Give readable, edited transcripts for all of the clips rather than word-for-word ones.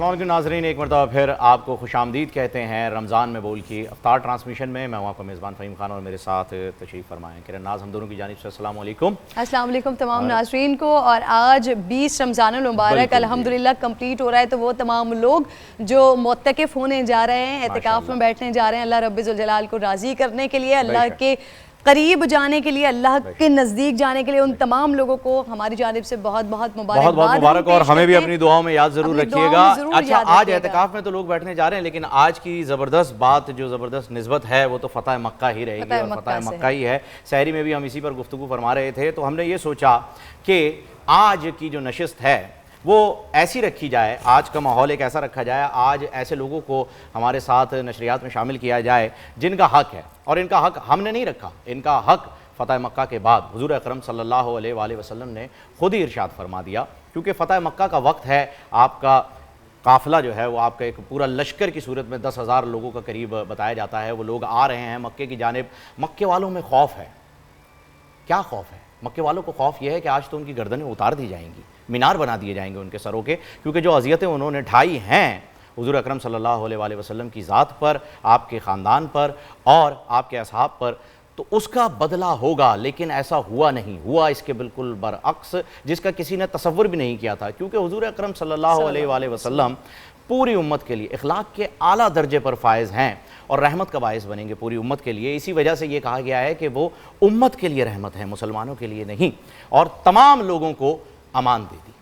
السلام علیکم ناظرین، ایک مرتبہ پھر آپ کو خوش آمدید کہتے ہیں رمضان میں بول کی افطار ٹرانسمیشن میں۔ میں ہوں آپ کا میزبان فہیم خان اور میرے ساتھ تشریف فرمائیں کرن ناز ہم دونوں کی جانب سے السلام علیکم۔ السلام علیکم تمام ناظرین کو۔ اور آج 20 رمضان المبارک الحمدللہ کمپلیٹ ہو رہا ہے، تو وہ تمام لوگ جو معتکف ہونے جا رہے ہیں، اعتکاف میں بیٹھنے جا رہے ہیں، اللہ رب ذوالجلال کو راضی کرنے کے لیے، اللہ کے قریب جانے کے لیے، اللہ کے نزدیک جانے کے لیے، ان تمام لوگوں کو ہماری جانب سے بہت بہت مبارک اور ہمیں بھی اپنی دعاؤں میں یاد ضرور رکھیے گا۔ اچھا، آج اعتکاف میں تو لوگ بیٹھنے جا رہے ہیں، لیکن آج کی زبردست بات، جو زبردست نسبت ہے، وہ تو فتح مکہ ہی رہے گی، اور فتح مکہ ہی ہے۔ سحری میں بھی ہم اسی پر گفتگو فرما رہے تھے، تو ہم نے یہ سوچا کہ آج کی جو نشست ہے وہ ایسی رکھی جائے، آج کا ماحول ایک ایسا رکھا جائے، آج ایسے لوگوں کو ہمارے ساتھ نشریات میں شامل کیا جائے جن کا حق ہے، اور ان کا حق ہم نے نہیں رکھا، ان کا حق فتح مکہ کے بعد حضور اکرم صلی اللہ علیہ وآلہ وسلم نے خود ہی ارشاد فرما دیا، کیونکہ فتح مکہ کا وقت ہے، آپ کا قافلہ جو ہے وہ آپ کا ایک پورا لشکر کی صورت میں 10,000 لوگوں کا قریب بتایا جاتا ہے، وہ لوگ آ رہے ہیں مکے کی جانب۔ مکے والوں میں خوف ہے، کیا خوف ہے؟ مکے والوں کو خوف یہ ہے کہ آج تو ان کی گردنیں اتار دی جائیں گی، مینار بنا دیے جائیں گے ان کے سروں کے، کیونکہ جو اذیتیں انہوں نے ڈھائی ہیں حضور اکرم صلی اللہ علیہ وآلہ وسلم کی ذات پر، آپ کے خاندان پر اور آپ کے اصحاب پر، تو اس کا بدلہ ہوگا۔ لیکن ایسا ہوا نہیں، ہوا اس کے بالکل برعکس، جس کا کسی نے تصور بھی نہیں کیا تھا، کیونکہ حضور اکرم صلی اللہ علیہ وآلہ وسلم پوری امت کے لیے اخلاق کے اعلیٰ درجے پر فائز ہیں اور رحمت کا باعث بنیں گے پوری امت کے لیے۔ اسی وجہ سے یہ کہا گیا ہے کہ وہ امت کے لیے رحمت ہے، مسلمانوں کے لیے نہیں، اور تمام لوگوں کو امان دے دی،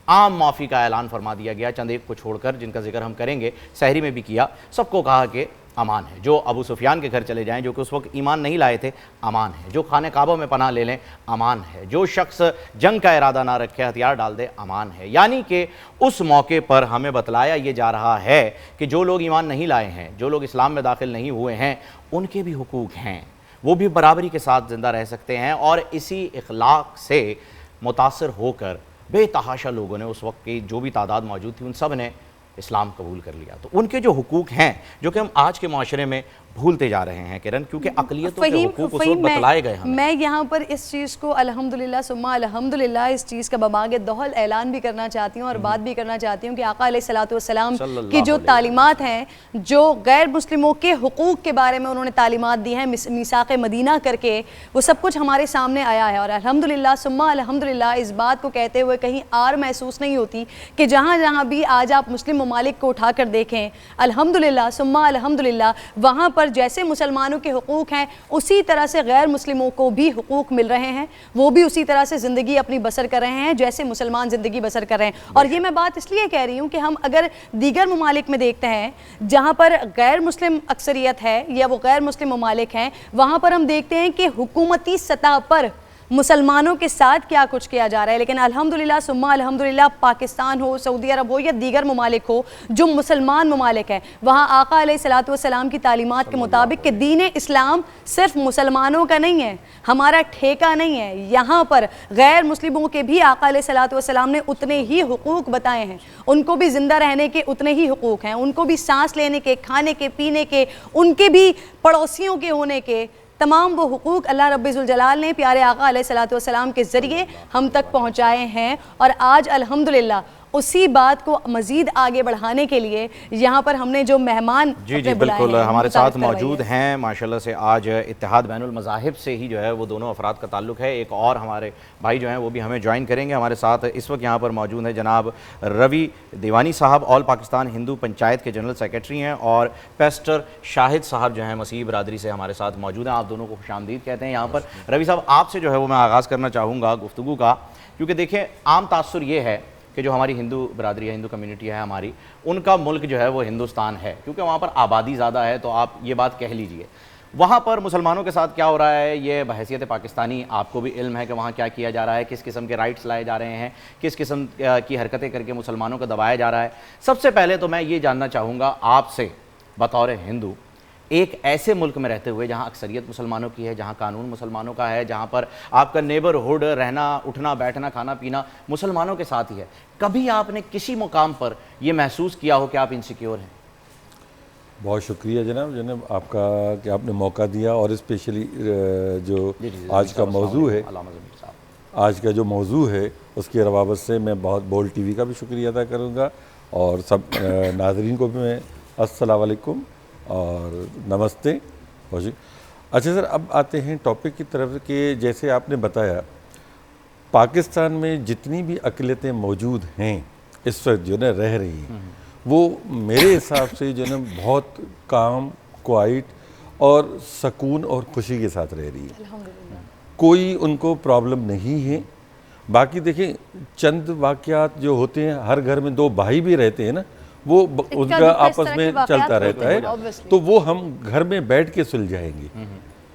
عام معافی کا اعلان فرما دیا گیا، چند ایک کو چھوڑ کر جن کا ذکر ہم کریں گے، سحری میں بھی کیا، سب کو کہا کہ امان ہے۔ جو ابو سفیان کے گھر چلے جائیں، جو کہ اس وقت ایمان نہیں لائے تھے، امان ہے۔ جو خانہ کعبہ میں پناہ لے لیں، امان ہے۔ جو شخص جنگ کا ارادہ نہ رکھے، ہتھیار ڈال دے، امان ہے۔ یعنی کہ اس موقع پر ہمیں بتلایا یہ جا رہا ہے کہ جو لوگ ایمان نہیں لائے ہیں، جو لوگ اسلام میں داخل نہیں ہوئے ہیں، ان کے بھی حقوق ہیں، وہ بھی برابری کے ساتھ زندہ رہ سکتے ہیں۔ اور اسی اخلاق سے متاثر ہو کر بے تحاشا لوگوں نے، اس وقت کی جو بھی تعداد موجود تھی، ان سب نے اسلام قبول کر لیا۔ تو ان کے جو حقوق ہیں، جو کہ ہم آج کے معاشرے میں بھولتے جا رہے ہیں کرن، کیونکہ اقلیتوں کے حقوق اس وقت بتلائے گئے ہمیں۔ میں یہاں پر اس چیز کو الحمدللہ ثم الحمدللہ اس چیز کا بماغ دہل اعلان بھی کرنا چاہتی ہوں اور بات بھی کرنا چاہتی ہوں کہ آقا علیہ الصلوۃ والسلام کی جو تعلیمات ہیں، جو غیر مسلموں کے حقوق کے بارے میں انہوں نے تعلیمات دی ہیں میثاق مدینہ کر کے، وہ سب کچھ ہمارے سامنے آیا ہے۔ اور الحمدللہ ثم الحمدللہ اس بات کو کہتے ہوئے کہیں آر محسوس نہیں ہوتی کہ جہاں جہاں بھی آج آپ مسلم ممالک کو اٹھا کر دیکھیں، الحمدللہ ثم الحمدللہ وہاں پر جیسے مسلمانوں کے حقوق ہیں، اسی طرح سے غیر مسلموں کو بھی حقوق مل رہے ہیں، وہ بھی اسی طرح سے زندگی اپنی بسر کر رہے ہیں جیسے مسلمان زندگی بسر کر رہے ہیں۔ اور یہ میں بات اس لیے کہہ رہی ہوں کہ ہم اگر دیگر ممالک میں دیکھتے ہیں جہاں پر غیر مسلم اکثریت ہے یا وہ غیر مسلم ممالک ہیں، وہاں پر ہم دیکھتے ہیں کہ حکومتی سطح پر مسلمانوں کے ساتھ کیا کچھ کیا جا رہا ہے، لیکن الحمدللہ ثم الحمدللہ پاکستان ہو، سعودی عرب ہو یا دیگر ممالک ہو جو مسلمان ممالک ہیں، وہاں آقا علیہ الصلوۃ والسلام کی تعلیمات کے مطابق کہ دین اسلام صرف مسلمانوں کا نہیں ہے، ہمارا ٹھیکہ نہیں ہے، یہاں پر غیر مسلموں کے بھی آقا علیہ الصلوۃ والسلام نے اتنے ہی حقوق بتائے ہیں، ان کو بھی زندہ رہنے کے اتنے ہی حقوق ہیں، ان کو بھی سانس لینے کے، کھانے کے، پینے کے، ان کے بھی پڑوسیوں کے ہونے کے، تمام وہ حقوق اللہ رب ذوالجلال نے پیارے آقا علیہ الصلوۃ والسلام کے ذریعے ہم تک پہنچائے ہیں۔ اور آج الحمدللہ اسی بات کو مزید آگے بڑھانے کے لیے یہاں پر ہم نے جو مہمان جی بالکل ہمارے ساتھ موجود ہیں، ماشاءاللہ سے آج اتحاد بین المذاہب سے ہی جو ہے وہ دونوں افراد کا تعلق ہے، ایک اور ہمارے بھائی جو ہیں وہ بھی ہمیں جوائن کریں گے۔ ہمارے ساتھ اس وقت یہاں پر موجود ہیں جناب روی دیوانی صاحب، آل پاکستان ہندو پنچایت کے جنرل سیکریٹری ہیں، اور پیسٹر شاہد صاحب جو ہیں مسیحی برادری سے ہمارے ساتھ موجود ہیں۔ آپ دونوں کو خوش آمدید کہتے ہیں یہاں پر۔ روی صاحب، آپ سے جو ہے وہ میں آغاز کرنا چاہوں گا گفتگو کا، کیونکہ دیکھیں عام تاثر یہ ہے کہ جو ہماری ہندو برادری ہے، ہندو کمیونٹی ہے ہماری، ان کا ملک جو ہے وہ ہندوستان ہے، کیونکہ وہاں پر آبادی زیادہ ہے، تو آپ یہ بات کہہ لیجئے وہاں پر مسلمانوں کے ساتھ کیا ہو رہا ہے، یہ بحیثیت پاکستانی آپ کو بھی علم ہے کہ وہاں کیا کیا جا رہا ہے، کس قسم کے رائٹس لائے جا رہے ہیں، کس قسم کی حرکتیں کر کے مسلمانوں کو دبایا جا رہا ہے۔ سب سے پہلے تو میں یہ جاننا چاہوں گا آپ سے بطور ہندو، ایک ایسے ملک میں رہتے ہوئے جہاں اکثریت مسلمانوں کی ہے، جہاں قانون مسلمانوں کا ہے، جہاں پر آپ کا نیبرہڈ، رہنا اٹھنا بیٹھنا کھانا پینا مسلمانوں کے ساتھ ہی ہے، کبھی آپ نے کسی مقام پر یہ محسوس کیا ہو کہ آپ انسیکیور ہیں؟ بہت شکریہ جناب آپ کا کہ آپ نے موقع دیا، اور اسپیشلی جو آج کا موضوع ہے، آج کا جو موضوع ہے اس کے روابط سے میں بہت بولڈ ٹی وی کا بھی شکریہ ادا کروں گا، اور سب ناظرین کو بھی میں السلام علیکم اور نمستے۔ اچھا سر، اب آتے ہیں ٹاپک کی طرف کہ جیسے آپ نے بتایا پاکستان میں جتنی بھی اقلیتیں موجود ہیں اس وقت جو نا رہ رہی ہیں، وہ میرے حساب سے جو نا بہت کام، کوائٹ اور سکون اور خوشی کے ساتھ رہ رہی ہے، کوئی ان کو پرابلم نہیں ہے۔ باقی دیکھیں چند واقعات جو ہوتے ہیں، ہر گھر میں 2 بھائی بھی رہتے ہیں نا، وہ ان کا آپس میں چلتا رہتا ہے، تو وہ ہم گھر میں بیٹھ کے سلجھائیں گے۔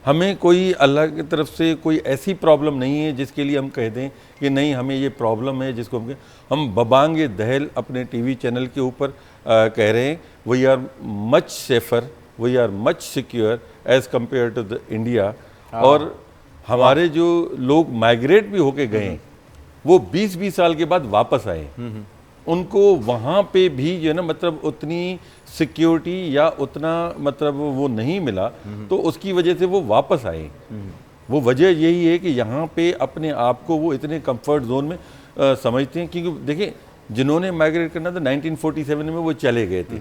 ہمیں کوئی اللہ کی طرف سے کوئی ایسی پرابلم نہیں ہے جس کے لیے ہم کہہ دیں کہ نہیں ہمیں یہ پرابلم ہے، جس کو ہم ببانگ دہل اپنے ٹی وی چینل کے اوپر کہہ رہے ہیں we are much safer, we are much secure as compare to India. اور ہمارے جو لوگ مائگریٹ بھی ہو کے گئے ہیں وہ 20 سال کے بعد واپس آئے، ان کو وہاں پہ بھی جو ہے نا مطلب اتنی سیکیورٹی یا اتنا مطلب وہ نہیں ملا، تو اس کی وجہ سے وہ واپس آئے۔ وہ وجہ یہی ہے کہ یہاں پہ اپنے آپ کو وہ اتنے کمفرٹ زون میں سمجھتے ہیں، کیونکہ دیکھیں جنہوں نے مائگریٹ کرنا تھا 1947 میں وہ چلے گئے تھے،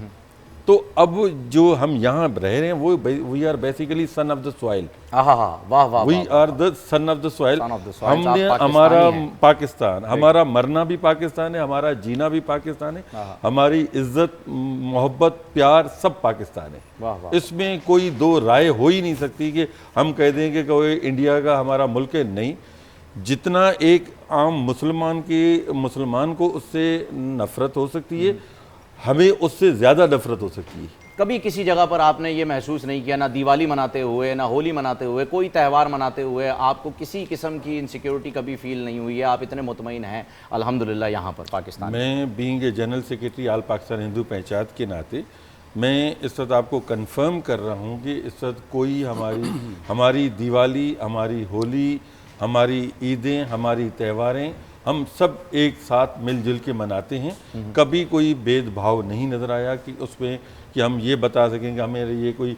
تو اب جو ہم یہاں رہ رہے ہیں وہ we are basically son of the soil, we are the son of the soil. ہم نے ہمارا پاکستان، ہمارا مرنا بھی پاکستان ہے، ہمارا جینا بھی پاکستان ہے، ہماری عزت، محبت، پیار سب پاکستان ہے۔ اس میں کوئی 2 رائے ہو ہی نہیں سکتی کہ ہم کہہ دیں کہ کوئی انڈیا کا ہمارا ملک ہے، نہیں۔ جتنا ایک عام مسلمان کو اس سے نفرت ہو سکتی ہے، ہمیں اس سے زیادہ نفرت ہو سکتی ہے۔ کبھی کسی جگہ پر آپ نے یہ محسوس نہیں کیا، نہ دیوالی مناتے ہوئے، نہ ہولی مناتے ہوئے، کوئی تہوار مناتے ہوئے آپ کو کسی قسم کی انسیکیورٹی کبھی فیل نہیں ہوئی ہے؟ آپ اتنے مطمئن ہیں الحمدللہ یہاں پر پاکستان میں؟ میں بینگ اے جنرل سیکریٹری آل پاکستان ہندو پنچایت کے ناطے میں اس وقت آپ کو کنفرم کر رہا ہوں کہ اس وقت کوئی ہماری دیوالی، ہماری ہولی، ہماری عیدیں، ہماری تہواریں ہم سب ایک ساتھ مل جل کے مناتے ہیں۔ کبھی کوئی بھید بھاؤ نہیں نظر آیا کہ اس میں کہ ہم یہ بتا سکیں کہ ہمیں یہ کوئی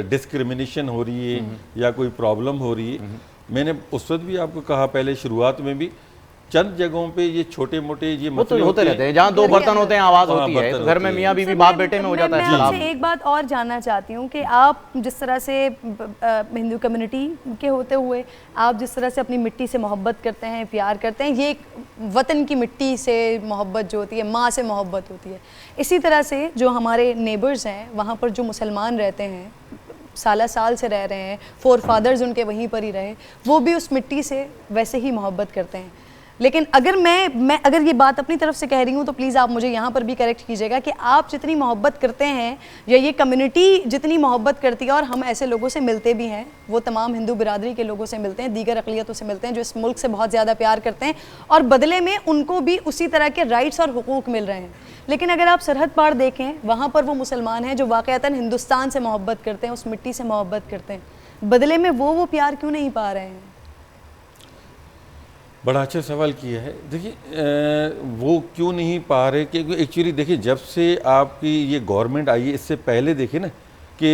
ڈسکریمنیشن ہو رہی ہے یا کوئی پرابلم ہو رہی ہے۔ میں نے اس وقت بھی آپ کو کہا پہلے شروعات میں بھی، چند جگہوں پہ یہ چھوٹے موٹے یہ مسئلے ہوتے رہتے ہیں، جہاں 2 برتن ہوتے ہیں آواز ہوتی ہے، گھر میں میاں بیوی باپ بیٹے میں ہو جاتا ہے۔ میں آپ سے ایک بات اور جاننا چاہتی ہوں کہ آپ جس طرح سے ہندو کمیونٹی کے ہوتے ہوئے آپ جس طرح سے اپنی مٹی سے محبت کرتے ہیں، پیار کرتے ہیں، یہ ایک وطن کی مٹی سے محبت جو ہوتی ہے، ماں سے محبت ہوتی ہے، اسی طرح سے جو ہمارے نیبرز ہیں وہاں پر جو مسلمان رہتے ہیں، سالہ سال سے رہ رہے ہیں، فور فادرز ان کے وہیں پر ہی رہے، وہ بھی اس مٹی سے ویسے ہی محبت کرتے ہیں۔ لیکن اگر میں اگر یہ بات اپنی طرف سے کہہ رہی ہوں تو پلیز آپ مجھے یہاں پر بھی کریکٹ کیجیے گا کہ آپ جتنی محبت کرتے ہیں یا یہ کمیونٹی جتنی محبت کرتی ہے، اور ہم ایسے لوگوں سے ملتے بھی ہیں، وہ تمام ہندو برادری کے لوگوں سے ملتے ہیں، دیگر اقلیتوں سے ملتے ہیں جو اس ملک سے بہت زیادہ پیار کرتے ہیں، اور بدلے میں ان کو بھی اسی طرح کے رائٹس اور حقوق مل رہے ہیں۔ لیکن اگر آپ سرحد پار دیکھیں، وہاں پر وہ مسلمان ہیں جو واقعتاً ہندوستان سے محبت کرتے ہیں، اس مٹی سے محبت کرتے ہیں، بدلے میں وہ پیار کیوں نہیں پا رہے ہیں؟ بڑا اچھا سوال کیا ہے۔ دیکھیے وہ کیوں نہیں پا رہے، کہ ایکچولی دیکھیں جب سے آپ کی یہ گورنمنٹ آئی ہے، اس سے پہلے دیکھیں نا کہ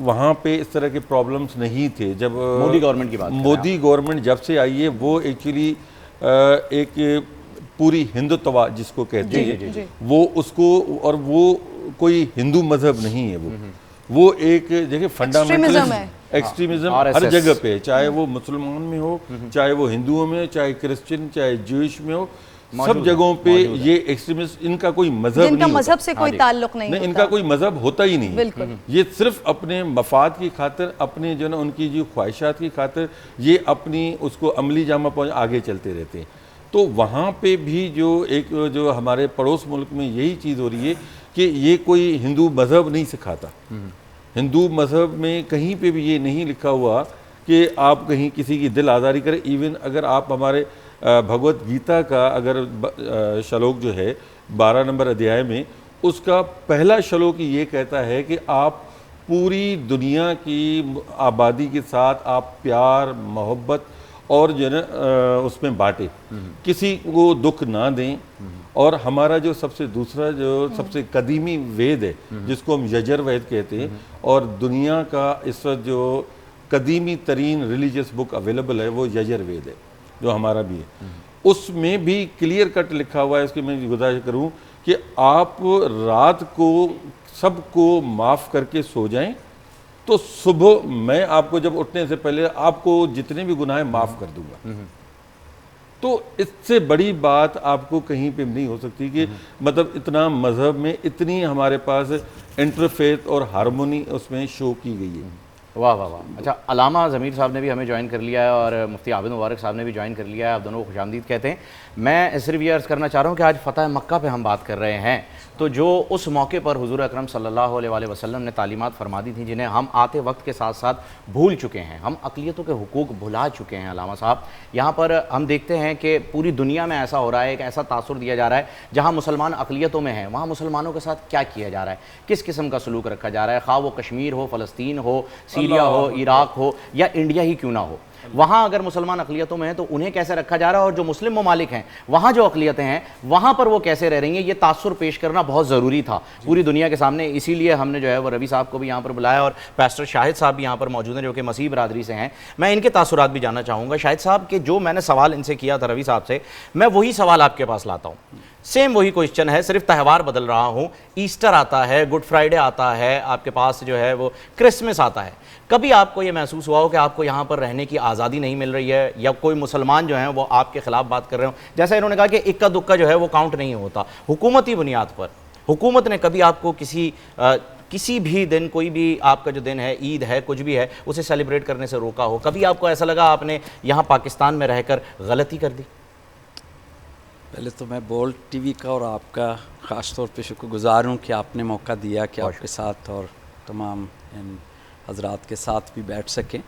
وہاں پہ اس طرح کے پرابلمز نہیں تھے۔ جب مودی گورنمنٹ کی بات مودی گورنمنٹ جب سے آئی ہے، وہ ایکچولی ایک پوری ہندوتوا جس کو کہتے ہیں، وہ اس کو، اور وہ کوئی ہندو مذہب نہیں ہے، وہ ایک دیکھیں فنڈامنٹلزم ہے، ایکسٹریمزم ہر جگہ پہ، چاہے وہ مسلمان میں ہو، چاہے وہ ہندوؤں میں، چاہے کرسچن، چاہے جوئش میں ہو، سب جگہوں پہ یہ ایکسٹریمسٹ، ان کا کوئی مذہب نہیں ہوتا، مذہب سے کوئی تعلق نہیں، ان کا کوئی مذہب ہوتا ہی نہیں، یہ صرف اپنے مفاد کی خاطر، اپنے جو نا ان کی جو خواہشات کی خاطر یہ اپنی اس کو عملی جامہ پہنچ آگے چلتے رہتے ہیں۔ تو وہاں پہ بھی جو ہمارے پڑوس ملک میں یہی چیز ہو رہی ہے کہ یہ کوئی ہندو مذہب نہیں سکھاتا۔ ہندو مذہب میں کہیں پہ بھی یہ نہیں لکھا ہوا کہ آپ کہیں کسی کی دل آزاری کریں۔ ایون اگر آپ ہمارے بھگوت گیتا کا اگر شلوک جو ہے 12 نمبر ادھیائے میں، اس کا پہلا شلوک یہ کہتا ہے کہ آپ پوری دنیا کی آبادی کے ساتھ آپ پیار، محبت اور جو ہے نا اس میں بانٹے, کسی کو دکھ نہ دیں. اور ہمارا جو سب سے دوسرا جو سب سے قدیمی وید ہے جس کو ہم یجر وید کہتے ہیں, اور دنیا کا اس وقت جو قدیمی ترین ریلیجیس بک اویلیبل ہے وہ یجر وید ہے جو ہمارا بھی ہے. اس میں بھی کلیئر کٹ لکھا ہوا ہے, اس کی میں گزارش کروں کہ آپ رات کو سب کو معاف کر کے سو جائیں تو صبح میں آپ کو جب اٹھنے سے پہلے آپ کو جتنے بھی گناہ معاف کر دوں گا. تو اس سے بڑی بات آپ کو کہیں پہ نہیں ہو سکتی کہ مطلب اتنا مذہب میں اتنی ہمارے پاس انٹرفیتھ اور ہارمونی اس میں شو کی گئی ہے. واہ واہ واہ. اچھا, علامہ ضمیر صاحب نے بھی ہمیں جوائن کر لیا ہے اور مفتی عابد مبارک صاحب نے بھی جوائن کر لیا ہے. آپ دونوں کو خوش آمدید کہتے ہیں. میں صرف یہ عرض کرنا چاہ رہا ہوں کہ آج فتح مکہ پہ ہم بات کر رہے ہیں, تو جو اس موقع پر حضور اکرم صلی اللہ علیہ وآلہ وسلم نے تعلیمات فرما دی تھیں جنہیں ہم آتے وقت کے ساتھ ساتھ بھول چکے ہیں, ہم اقلیتوں کے حقوق بھلا چکے ہیں. علامہ صاحب, یہاں پر ہم دیکھتے ہیں کہ پوری دنیا میں ایسا ہو رہا ہے, ایک ایسا تاثر دیا جا رہا ہے جہاں مسلمان اقلیتوں میں ہیں وہاں مسلمانوں کے ساتھ کیا کیا جا رہا ہے, کس قسم کا سلوک رکھا جا رہا ہے, خواہ وہ کشمیر ہو, فلسطین ہو, سیریا ہو, عراق ہو یا انڈیا ہی کیوں نہ ہو. وہاں اگر مسلمان اقلیتوں میں ہیں تو انہیں کیسے رکھا جا رہا ہے, اور جو مسلم ممالک ہیں وہاں جو اقلیتیں ہیں وہاں پر وہ کیسے رہ رہی ہیں, یہ تاثر پیش کرنا بہت ضروری تھا پوری دنیا کے سامنے. اسی لیے ہم نے جو ہے وہ روی صاحب کو بھی یہاں پر بلایا اور پیسٹر شاہد صاحب بھی یہاں پر موجود ہیں جو کہ مسیح برادری سے ہیں. میں ان کے تاثرات بھی جاننا چاہوں گا. شاہد صاحب کہ جو میں نے سوال ان سے کیا تھا روی صاحب سے, میں وہی سوال آپ کے پاس لاتا ہوں. سیم وہی کوئسچن ہے, صرف تہوار بدل رہا ہوں. ایسٹر آتا ہے, گڈ فرائیڈے آتا ہے, آپ کے پاس جو ہے وہ کرسمس آتا ہے. کبھی آپ کو یہ محسوس ہوا ہو کہ آپ کو یہاں پر رہنے کی آزادی نہیں مل رہی ہے, یا کوئی مسلمان جو ہیں وہ آپ کے خلاف بات کر رہے ہوں؟ جیسا انہوں نے کہا کہ اکا دکا جو ہے وہ کاؤنٹ نہیں ہوتا حکومتی بنیاد پر. حکومت نے کبھی آپ کو کسی بھی دن, کوئی بھی آپ کا جو دن ہے, عید ہے, کچھ بھی ہے, اسے سیلیبریٹ کرنے سے روکا ہو؟ کبھی آپ کو ایسا لگا آپ نے یہاں پاکستان میں رہ کر غلطی کر دی؟ پہلے تو میں بولٹ ٹی وی کا اور آپ کا خاص طور پہ شکر گزار ہوں کہ آپ نے موقع دیا کہ آپ کے ساتھ اور تمام ان حضرات کے ساتھ بھی بیٹھ سکیں.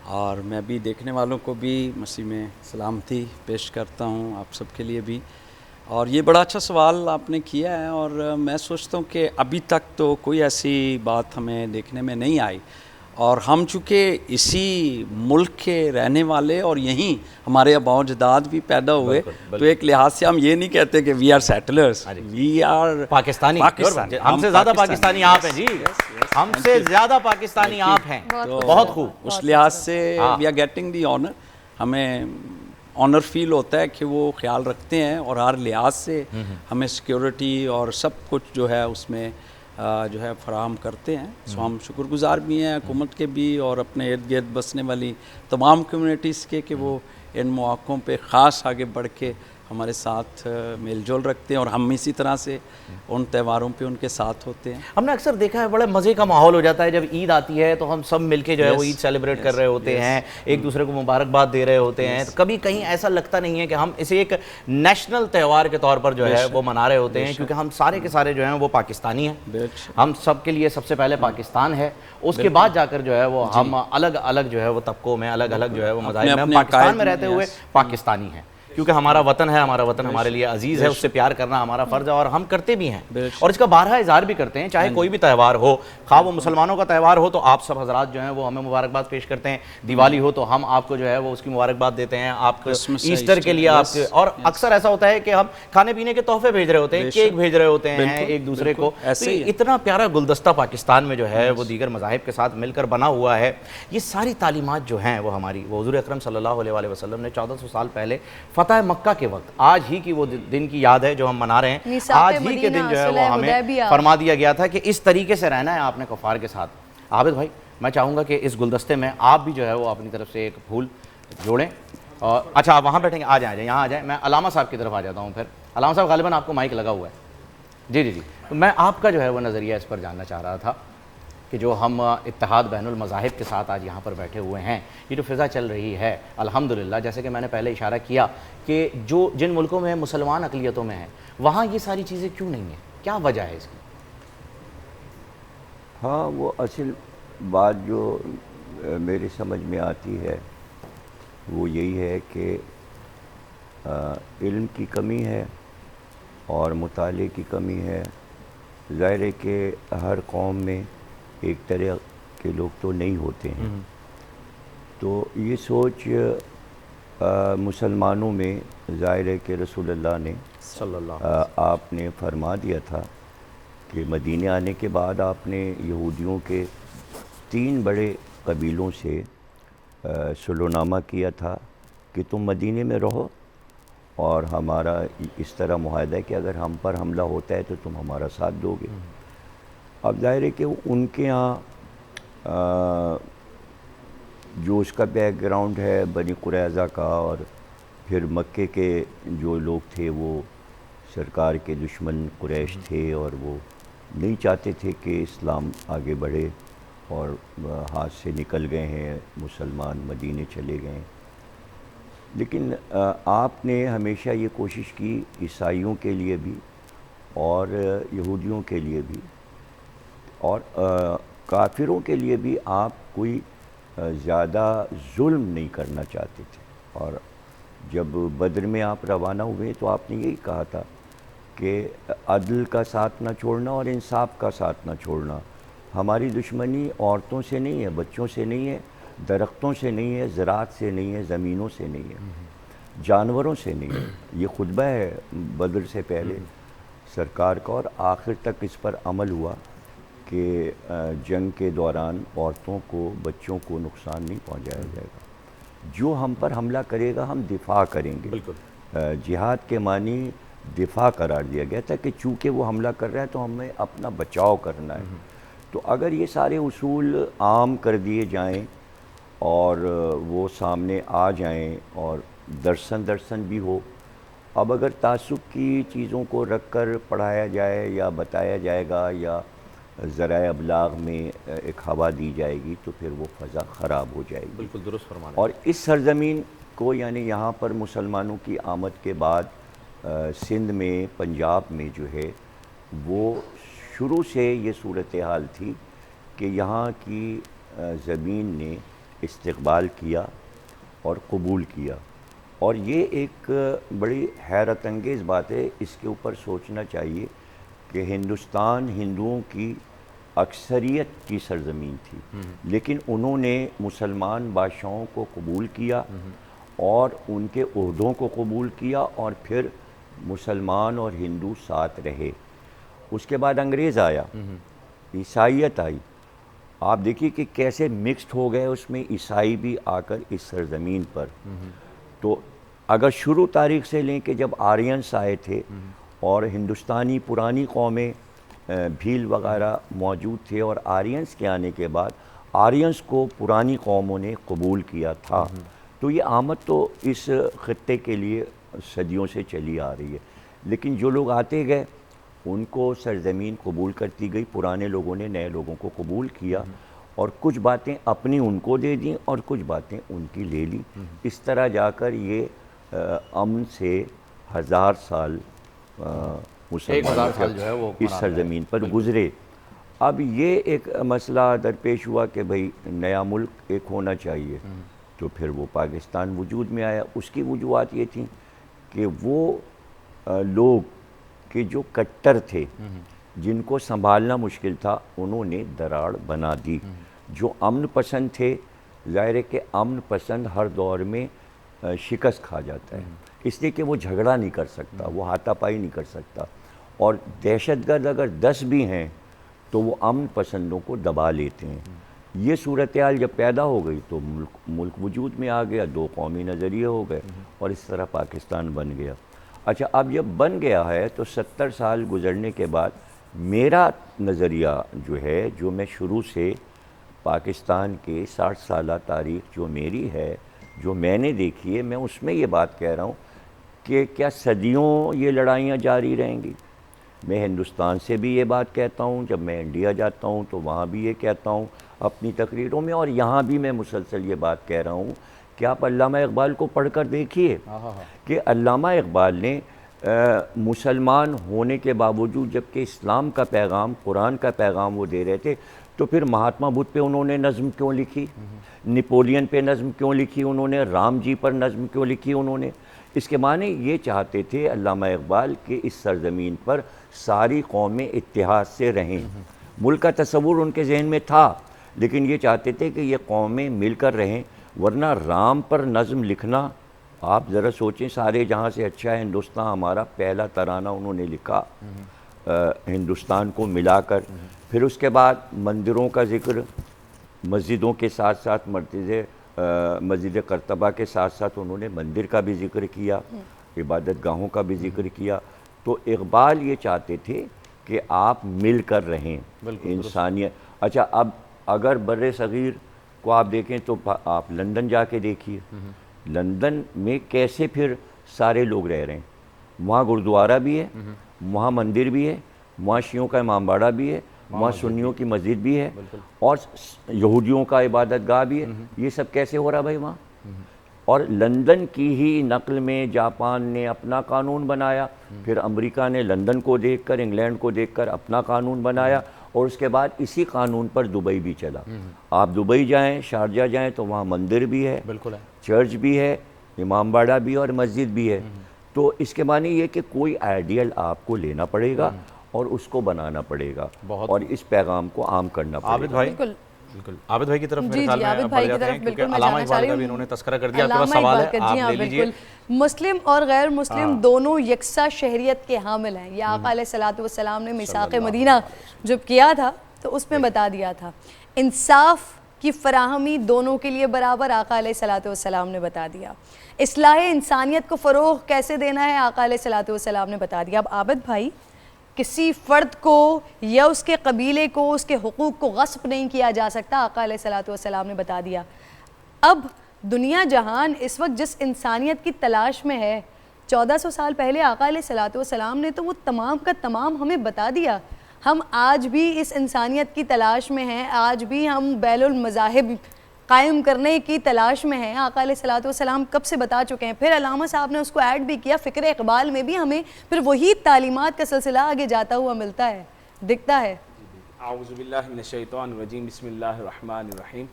اور میں بھی دیکھنے والوں کو بھی مسیح میں سلامتی پیش کرتا ہوں, آپ سب کے لیے بھی. اور یہ بڑا اچھا سوال آپ نے کیا ہے, اور میں سوچتا ہوں کہ ابھی تک تو کوئی ایسی بات ہمیں دیکھنے میں نہیں آئی. اور ہم چونکہ اسی ملک کے رہنے والے اور یہیں ہمارے آباء و اجداد بھی پیدا ہوئے, تو ایک لحاظ سے ہم یہ نہیں کہتے کہ we are settlers, we are Pakistani. ہم سے زیادہ پاکستانی آپ ہیں جی, ہم سے زیادہ پاکستانی آپ ہیں. بہت خوب. اس لحاظ سے we are getting the honour, ہمیں آنر فیل ہوتا ہے کہ وہ خیال رکھتے ہیں اور ہر لحاظ سے ہمیں سیکیورٹی اور سب کچھ جو ہے اس میں جو ہے فراہم کرتے ہیں. سو ہم شکر گزار بھی ہیں حکومت کے بھی اور اپنے ارد گرد بسنے والی تمام کمیونٹیز کے کہ وہ ان مواقعوں پہ خاص آگے بڑھ کے ہمارے ساتھ میل جول رکھتے ہیں, اور ہم اسی طرح سے ان تہواروں پہ ان کے ساتھ ہوتے ہیں. ہم نے اکثر دیکھا ہے بڑے مزے کا ماحول ہو جاتا ہے جب عید آتی ہے, تو ہم سب مل کے جو ہے وہ عید سیلیبریٹ کر رہے ہوتے ہیں, ایک دوسرے کو مبارکباد دے رہے ہوتے ہیں. کبھی کہیں ایسا لگتا نہیں ہے کہ ہم اسے ایک نیشنل تہوار کے طور پر جو ہے وہ منا رہے ہوتے ہیں, کیونکہ ہم سارے کے سارے جو ہیں وہ پاکستانی ہیں. ہم سب کے لیے سب سے پہلے پاکستان ہے, اس کے بعد جا کر جو ہے وہ ہم الگ الگ جو ہے وہ طبقوں میں, الگ الگ جو ہے وہ مذاہب میں, ہم پاکستان میں رہتے ہوئے پاکستانی ہیں, کیونکہ ہمارا وطن ہے, ہمارا وطن ہمارے لیے عزیز ہے, اس سے پیار کرنا ہمارا فرض ہے اور ہم کرتے بھی ہیں, اور اس کا بارہا اظہار بھی کرتے ہیں. چاہے کوئی بھی تہوار ہو, خواہ وہ مسلمانوں کا تہوار ہو تو آپ سب حضرات جو ہیں وہ ہمیں مبارکباد پیش کرتے ہیں, دیوالی ہو تو ہم آپ کو جو ہے وہ اس کی مبارکباد دیتے ہیں, آپ ایسٹر کے لیے آپ کے, اور اکثر ایسا ہوتا ہے کہ ہم کھانے پینے کے تحفے بھیج رہے ہوتے ہیں, کیک بھیج رہے ہوتے ہیں ایک دوسرے کو. اتنا پیارا گلدستہ پاکستان میں جو ہے وہ دیگر مذاہب کے ساتھ مل کر بنا ہوا ہے. یہ ساری تعلیمات جو ہیں وہ ہماری, وہ حضور اکرم صلی اللہ علیہ وآلہ وسلم نے 1400 سال پہلے فتح مکہ کے وقت, آج ہی کی وہ دن کی یاد ہے جو ہم منا رہے ہیں, آج ہی کے دن جو ہے وہ ہمیں فرما دیا گیا تھا کہ اس طریقے سے رہنا ہے آپ نے کفار کے ساتھ. عابد بھائی, میں چاہوں گا کہ اس گلدستے میں آپ بھی جو ہے وہ اپنی طرف سے ایک پھول جوڑیں. اور اچھا آپ وہاں بیٹھیں گے, آ جائیں یہاں آ جائیں. میں علامہ صاحب کی طرف آ جاتا ہوں. پھر علامہ صاحب غالباً آپ کو مائک لگا ہوا ہے. جی جی جی, تو میں آپ کا جو ہے وہ نظریہ اس پر جاننا چاہ رہا تھا کہ جو ہم اتحاد بین المذاہب کے ساتھ آج یہاں پر بیٹھے ہوئے ہیں, یہ جو فضا چل رہی ہے الحمدللہ, جیسے کہ میں نے پہلے اشارہ کیا کہ جن ملکوں میں مسلمان اقلیتوں میں ہیں وہاں یہ ساری چیزیں کیوں نہیں ہیں, کیا وجہ ہے اس کی؟ ہاں, وہ اصل بات جو میری سمجھ میں آتی ہے وہ یہی ہے کہ علم کی کمی ہے اور مطالعے کی کمی ہے. ظاہر ہے کہ ہر قوم میں ایک طرح کے لوگ تو نہیں ہوتے ہیں, تو یہ سوچ مسلمانوں میں ظاہر ہے کہ رسول اللہ نے صلی اللہ آپ نے فرما دیا تھا کہ مدینے آنے کے بعد آپ نے یہودیوں کے 3 بڑے قبیلوں سے صلح و نامہ کیا تھا کہ تم مدینے میں رہو اور ہمارا اس طرح معاہدہ ہے کہ اگر ہم پر حملہ ہوتا ہے تو تم ہمارا ساتھ دو گے۔ اب ظاہر ہے کہ ان کے ہاں جو اس کا بیک گراؤنڈ ہے بنی قریظہ کا، اور پھر مکے کے جو لوگ تھے وہ سرکار کے دشمن قریش تھے اور وہ نہیں چاہتے تھے کہ اسلام آگے بڑھے، اور ہاتھ سے نکل گئے ہیں، مسلمان مدینے چلے گئے ہیں۔ لیکن آپ نے ہمیشہ یہ کوشش کی عیسائیوں کے لیے بھی اور یہودیوں کے لیے بھی اور کافروں کے لیے بھی آپ کوئی زیادہ ظلم نہیں کرنا چاہتے تھے۔ اور جب بدر میں آپ روانہ ہوئے تو آپ نے یہی کہا تھا کہ عدل کا ساتھ نہ چھوڑنا اور انصاف کا ساتھ نہ چھوڑنا۔ ہماری دشمنی عورتوں سے نہیں ہے، بچوں سے نہیں ہے، درختوں سے نہیں ہے، زراعت سے نہیں ہے، زمینوں سے نہیں ہے، جانوروں سے نہیں ہے۔ یہ خطبہ ہے بدر سے پہلے سرکار کا، اور آخر تک اس پر عمل ہوا کہ جنگ کے دوران عورتوں کو، بچوں کو نقصان نہیں پہنچایا جائے گا۔ جو ہم پر حملہ کرے گا ہم دفاع کریں گے۔ جہاد کے معنی دفاع قرار دیا گیا تھا کہ چونکہ وہ حملہ کر رہا ہے تو ہمیں اپنا بچاؤ کرنا ہے۔ تو اگر یہ سارے اصول عام کر دیے جائیں اور وہ سامنے آ جائیں اور درسن بھی ہو، اب اگر تعصب کی چیزوں کو رکھ کر پڑھایا جائے یا بتایا جائے گا یا ذرائع ابلاغ میں ایک ہوا دی جائے گی تو پھر وہ فضا خراب ہو جائے گی۔ بالکل درست فرمایا۔ اور اس سرزمین کو، یعنی یہاں پر مسلمانوں کی آمد کے بعد سندھ میں، پنجاب میں جو ہے وہ شروع سے یہ صورتحال تھی کہ یہاں کی زمین نے استقبال کیا اور قبول کیا، اور یہ ایک بڑی حیرت انگیز بات ہے۔ اس کے اوپر سوچنا چاہیے کہ ہندوستان ہندوؤں کی اکثریت کی سرزمین تھی، لیکن انہوں نے مسلمان بادشاہوں کو قبول کیا اور ان کے عہدوں کو قبول کیا، اور پھر مسلمان اور ہندو ساتھ رہے۔ اس کے بعد انگریز آیا، عیسائیت آئی، آپ دیکھیے کہ کیسے مکسڈ ہو گئے اس میں عیسائی بھی آ کر اس سرزمین پر۔ تو اگر شروع تاریخ سے لیں کہ جب آرینس آئے تھے اور ہندوستانی پرانی قومیں بھیل وغیرہ موجود تھے، اور آرینس کے آنے کے بعد آرینس کو پرانی قوموں نے قبول کیا تھا، تو یہ آمد تو اس خطے کے لیے صدیوں سے چلی آ رہی ہے۔ لیکن جو لوگ آتے گئے ان کو سرزمین قبول کرتی گئی، پرانے لوگوں نے نئے لوگوں کو قبول کیا، اور کچھ باتیں اپنی ان کو دے دیں اور کچھ باتیں ان کی لے لی۔ اس طرح جا کر یہ امن سے 1000 سال مسلمانوں جو ہے وہ اس سرزمین پر گزرے۔ اب یہ ایک مسئلہ درپیش ہوا کہ بھئی نیا ملک ایک ہونا چاہیے، تو پھر وہ پاکستان وجود میں آیا۔ اس کی وجوہات یہ تھیں کہ وہ لوگ کہ جو کٹر تھے، جن کو سنبھالنا مشکل تھا، انہوں نے دراڑ بنا دی۔ جو امن پسند تھے، ظاہر ہے کہ امن پسند ہر دور میں شکست کھا جاتا ہے، اس لیے کہ وہ جھگڑا نہیں کر سکتا، وہ ہاتھا پائی نہیں کر سکتا، اور دہشت گرد اگر 10 بھی ہیں تو وہ امن پسندوں کو دبا لیتے ہیں۔ یہ صورتحال جب پیدا ہو گئی تو ملک وجود میں آ گیا، 2 قومی نظریے ہو گئے، اور اس طرح پاکستان بن گیا۔ اچھا، اب جب بن گیا ہے تو 70 سال گزرنے کے بعد میرا نظریہ جو ہے، جو میں شروع سے پاکستان کے 60 سالہ تاریخ جو میری ہے، جو میں نے دیکھی ہے، میں اس میں یہ بات کہہ رہا ہوں کہ کیا صدیوں یہ لڑائیاں جاری رہیں گی؟ میں ہندوستان سے بھی یہ بات کہتا ہوں، جب میں انڈیا جاتا ہوں تو وہاں بھی یہ کہتا ہوں اپنی تقریروں میں، اور یہاں بھی میں مسلسل یہ بات کہہ رہا ہوں کہ آپ علامہ اقبال کو پڑھ کر دیکھیے کہ علامہ اقبال نے مسلمان ہونے کے باوجود جبکہ اسلام کا پیغام، قرآن کا پیغام وہ دے رہے تھے، تو پھر مہاتما بدھ پہ انہوں نے نظم کیوں لکھی؟ نیپولین پہ نظم کیوں لکھی انہوں نے؟ رام جی پر نظم کیوں لکھی انہوں نے؟ اس کے معنی یہ چاہتے تھے علامہ اقبال کہ اس سرزمین پر ساری قومیں اتحاد سے رہیں۔ ملک کا تصور ان کے ذہن میں تھا، لیکن یہ چاہتے تھے کہ یہ قومیں مل کر رہیں، ورنہ رام پر نظم لکھنا آپ ذرا سوچیں، سارے جہاں سے اچھا ہے ہندوستان ہمارا، پہلا ترانہ انہوں نے لکھا ہندوستان کو ملا کر. پھر اس کے بعد مندروں کا ذکر، مسجدوں کے ساتھ ساتھ مسجد قرطبہ کے ساتھ ساتھ انہوں نے مندر کا بھی ذکر کیا، عبادت گاہوں کا بھی ذکر کیا. تو اقبال یہ چاہتے تھے کہ آپ مل کر رہیں انسانیت. اچھا، اب اگر بر صغیر کو آپ دیکھیں تو آپ لندن جا کے دیکھیے، لندن میں کیسے پھر سارے لوگ رہ رہے ہیں. وہاں گردوارہ بھی ہے، وہاں مندر بھی ہے، وہاں شیعوں کا امام باڑہ بھی ہے، وہاں سنیوں کی مسجد بھی ہے، اور یہودیوں کا عبادت گاہ بھی ہے. یہ سب کیسے ہو رہا بھائی وہاں؟ اور لندن کی ہی نقل میں جاپان نے اپنا قانون بنایا، پھر امریکہ نے لندن کو دیکھ کر، انگلینڈ کو دیکھ کر اپنا قانون بنایا، اور اس کے بعد اسی قانون پر دبئی بھی چلا. آپ دبئی جائیں، شارجہ جائیں تو وہاں مندر بھی ہے، بالکل ہے، چرچ بھی ہے، امام باڑہ بھی اور مسجد بھی ہے. تو اس کے معنی یہ کہ کوئی آئیڈیل آپ کو لینا پڑے گا اور اس کو بنانا پڑے گا، اور اس پیغام کو عام کرنا پڑے گا. عابد بھائی، بالکل بالکل عابد بھائی کی طرف میرے جی خیال جی میں عابد بڑھ بھائی کی جاتے طرف ہیں، بالکل کیونکہ میں علامہ جانا چاہ اقبال رہی کا ہوں. بھی انہوں نے تذکرہ کر دیا. آپ کے علامہ پاس سوال اقبال ہے، کا، جی آپ ہاں لے لیجئے. بالکل. مسلم اور غیر مسلم دونوں یکساں شہریت کے حامل ہیں. یہ آقا علیہ الصلوۃ والسلام نے میثاق مدینہ جب کیا تھا تو اس میں بتا دیا تھا. انصاف کی فراہمی دونوں کے لیے برابر آقا علیہ الصلوۃ والسلام نے بتا دیا. اصلاح انسانیت کو فروغ کیسے دینا ہے آقا علیہ الصلوۃ والسلام نے بتا دیا. اب عابد بھائی، کسی فرد کو یا اس کے قبیلے کو اس کے حقوق کو غصب نہیں کیا جا سکتا، آقا علیہ الصلوۃ والسلام نے بتا دیا. اب دنیا جہان اس وقت جس انسانیت کی تلاش میں ہے، 1400 سال پہلے آقا علیہ الصلوۃ والسلام نے تو وہ تمام کا تمام ہمیں بتا دیا. ہم آج بھی اس انسانیت کی تلاش میں ہیں، آج بھی ہم بیل المذاہب قائم کرنے کی تلاش میں ہیں. آقا علیہ الصلوۃ والسلام کب سے بتا چکے ہیں. پھر علامہ صاحب نے اس کو ایڈ بھی کیا، فکر اقبال میں بھی ہمیں پھر وہی تعلیمات کا سلسلہ آگے جاتا ہوا ملتا ہے، دکھتا ہے. اعوذ باللہ من الشیطان الرجیم، بسم اللہ الرحمن الرحیم،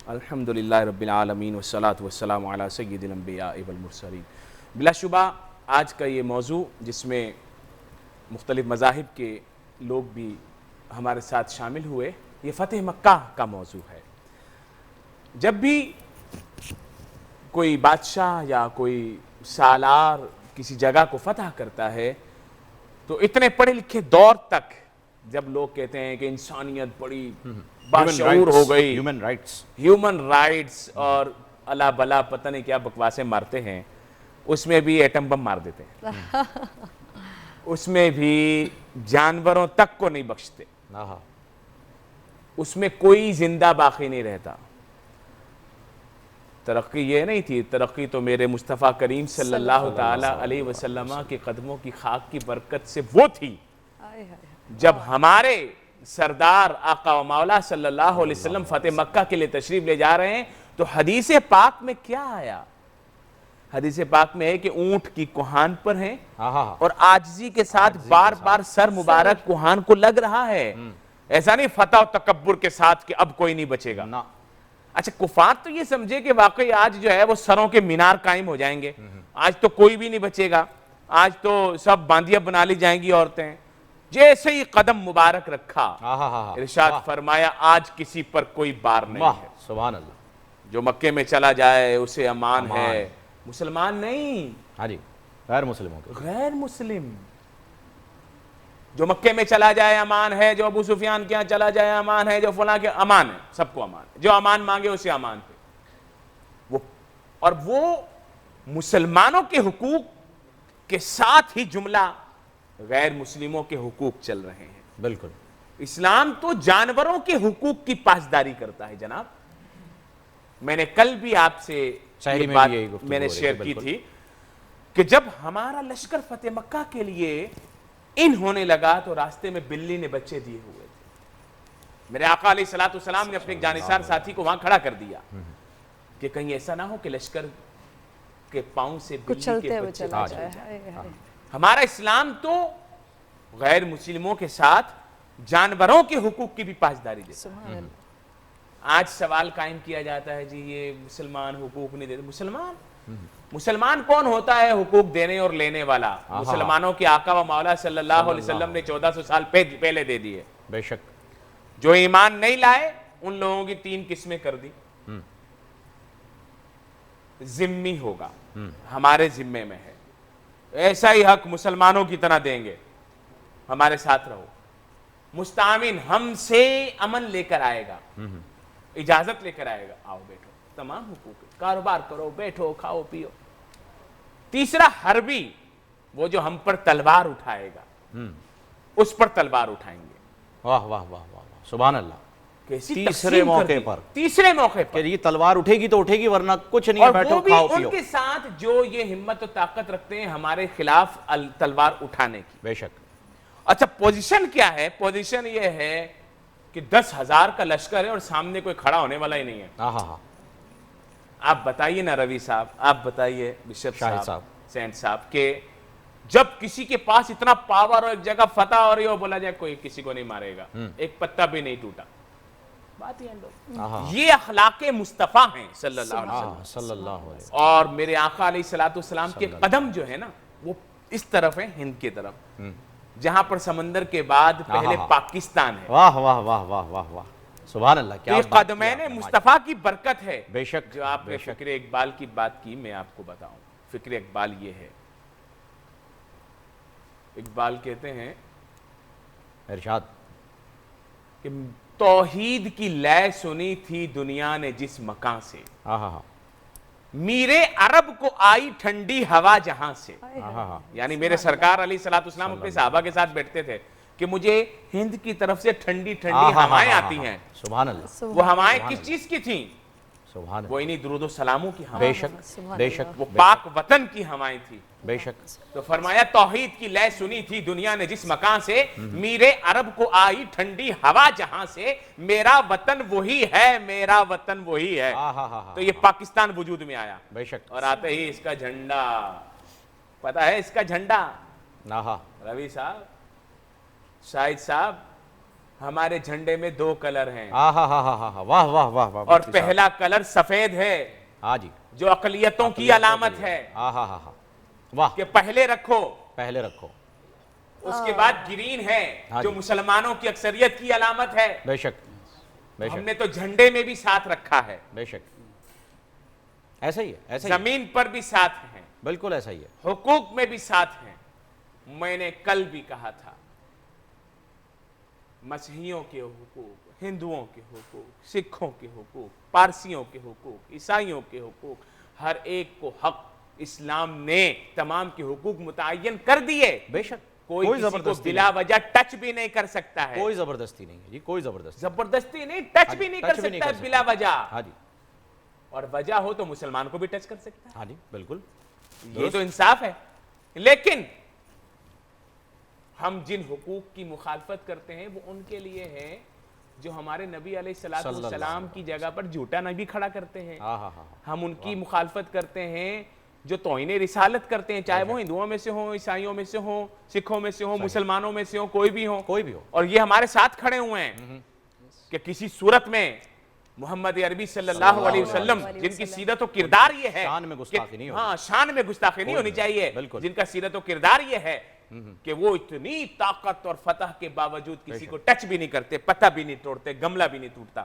الحمدللہ رب العالمین والصلاة والسلام علی سید الانبیاء والمرسلین. بلا شبہ آج کا یہ موضوع جس میں مختلف مذاہب کے لوگ بھی ہمارے ساتھ شامل ہوئے، یہ فتح مکہ کا موضوع ہے. جب بھی کوئی بادشاہ یا کوئی سالار کسی جگہ کو فتح کرتا ہے تو اتنے پڑھے لکھے دور تک جب لوگ کہتے ہیں کہ انسانیت بڑی باشعور ہو گئی، ہیومن رائٹس اور اللہ بلا پتہ نہیں کیا بکواسیں مارتے ہیں، اس میں بھی ایٹم بم مار دیتے ہیں، اس میں بھی جانوروں تک کو نہیں بخشتے، اس میں کوئی زندہ باقی نہیں رہتا. ترقی یہ نہیں تھی، ترقی تو میرے مصطفیٰ کریم صلی اللہ تعالی علیہ وسلم کے قدموں کی خاک کی برکت سے وہ تھی. جب ہمارے سردار آقا و مولا صلی اللہ علیہ وسلم فتح مکہ کے لیے تشریف لے جا رہے ہیں تو حدیث پاک میں کیا آیا؟ حدیث پاک میں ہے کہ اونٹ کی کوہان پر ہیں اور عاجزی کے ساتھ بار بار سر مبارک کوہان کو لگ رہا ہے. ایسا نہیں فتح و تکبر کے ساتھ کہ اب کوئی نہیں بچے گا. اچھا، کفار تو یہ سمجھے کہ واقعی آج جو ہے وہ سروں کے مینار قائم ہو جائیں گے، آج تو کوئی بھی نہیں بچے گا، آج تو سب باندیاں بنا لی جائیں گی عورتیں. جیسے ہی قدم مبارک رکھا ارشاد فرمایا آج کسی پر کوئی بار نہیں ہے. سبحان اللہ. جو مکے میں چلا جائے اسے امان ہے. مسلمان نہیں، ہاں جی، غیر مسلموں کے، غیر مسلم. جو مکے میں چلا جائے امان ہے، جو ابو سفیان کے یہاں چلا جائے امان ہے، جو فلاں کے امان ہے، سب کو امان ہے. جو امان مانگے اسے امان ہے. اور وہ مسلمانوں کے حقوق کے ساتھ ہی جملہ غیر مسلموں کے حقوق چل رہے ہیں. بالکل. اسلام تو جانوروں کے حقوق کی پاسداری کرتا ہے جناب. میں نے کل بھی آپ سے یہ بات میں نے شیئر کی تھی کہ جب ہمارا لشکر فتح مکہ کے لیے ان ہونے لگا تو راستے میں بلی نے بچے دیے ہوئے تھے. میرے آقا علیہ الصلوۃ والسلام نے اپنے ایک جانثار ساتھی کو وہاں کھڑا کر دیا کہ کہیں ایسا نہ ہو کہ لشکر کے پاؤں سے بلی کے بچے چلا جائے. ہمارا اسلام تو غیر مسلموں کے ساتھ جانوروں کے حقوق کی بھی پاسداری دیتا ہے. آج سوال قائم کیا جاتا ہے جی یہ مسلمان حقوق نہیں دیتے. مسلمان کون ہوتا ہے حقوق دینے اور لینے والا؟ مسلمانوں کے آقا و مولا صلی اللہ علیہ وسلم نے 1400 سال پہلے دے دیے. بے شک. جو ایمان نہیں لائے ان لوگوں کی 3 قسمیں کر دی. ذمہ ہوگا, ہمارے ذمے میں ہے, ایسا ہی حق مسلمانوں کی طرح دیں گے, ہمارے ساتھ رہو. مستعمن ہم سے امن لے کر آئے گا, اجازت لے کر آئے گا, آؤ بیٹھو, تمام حقوق, کاروبار کرو, بیٹھو, کھاؤ پیو. تیسرا حربی, وہ جو ہم پر تلوار اٹھائے گا, اس پر تلوار اٹھائیں گے. واہ واہ واہ واہ, سبحان اللہ. تیسرے موقع پر کہ یہ تلوار اٹھے گی تو اٹھے گی, ورنہ کچھ نہیں ہے, بیٹھو کھاؤ پیو. ان کے ساتھ جو یہ ہمت و طاقت رکھتے ہیں ہمارے خلاف تلوار اٹھانے کی. بے شک. اچھا پوزیشن کیا ہے؟ پوزیشن یہ ہے کہ 10,000 کا لشکر ہے اور سامنے کوئی کھڑا ہونے والا ہی نہیں ہے. آپ بتائیے نا روی صاحب, آپ بتائیے بشپ صاحب, سینٹ صاحب, کہ جب کسی کے پاس اتنا پاور اور ایک جگہ فتح ہو رہی ہو, بولا جائے کوئی کسی کو نہیں مارے گا, ایک پتا بھی نہیں ٹوٹا. بات یہ اخلاق مصطفیٰ ہیں صلی اللہ علیہ وسلم. اور میرے آقا علیہ السلام کے قدم جو ہے نا, وہ اس طرف ہیں, ہند کی طرف, جہاں پر سمندر کے بعد پہلے پاکستان ہے. واہ واہ واہ واہ واہ واہ, سبحان اللہ. کیا قدمین مصطفیٰ کی برکت ہے. بے شک. جو آپ نے فکر اقبال کی بات کی, میں آپ کو بتاؤں, فکر اقبال یہ ہے. اقبال کہتے ہیں, ارشاد, کہ توحید کی لے سنی تھی دنیا نے جس مکان سے, میرے عرب کو آئی ٹھنڈی ہوا جہاں سے. یعنی میرے سرکار علیہ السلام اپنے صحابہ کے ساتھ بیٹھتے تھے کہ مجھے ہند کی طرف سے ٹھنڈی ٹھنڈی ہوائیں آتی ہیں. سبحان اللہ. وہ ہوائیں کس چیز کی تھیں؟ سبحان وہ انہی درود و سلاموں کی ہوائیں. بے شک, بے شک. وہ پاک وطن کی ہوائیں تھی. بے شک. تو فرمایا توحید کی لے سنی تھی دنیا نے جس مکان سے, میرے عرب کو آئی ٹھنڈی ہوا جہاں سے, میرا وطن وہی ہے, میرا وطن وہی ہے. تو یہ پاکستان وجود میں آیا. بے شک. اور آتے ہی اس کا جھنڈا, پتا ہے اس کا جھنڈا روی صاحب, شاہد صاحب, ہمارے جھنڈے میں 2 کلر ہیں. واہ واہ واہ واہ. اور پہلا کلر سفید ہے, ہاں جی, جو اقلیتوں کی علامت ہے. واہ, کہ پہلے رکھو, پہلے رکھو. اس کے بعد گرین ہے, جو مسلمانوں کی اکثریت کی علامت ہے. بے شک, بے شک. ہم نے تو جھنڈے میں بھی ساتھ رکھا ہے. بے شک. ایسا ہی ہے, ایسا ہی. زمین پر بھی ساتھ ہیں, بالکل ایسا ہی ہے. حقوق میں بھی ساتھ ہیں. میں نے کل بھی کہا تھا, مسیحیوں کے حقوق, ہندوؤں کے حقوق, سکھوں کے حقوق, پارسیوں کے حقوق, عیسائیوں کے حقوق, ہر ایک کو حق اسلام نے تمام کے حقوق متعین کر دیے. بے شک. کوئی کسی کو بلا وجہ ٹچ بھی نہیں کر سکتا ہے. کوئی زبردستی نہیں ہے جی, کوئی زبردستی نہیں, ٹچ بھی نہیں کر سکتا ہے بلا وجہ. ہاں جی. اور وجہ ہو تو مسلمان کو بھی ٹچ کر سکتا ہے. ہاں جی, بالکل. یہ تو انصاف ہے. لیکن ہم جن حقوق کی مخالفت کرتے ہیں وہ ان کے لیے ہے جو ہمارے نبی علیہ السلام کی جگہ پر جھوٹا نبی کھڑا کرتے ہیں. ہم ان کی مخالفت کرتے ہیں جو توہین رسالت کرتے ہیں, چاہے وہ ہندوؤں میں سے ہوں, عیسائیوں میں سے ہوں, سکھوں میں سے ہوں, مسلمانوں میں سے ہوں, کوئی بھی ہو. اور یہ ہمارے ساتھ کھڑے ہوئے ہیں کہ کسی صورت میں محمد عربی صلی اللہ علیہ وسلم, جن کی سیرت و کردار یہ ہے, شان میں گستاخی نہیں ہونی, شان میں گستاخی نہیں ہونی چاہیے, جن کا سیرت و کردار یہ ہے کہ وہ اتنی طاقت اور فتح کے باوجود کسی کو ٹچ بھی نہیں کرتے, پتہ بھی نہیں توڑتے, گملہ بھی نہیں ٹوٹتا.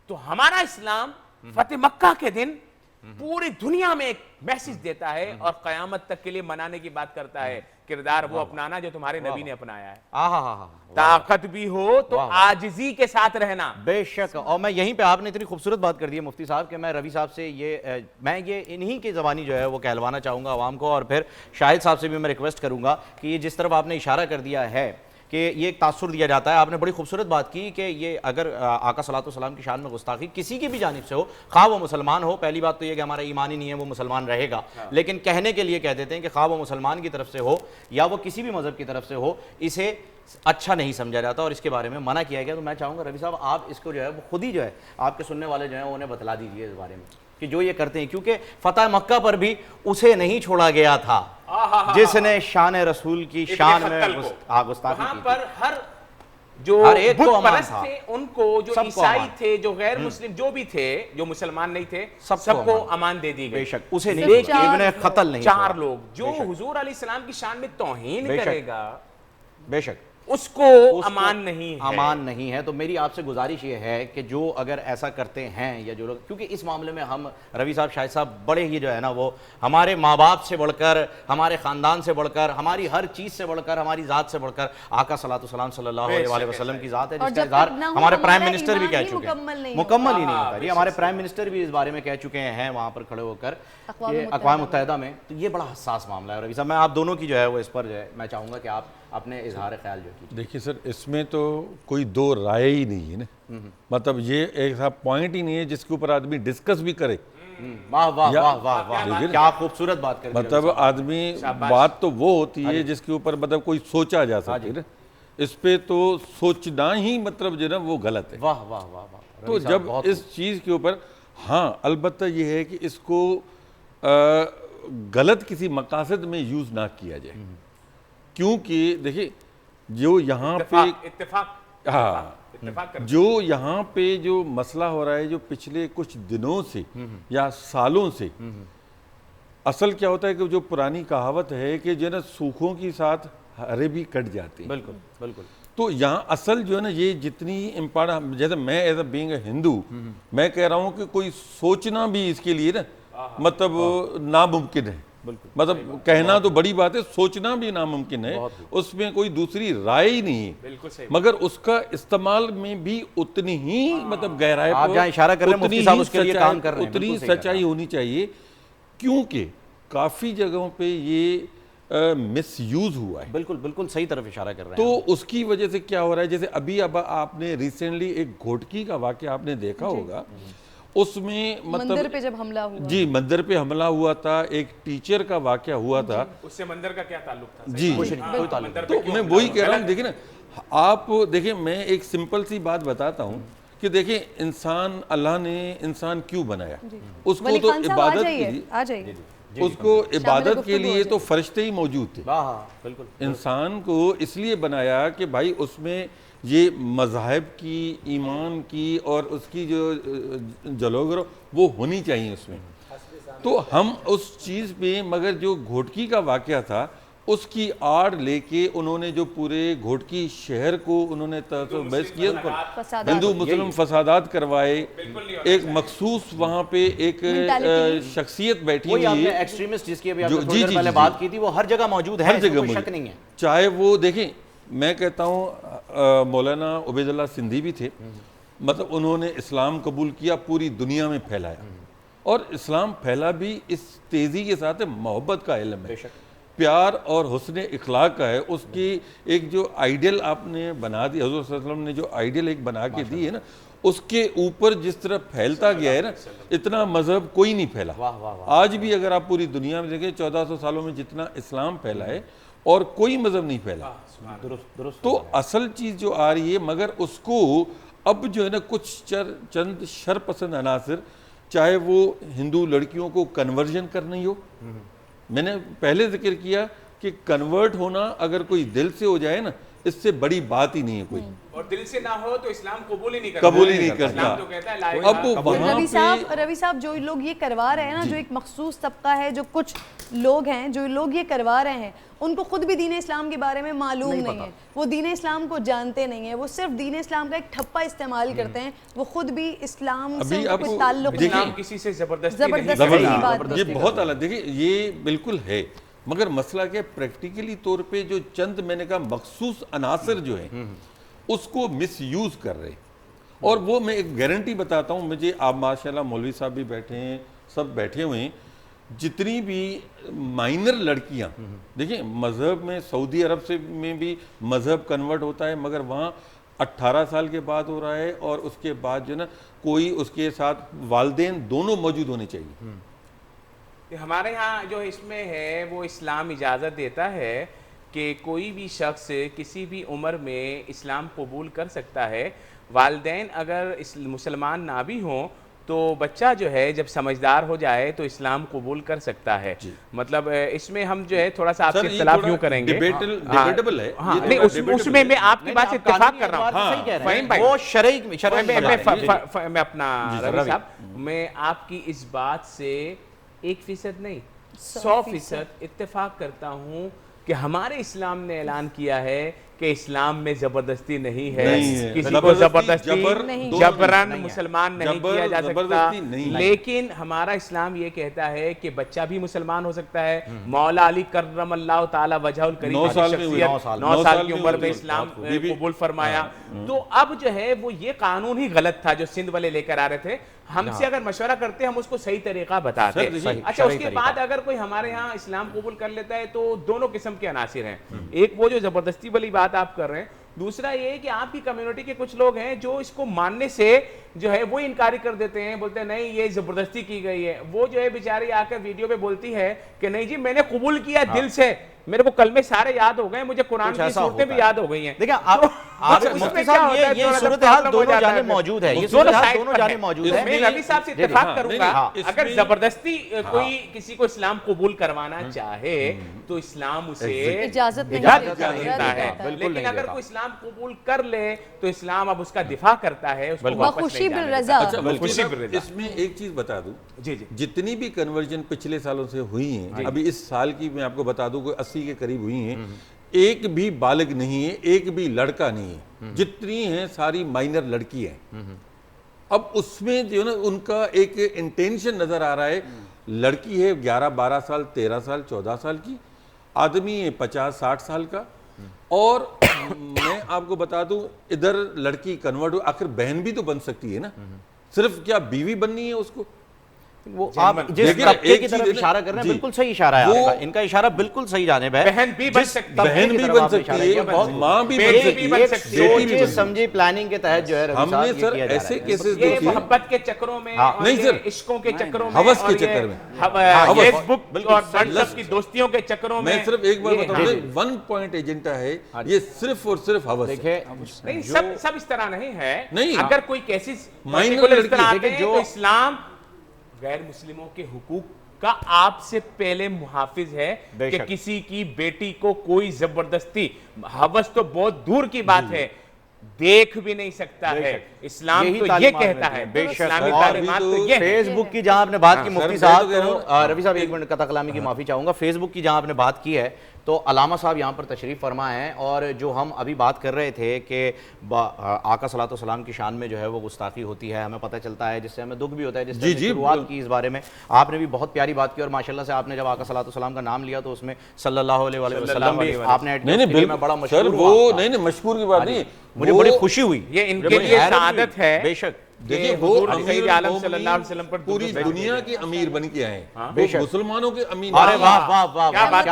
تو ہمارا اسلام فتح مکہ کے دن پوری دنیا میں ایک میسج دیتا ہے اور قیامت تک کے لیے منانے کی بات کرتا ہے. کردار وہ اپنانا جو تمہارے نبی نے اپنایا ہے. طاقت بھی ہو تو عاجزی کے ساتھ رہنا. بے شک. اور میں یہیں پہ, آپ نے اتنی خوبصورت بات کر دی ہے مفتی صاحب کہ میں روی صاحب سے میں یہ انہی کی زبانی جو ہے وہ کہلوانا چاہوں گا عوام کو, اور پھر شاہد صاحب سے بھی میں ریکویسٹ کروں گا کہ یہ جس طرف آپ نے اشارہ کر دیا ہے کہ یہ ایک تاثر دیا جاتا ہے. آپ نے بڑی خوبصورت بات کی کہ یہ اگر آقا صلی اللہ علیہ وسلم کی شان میں گستاخی کسی کی بھی جانب سے ہو, خواہ وہ مسلمان ہو, پہلی بات تو یہ کہ ہمارا ایمان ہی نہیں ہے, وہ مسلمان رہے گا, لیکن کہنے کے لیے کہہ دیتے ہیں کہ خواہ وہ مسلمان کی طرف سے ہو یا وہ کسی بھی مذہب کی طرف سے ہو, اسے اچھا نہیں سمجھا جاتا اور اس کے بارے میں منع کیا گیا. تو میں چاہوں گا روی صاحب آپ اس کو جو ہے وہ خود ہی جو ہے آپ کے سننے والے جو ہیں انہیں بتلا دیجیے اس بارے میں کہ جو یہ کرتے ہیں, کیونکہ فتح مکہ پر بھی اسے نہیں چھوڑا گیا تھا جس نے شان رسول کی شان میں گستاخی کی. پر ہر جو بت پرست تھے, ان کو, جو عیسائی تھے, جو غیر مسلم جو بھی تھے, جو مسلمان نہیں تھے, سب کو امان دے دی گئی. بے شک. اسے نہیں, ابن قتل نہیں. 4 لوگ جو حضور علیہ السلام کی شان میں توہین کرے گا, بے شک, اس کو امان نہیں ہے، امان نہیں ہے. تو میری آپ سے گزارش یہ ہے کہ جو اگر ایسا کرتے ہیں یا جو لوگ، کیونکہ اس معاملے میں ہم روی صاحب، شاہد صاحب، بڑے ہی جو ہے نا وہ ہمارے ماں باپ سے بڑھ کر، ہمارے خاندان سے بڑھ کر، ہماری ہر چیز سے بڑھ کر، ہماری ذات سے بڑھ کر آقا صلی اللہ علیہ صلی اللہ علیہ وسلم کی ذات ہے، جس کا اظہار ہمارے پرائم منسٹر بھی کہہ چکے ہیں، مکمل ہی نہیں ہوتا. یہ ہمارے پرائم منسٹر بھی اس بارے میں کہہ چکے ہیں وہاں پر کھڑے ہو کر اقوام متحدہ میں. تو یہ بڑا حساس معاملہ ہے روی صاحب. میں آپ دونوں کی جو ہے وہ اس پر جو ہے میں چاہوں گا کہ آپ اپنے اظہار خیال جو کیجیے. دیکھیے سر، اس میں تو کوئی دو رائے ہی نہیں ہے نا، مطلب یہ ایک پوائنٹ ہی نہیں ہے جس کے اوپر آدمی ڈسکس بھی کرے. واہ واہ واہ واہ واہ، کیا خوبصورت بات کر دی. مطلب آدمی بات تو وہ ہوتی ہے جس کے اوپر مطلب کوئی سوچا جا سکے نا، اس پہ تو سوچنا ہی مطلب جو ہے نا وہ غلط ہے. واہ واہ واہ واہ. تو جب اس چیز کے اوپر، ہاں البتہ یہ ہے کہ اس کو غلط کسی مقاصد میں یوز نہ کیا جائے، کیونکہ دیکھیں جو یہاں پہ جو یہاں پہ جو مسئلہ ہو رہا ہے، جو پچھلے کچھ دنوں سے یا سالوں سے، اصل کیا ہوتا ہے کہ جو پرانی کہاوت ہے کہ جو ہے نا سوکھوں کی ساتھ ہرے بھی کٹ جاتے ہیں. بالکل بالکل. تو یہاں اصل جو ہے نا یہ جتنی امپارٹنٹ، جیسے میں ایز اے بینگ اے ہندو میں کہہ رہا ہوں کہ کوئی سوچنا بھی اس کے لیے نا مطلب ناممکن ہے. مطلب کہنا تو بڑی بات ہے، سوچنا بھی ناممکن ہے، اس میں کوئی دوسری رائے ہی نہیں ہے، مگر اس کا استعمال میں بھی اتنی ہی مطلب گہرائی آپ جہاں اشارہ کر رہے ہیں مفتی صاحب اس کے لیے کام کر رہے ہیں، اتنی سچائی ہونی چاہیے، کیونکہ کافی جگہوں پہ یہ مس یوز ہوا ہے. بالکل بالکل صحیح طرف اشارہ کر رہے ہیں. تو اس کی وجہ سے کیا ہو رہا ہے، جیسے ابھی اب آپ نے ریسنٹلی ایک گھوٹکی کا واقعہ آپ نے دیکھا ہوگا، اس میں مطلب مندر پہ جب حملہ ہوا، جی مندر پہ حملہ ہوا تھا، ایک ٹیچر کا واقعہ ہوا تھا. اس سے مندر کا کیا تعلق تھا؟ جی تو میں وہی کہہ رہا ہوں. دیکھیں نا آپ، دیکھیں میں ایک سمپل سی بات بتاتا ہوں کہ دیکھیں انسان، اللہ نے انسان کیوں بنایا؟ اس کو تو عبادت کے لیے، اس کو عبادت کے لیے تو فرشتے ہی موجود تھے. انسان کو اس لیے بنایا کہ بھائی اس میں یہ مذاہب کی، ایمان کی اور اس کی جو جلوگر وہ ہونی چاہیے اس میں. تو ہم اس چیز پہ، مگر جو گھوٹکی کا واقعہ تھا اس کی آڑ لے کے انہوں نے جو پورے گھوٹکی شہر کو انہوں نے بحث کیا، ہندو مسلم فسادات کروائے. ایک مخصوص وہاں پہ ایک شخصیت بیٹھی ہوئی ہے، ایکسٹریمسٹ جس کی ابھی آپ نے تھوڑی دیر پہلے بات کی تھی، وہ ہر جگہ موجود ہے، ہر جگہ کوئی شک نہیں ہے. چاہے وہ دیکھیں، میں کہتا ہوں مولانا عبید اللہ سندھی بھی تھے، مطلب انہوں نے اسلام قبول کیا، پوری دنیا میں پھیلایا، اور اسلام پھیلا بھی اس تیزی کے ساتھ محبت کا علم ہے، پیار اور حسن اخلاق کا ہے. اس کی ایک جو آئیڈیل آپ نے بنا دی، حضور صلی اللہ علیہ وسلم نے جو آئیڈیل ایک بنا کے دی ہے نا، اس کے اوپر جس طرح پھیلتا گیا ہے نا، اتنا مذہب کوئی نہیں پھیلا. آج بھی اگر آپ پوری دنیا میں دیکھیں 1400 سالوں میں جتنا اسلام پھیلا ہے اور کوئی مذہب نہیں پھیلا. تو اصل چیز جو آ رہی ہے، مگر اس کو اب جو ہے نا کچھ چند شر پسند عناصر، چاہے وہ ہندو لڑکیوں کو کنورژن کرنی ہو، میں نے پہلے ذکر کیا کہ کنورٹ ہونا اگر کوئی دل سے ہو جائے نا، اس سے بڑی بات ہی نہیں ہے کوئی، اور دل سے نہ ہو تو اسلام قبول ہی نہیں کرتا. اب روی صاحب جو لوگ یہ کروا رہے ہیں نا، جو ایک مخصوص طبقہ ہے، جو کچھ لوگ ہیں جو لوگ یہ کروا رہے ہیں، ان کو خود بھی دین اسلام کے بارے میں معلوم نہیں ہے، وہ دین اسلام کو جانتے نہیں ہیں، وہ صرف دین اسلام کا ایک ٹھپا استعمال کرتے ہیں، وہ خود بھی اسلام سے کوئی تعلق نہیں. اسلام کسی سے زبردستی یہ بہت اعلیٰ. دیکھیں یہ بالکل ہے، مگر مسئلہ کیا پریکٹیکلی طور پہ جو چند میں نے کہا مخصوص عناصر جو ہیں اس کو مس یوز کر رہے. اور وہ میں ایک گارنٹی بتاتا ہوں، مجھے آپ ماشاءاللہ مولوی صاحب بھی بیٹھے ہیں، سب بیٹھے ہوئے ہیں، جتنی بھی مائنر لڑکیاں، دیکھیں مذہب میں سعودی عرب سے میں بھی مذہب کنورٹ ہوتا ہے، مگر وہاں 18 سال کے بعد ہو رہا ہے، اور اس کے بعد جو نا کوئی اس کے ساتھ والدین دونوں موجود ہونے چاہیے. ہمارے ہاں جو اس میں ہے وہ اسلام اجازت دیتا ہے کہ کوئی بھی شخص کسی بھی عمر میں اسلام قبول کر سکتا ہے. والدین اگر مسلمان نہ بھی ہوں تو بچہ جو ہے جب سمجھدار ہو جائے تو اسلام قبول کر سکتا ہے. مطلب اس میں ہم جو ہے تھوڑا سا آپ سے اختلاف یوں کریں گے، ڈیبیٹیبل ہے اس میں میں آپ کی بات سے اتفاق کر رہا ہوں. فہیم بھائی، وہ شرعی میں اپنا روی صاحب، میں آپ کی اس بات سے 1% نہیں 100% اتفاق کرتا ہوں کہ ہمارے اسلام نے اعلان کیا ہے کہ اسلام میں زبردستی نہیں ہے، نہیں ہے، کسی کو زبردستی نہیں، جبرن مسلمان نہیں کیا جا سکتا، زبردستی نہیں ہے۔ لیکن ہمارا اسلام یہ کہتا ہے کہ بچہ بھی مسلمان ہو سکتا ہے۔ مولا علی کرم اللہ تعالی وجہ الکریم 9 سال میں 9 سال کی عمر میں اسلام قبول فرمایا۔ تو اب جو ہے وہ یہ قانون ہی غلط تھا جو سندھ والے لے کر آ رہے تھے، ہم سے اگر مشورہ کرتے ہم اس کو صحیح طریقہ بتاتے۔ اچھا اس کے بعد اگر کوئی ہمارے ہاں اسلام قبول کر لیتا ہے تو دونوں قسم کے عناصر ہیں، ایک وہ جو زبردستی والی بات آپ کر رہے ہیں، دوسرا یہ کہ آپ کی کمیونٹی کے کچھ لوگ ہیں جو اس کو ماننے سے جو ہے وہ انکاری کر دیتے ہیں، بولتے ہیں نہیں یہ زبردستی کی گئی ہے۔ وہ جو ہے بیچاری آ کر ویڈیو پہ بولتی ہے کہ نہیں جی میں نے قبول کیا دل سے، میرے کو کلمے سارے یاد ہو گئے، مجھے قرآن کی صورتیں بھی یاد ہو گئی ہیں۔ دیکھیں مفتی صاحب یہ صورتحال دونوں جانب موجود ہے، یہ صورتحال دونوں جانب موجود ہے۔ میں روی صاحب سے اتفاق کروں گا، اگر زبردستی کوئی کسی کو اسلام قبول کروانا چاہے تو اسلام اسے اجازت نہیں دیتا ہے، لیکن اگر کوئی اسلام قبول کر لے تو اسلام اب اس کا دفاع کرتا ہے، اس کو واپس بخوشی نہیں جانے بالرضا۔ اچھا بالخوشی مفتی بالرضا۔ صاحب اس میں ایک چیز بتا دوں، جی جی جتنی بھی کنورجن پچھلے سالوں سے ہوئی ہیں، ابھی اس سال کی میں آپ کو بتا دوں کوئی 80 کے قریب ہوئی ہیں، ایک بھی بالغ نہیں ہے، ایک بھی لڑکا نہیں ہے، جتنی ہیں ساری مائنر لڑکی ہیں۔ اب اس میں جو نا ان کا ایک انٹینشن نظر آ رہا ہے، لڑکی ہے 11 12 سال 13 سال 14 سال کی، آدمی ہے 50 60 سال کا، اور میں آپ کو بتا دوں ادھر لڑکی کنورٹ ہو، آخر بہن بھی تو بن سکتی ہے نا، صرف کیا بیوی بننی ہے اس کو؟ وہ آپ جس طبقے کی طرف اشارہ کر رہے ہیں بالکل صحیح اشارہ ہے آپ کا، ان کا اشارہ بالکل صحیح جانب ہے۔ بہن بھی بن سکتی ہے، بہن بھی بن سکتی ہے، ماں بھی بن سکتی ہے، ایک سوچے سمجھے پلاننگ کے تحت جو ہے ہم نے سر ایسے کیسز یہ دیکھے، محبت کے چکروں میں نہیں سر، عشقوں کے چکروں میں، ہوس کے چکر میں، فیس بک اور واٹس کی دوستیوں کے چکروں میں، میں صرف ایک بار بتاؤں گا 1 پوائنٹ ایجنڈا ہے، یہ صرف اور صرف ہوس ہے۔ دیکھیں نہیں سب اس طرح نہیں ہے، نہیں، اگر کوئی کیسز مائنر اس طرح آتے ہیں جو تو اسلام غیر مسلموں کے حقوق کا آپ سے پہلے محافظ ہے کہ کسی کی بیٹی کو کوئی زبردستی، ہوس تو بہت دور کی بات ہے، دیکھ بھی نہیں سکتا ہے۔ اسلام تو یہ کہتا ہے، اسلامی تعلیمات تو یہ ہے۔ فیس بک کی جہاں آپ نے بات کی مفتی صاحب، روی صاحب ایک منٹ قطع کلامی کی معافی چاہوں گا، فیس بک کی جہاں آپ نے بات کی ہے تو علامہ صاحب یہاں پر تشریف فرما ہیں، اور جو ہم ابھی بات کر رہے تھے کہ آقا صلی اللہ علیہ وسلم کی شان میں جو ہے وہ گستاخی ہوتی ہے، ہمیں پتہ چلتا ہے، جس سے ہمیں دکھ بھی ہوتا ہے، جس سے شروعات کی اس بارے میں آپ نے بھی بہت پیاری بات کی، اور ماشاءاللہ سے آپ نے جب آقا صلی اللہ علیہ وسلم کا نام لیا تو اس میں صلی اللہ علیہ وسلم بھی آپ نے ایڈ کیا، میں بڑا مشکور ہوا۔ وہ نہیں مشکور کی بات نہیں، مجھے بڑی خوشی ہوئی، یہ ان کے لیے سعادت ہے، بے شک۔ دیکھیں وہ امیر عالم صلی اللہ علیہ وسلم پر پوری دنیا کے امیر بن کے آئے ہیں، وہ مسلمانوں کے امیر، ارے واہ واہ واہ، کیا بات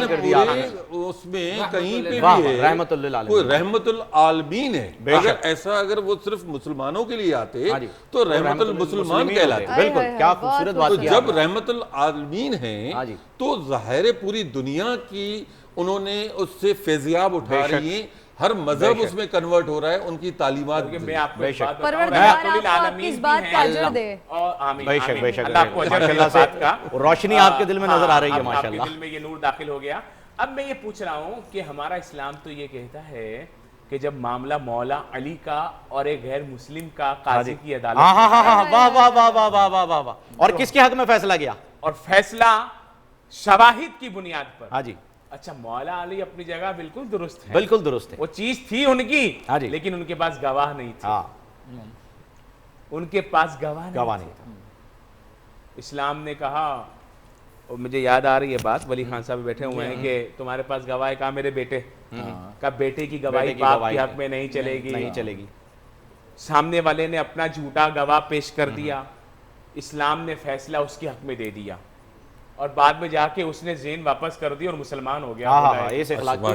کر دی آپ نے، اس میں کہیں پہ بھی ہے رحمت للعالمین، کوئی رحمت العالمین ہے، اگر ایسا اگر وہ صرف مسلمانوں کے لیے آتے تو رحمت المسلمان کہلاتے۔ بالکل، کیا خوبصورت بات کی۔ جب رحمت العالمین ہیں تو ظاہر پوری دنیا کی انہوں نے اس سے فیضیاب اٹھا رہی ہیں، ہر مذہب اس میں کنورٹ ہو رہا ہے، ان کی تعلیمات میں آپ کو ایک بات بتاؤں، پروردگار آپ کو اس بات کا اجر دے۔ بے شک بے شک، ماشاءاللہ سے روشنی آپ کے دل میں نظر آ رہی ہے، ماشاءاللہ آپ کے دل میں یہ نور داخل ہو گیا۔ اب میں یہ پوچھ رہا ہوں کہ ہمارا اسلام تو یہ کہتا ہے کہ جب معاملہ مولا علی کا اور ایک غیر مسلم کا قاضی کی عدالت، ہاں ہاں ہاں، واہ واہ واہ واہ واہ واہ واہ واہ، اور کس کے حق میں فیصلہ کیا؟ اور فیصلہ شواہد کی بنیاد پر۔ ہاں جی، اچھا مولا علی اپنی جگہ بالکل درست ہے، بالکل درست ہے، وہ چیز تھی ان کی، لیکن ان کے پاس گواہ نہیں تھی، ان کے پاس گواہ نہیں تھا۔ اسلام نے کہا، اور مجھے یاد آ رہی ہے بات، ولی خان صاحب بیٹھے ہوئے ہیں کہ تمہارے پاس گواہ ہے، کہا میرے بیٹے، کہا بیٹے کی گواہی باپ کے حق میں نہیں چلے گی، سامنے والے نے اپنا جھوٹا گواہ پیش کر دیا، اسلام نے فیصلہ اس کے حق میں دے دیا، اور بعد میں جا کے اس نے زین واپس کر دی اور مسلمان ہو گیا۔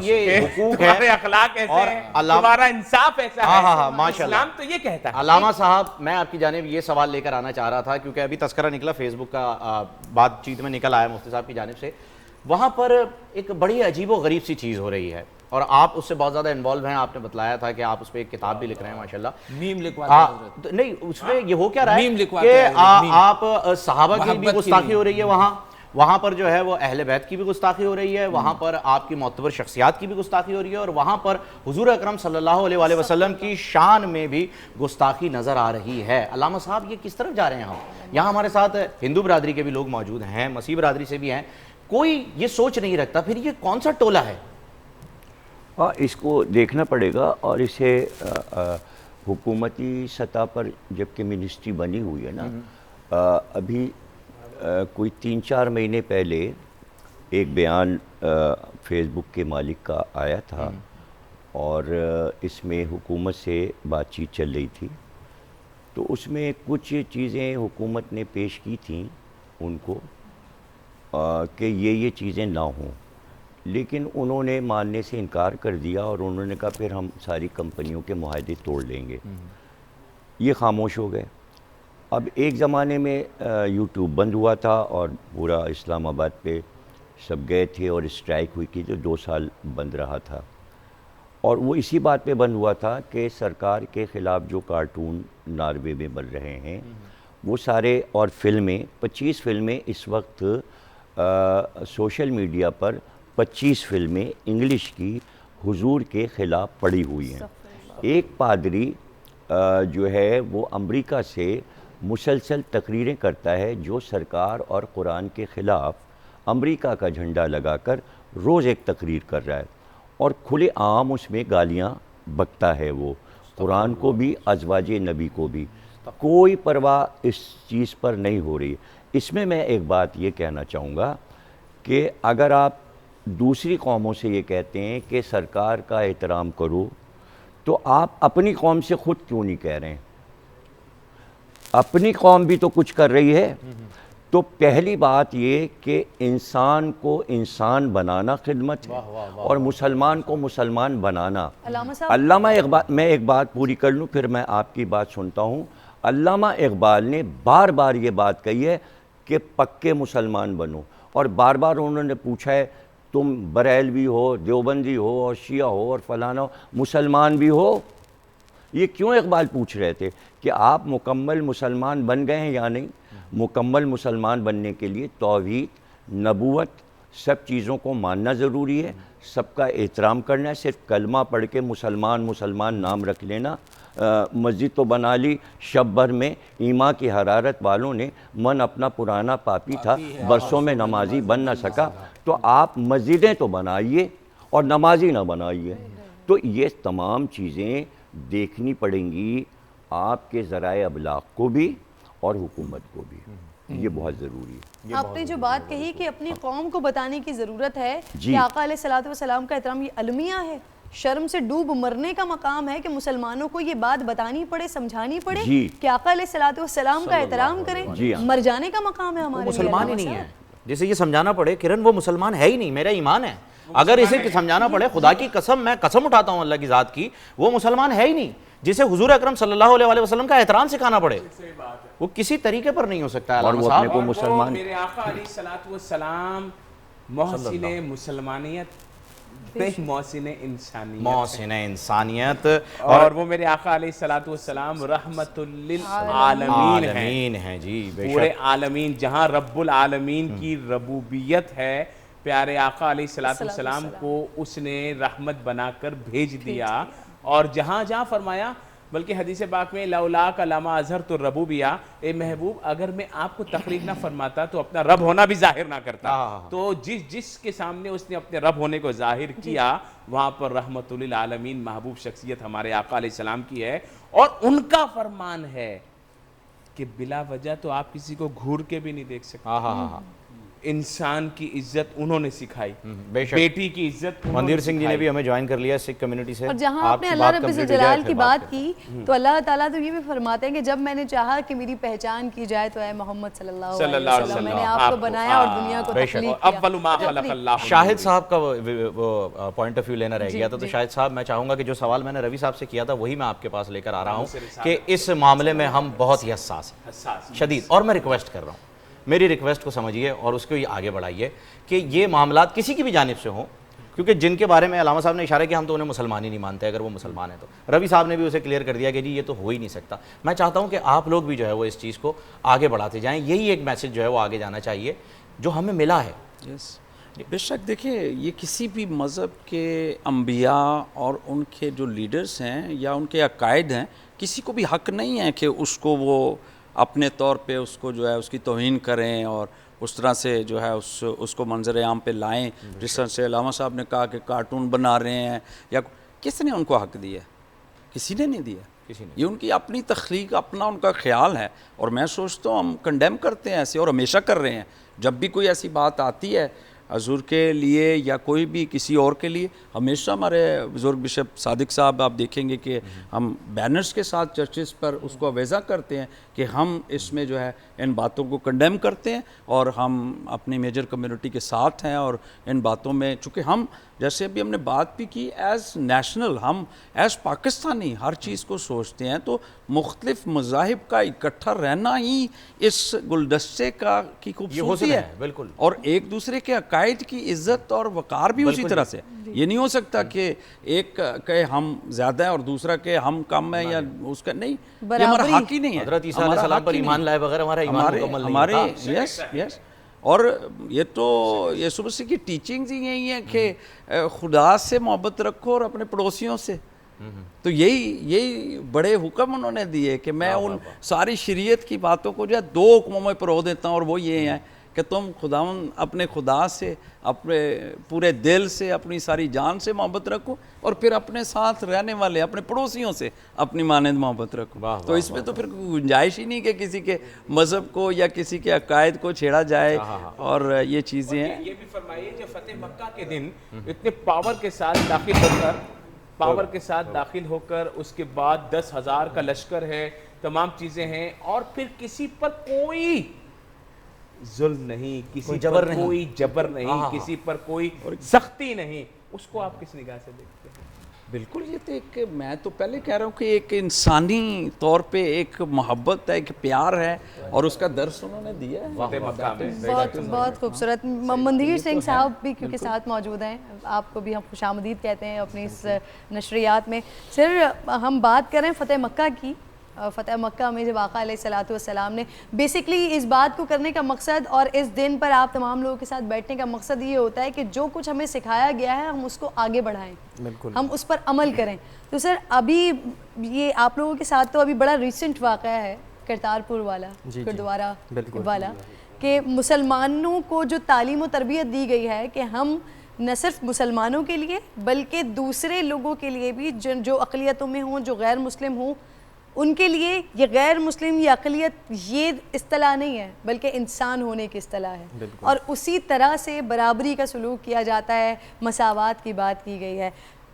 یہ حقوق ہے، تمہارے اخلاق ایسے ہیں، تمہارا انصاف ایسا ہے، اسلام تو یہ کہتا ہے۔ علامہ صاحب میں آپ کی جانب یہ سوال لے کر آنا چاہ رہا تھا، کیونکہ ابھی تذکرہ نکلا فیس بک کا، بات چیت میں نکل آیا مفتی صاحب کی جانب سے، وہاں پر ایک بڑی عجیب و غریب سی چیز ہو رہی ہے، اور آپ اس سے بہت زیادہ انوالو ہیں، آپ نے بتلایا تھا کہ آپ اس پہ ایک کتاب بھی لکھ رہے ہیں ماشاءاللہ، میم لکھواتے ہیں، نہیں اس میں یہ ہو کیا رہا ہے کہ آپ صحابہ کی بھی گستاخی ہو رہی ہے، وہاں پر جو ہے وہ اہل بیت کی بھی گستاخی ہو رہی ہے، وہاں پر آپ کی معتبر شخصیات کی بھی گستاخی ہو رہی ہے، اور وہاں پر حضور اکرم صلی اللہ علیہ وسلم کی شان میں بھی گستاخی نظر آ رہی ہے۔ علامہ صاحب یہ کس طرف جا رہے ہیں ہم؟ یہاں ہمارے ساتھ ہندو برادری کے بھی لوگ موجود ہیں، مسیح برادری سے بھی ہیں، کوئی یہ سوچ نہیں رکھتا پھر یہ کون سا ٹولہ ہے؟ ہاں اس کو دیکھنا پڑے گا، اور اسے حکومتی سطح پر جب کہ منسٹری بنی ہوئی ہے نا، ابھی کوئی 3-4 مہینے پہلے ایک بیان فیس بک کے مالک کا آیا تھا، اور اس میں حکومت سے بات چیت چل رہی تھی، تو اس میں کچھ چیزیں حکومت نے پیش کی تھیں ان کو کہ یہ چیزیں نہ ہوں، لیکن انہوں نے ماننے سے انکار کر دیا، اور انہوں نے کہا پھر ہم ساری کمپنیوں کے معاہدے توڑ لیں گے۔ یہ خاموش ہو گئے۔ اب ایک زمانے میں یوٹیوب بند ہوا تھا، اور پورا اسلام آباد پہ سب گئے تھے، اور اسٹرائک ہوئی تھی، تو 2 سال بند رہا تھا، اور وہ اسی بات پہ بند ہوا تھا کہ سرکار کے خلاف جو کارٹون ناروے میں بن رہے ہیں وہ سارے، اور فلمیں 25 فلمیں اس وقت سوشل میڈیا پر 25 فلمیں انگلش کی حضور کے خلاف پڑی ہوئی ہیں۔ ایک پادری جو ہے وہ امریکہ سے مسلسل تقریریں کرتا ہے جو سرکار اور قرآن کے خلاف امریکہ کا جھنڈا لگا کر روز ایک تقریر کر رہا ہے، اور کھلے عام اس میں گالیاں بکتا ہے، وہ قرآن کو بھی ازواج نبی کو بھی، کوئی پرواہ اس چیز پر نہیں ہو رہی۔ اس میں ایک بات یہ کہنا چاہوں گا کہ اگر آپ دوسری قوموں سے یہ کہتے ہیں کہ سرکار کا احترام کرو، تو آپ اپنی قوم سے خود کیوں نہیں کہہ رہے ہیں؟ اپنی قوم بھی تو کچھ کر رہی ہے۔ تو پہلی بات یہ کہ انسان کو انسان بنانا خدمت ہے، اور مسلمان کو مسلمان بنانا۔ علامہ اقبال، میں ایک بات پوری کر لوں پھر میں آپ کی بات سنتا ہوں۔ علامہ اقبال نے بار بار یہ بات کہی ہے کہ پکے مسلمان بنو، اور بار بار انہوں نے پوچھا ہے تم بریلوی ہو، دیوبندی ہو، اور شیعہ ہو، اور فلانا ہو، مسلمان بھی ہو؟ یہ کیوں اقبال پوچھ رہے تھے کہ آپ مکمل مسلمان بن گئے ہیں یا نہیں؟ مکمل مسلمان بننے کے لیے توحید، نبوت، سب چیزوں کو ماننا ضروری ہے، سب کا احترام کرنا ہے۔ صرف کلمہ پڑھ کے مسلمان نام رکھ لینا، مسجد تو بنا لی، شب بھر میں ایمان کی حرارت والوں نے من اپنا پرانا پاپی تھا، برسوں میں نمازی بن نہ سکا۔ تو آپ مسجدیں تو بنائیے اور نمازی نہ بنائیے۔ تو یہ تمام چیزیں دیکھنی پڑیں گی آپ کے ذرائع ابلاغ کو بھی اور حکومت کو بھی، یہ بہت ضروری ہے۔ آپ نے جو بات کہی کہ اپنی قوم کو بتانے کی ضرورت ہے کہ آقا علیہ الصلوۃ والسلام کا احترام، یہ المیہ ہے، شرم سے ڈوب مرنے کا مقام ہے کہ مسلمانوں کو یہ بات بتانی پڑے، سمجھانی پڑے کہ آقا علیہ الصلوۃ والسلام کا احترام کریں۔ مر جانے کا مقام ہے ہمارے لیے۔ مسلمان ہی نہیں ہے جسے یہ سمجھانا پڑے کرن وہ مسلمان ہے ہی نہیں، میرا ایمان ہے، اگر اسے سمجھانا پڑے خدا کی قسم، میں قسم اٹھاتا ہوں اللہ کی ذات کی، وہ مسلمان ہے ہی نہیں۔ جسے حضور اکرم صلی اللہ علیہ وسلم کا احترام سکھانا پڑے وہ کسی طریقے پر نہیں ہو سکتا ہے۔ اور وہ اپنے کو مسلمان، میرے آقا علیہ الصلوۃ والسلام محسن مسلمانیت، محسن انسانیت، محسن انسانیت، اور وہ میرے آقا علیہ الصلوۃ والسلام رحمت للعالمین ہیں جی، پورے عالمین، جہاں رب العالمین کی ربوبیت ہے، پیارے آقا علیہ الصلوۃ والسلام کو اس نے رحمت بنا کر بھیج دیا، اور جہاں جہاں فرمایا، بلکہ حدیث پاک میں لولاک لما اظہرت الربوبیہ، اے محبوب اگر میں آپ کو تخلیق نہ فرماتا تو اپنا رب ہونا بھی ظاہر نہ کرتا۔ تو جس کے سامنے اس نے اپنے رب ہونے کو ظاہر کیا، وہاں پر رحمت للعالمین محبوب شخصیت ہمارے آقا علیہ السلام کی ہے، اور ان کا فرمان ہے کہ بلا وجہ تو آپ کسی کو گھور کے بھی نہیں دیکھ سکتے۔ انسان کی عزت انہوں نے سکھائی، بیٹی کی عزت۔ مندیر سنگھ جی نے بھی ہمیں جوائن کر لیا سکھ کمیونٹی سے۔ اور جہاں آپ نے اللہ رب الجلال کی بات کی تو اللہ تعالیٰ تو یہ بھی فرماتے ہیں کہ جب میں نے چاہا کہ میری پہچان کی جائے تو اے محمد صلی اللہ علیہ وسلم، میں نے آپ کو بنایا اور دنیا کو تخلیق کیا۔ اول ما خلق اللہ۔ شاہد صاحب کا وہ پوائنٹ آف ویو لینا رہ گیا تھا، تو شاہد صاحب میں چاہوں گا کہ جو سوال میں نے روی صاحب سے کیا تھا وہی میں آپ کے پاس لے کر آ رہا ہوں کہ اس معاملے میں ہم بہت ہی حساس ہیں، شدید، اور میں ریکویسٹ کر رہا ہوں، میری ریکویسٹ کو سمجھیے اور اس کو آگے بڑھائیے کہ یہ معاملات کسی کی بھی جانب سے ہوں، کیونکہ جن کے بارے میں علامہ صاحب نے اشارہ کیا ہم تو انہیں مسلمان ہی نہیں مانتے، اگر وہ مسلمان ہیں تو روی صاحب نے بھی اسے کلیئر کر دیا کہ جی یہ تو ہو ہی نہیں سکتا۔ میں چاہتا ہوں کہ آپ لوگ بھی جو ہے وہ اس چیز کو آگے بڑھاتے جائیں، یہی ایک میسج جو ہے وہ آگے جانا چاہیے جو ہمیں ملا ہے۔ بے شک دیکھیے، یہ کسی بھی مذہب کے انبیاء اور ان کے جو لیڈرز ہیں یا ان کے عقائد ہیں، کسی کو بھی حق نہیں ہے کہ اس کو وہ اپنے طور پہ اس کو جو ہے اس کی توہین کریں اور اس طرح سے جو ہے اس کو منظر عام پہ لائیں، جس طرح سے علامہ صاحب نے کہا کہ کارٹون بنا رہے ہیں، یا کس نے ان کو حق دیا؟ کسی نے نہیں دیا، یہ ان کی اپنی تخلیق، اپنا ان کا خیال ہے، اور میں سوچتا ہوں ہم کنڈیم کرتے ہیں ایسے، اور ہمیشہ کر رہے ہیں. جب بھی کوئی ایسی بات آتی ہے حضور کے لیے یا کوئی بھی کسی اور کے لیے، ہمیشہ ہمارے بزرگ بشپ صادق صاحب آپ دیکھیں گے کہ ہم بینرز کے ساتھ چرچز پر اس کو اویزا کرتے ہیں کہ ہم اس میں جو ہے ان باتوں کو کنڈیم کرتے ہیں، اور ہم اپنی میجر کمیونٹی کے ساتھ ہیں، اور ان باتوں میں چونکہ ہم جیسے ابھی ہم نے بات بھی کی ایز نیشنل، ہم ایز پاکستانی ہر چیز کو سوچتے ہیں، تو مختلف مذاہب کا اکٹھا رہنا ہی اس گلدستے کی خوبصورتی ہے. بالکل. اور ایک دوسرے کے عقائد کی عزت اور وقار بھی اسی طرح سے. یہ نہیں ہو سکتا کہ ایک کہ ہم زیادہ ہیں اور دوسرا کہ ہم کم ہیں یا اس کا نہیں، یہ ہمارا حق ہی نہیں ہے. حضرت عیسیٰ علیہ السلام پر ایمان لائے بغیر ہمارا ایمان مکمل نہیں ہوتا. یس. اور یہ تو یسوع مسیح کی ٹیچنگز ہی یہی ہیں کہ خدا سے محبت رکھو اور اپنے پڑوسیوں سے. تو یہی بڑے حکم انہوں نے دیے کہ میں ان ساری شریعت کی باتوں کو جو ہے 2 حکموں میں پرو دیتا ہوں، اور وہ یہ ہیں کہ تم اپنے خدا سے اپنے پورے دل سے اپنی ساری جان سے محبت رکھو، اور پھر اپنے ساتھ رہنے والے اپنے پڑوسیوں سے اپنی مانند محبت رکھو. تو اس میں تو پھر کوئی گنجائش ہی نہیں کہ کسی کے مذہب کو یا کسی کے عقائد کو چھیڑا جائے، اور یہ چیزیں ہیں. یہ بھی فرمائیے کہ فتح مکہ کے دن اتنے پاور کے ساتھ داخل ہو کر اس کے بعد 10,000 کا لشکر ہے، تمام چیزیں ہیں، اور پھر کسی پر کوئی ظلم نہیں، کسی پر کوئی جبر نہیں، کسی پر کوئی سختی نہیں، اس کو آپ کس نگاہ سے دیکھتے ہیں؟ بالکل. یہ تو ایک، میں تو پہلے کہہ رہا ہوں کہ ایک انسانی طور پہ ایک محبت ہے، ایک پیار ہے، اور اس کا درس انہوں نے دیا ہے. بہت خوبصورت. مندیر سنگھ صاحب بھی کیونکہ ساتھ موجود ہیں، آپ کو بھی ہم خوش آمدید کہتے ہیں اپنی اس نشریات میں. سر ہم بات کریں فتح مکہ کی. فتح مکہ میں جب آقا علیہ السلام نے بیسکلی اس بات کو کرنے کا مقصد، اور اس دن پر آپ تمام لوگوں کے ساتھ بیٹھنے کا مقصد یہ ہوتا ہے کہ جو کچھ ہمیں سکھایا گیا ہے ہم اس کو آگے بڑھائیں، ہم اس پر عمل کریں. تو سر ابھی یہ آپ لوگوں کے ساتھ تو ابھی بڑا ریسنٹ واقعہ ہے کرتارپور والا، گردوارہ والا، کہ مسلمانوں کو جو تعلیم و تربیت دی گئی ہے کہ ہم نہ صرف مسلمانوں کے لیے بلکہ دوسرے لوگوں کے لیے بھی جو اقلیتوں میں ہوں، جو غیر مسلم ہوں، ان کے لیے یہ غیر مسلم یا اقلیت یہ اصطلاح نہیں ہے بلکہ انسان ہونے کی اصطلاح ہے، اور اسی طرح سے برابری کا سلوک کیا جاتا ہے، مساوات کی بات کی گئی ہے.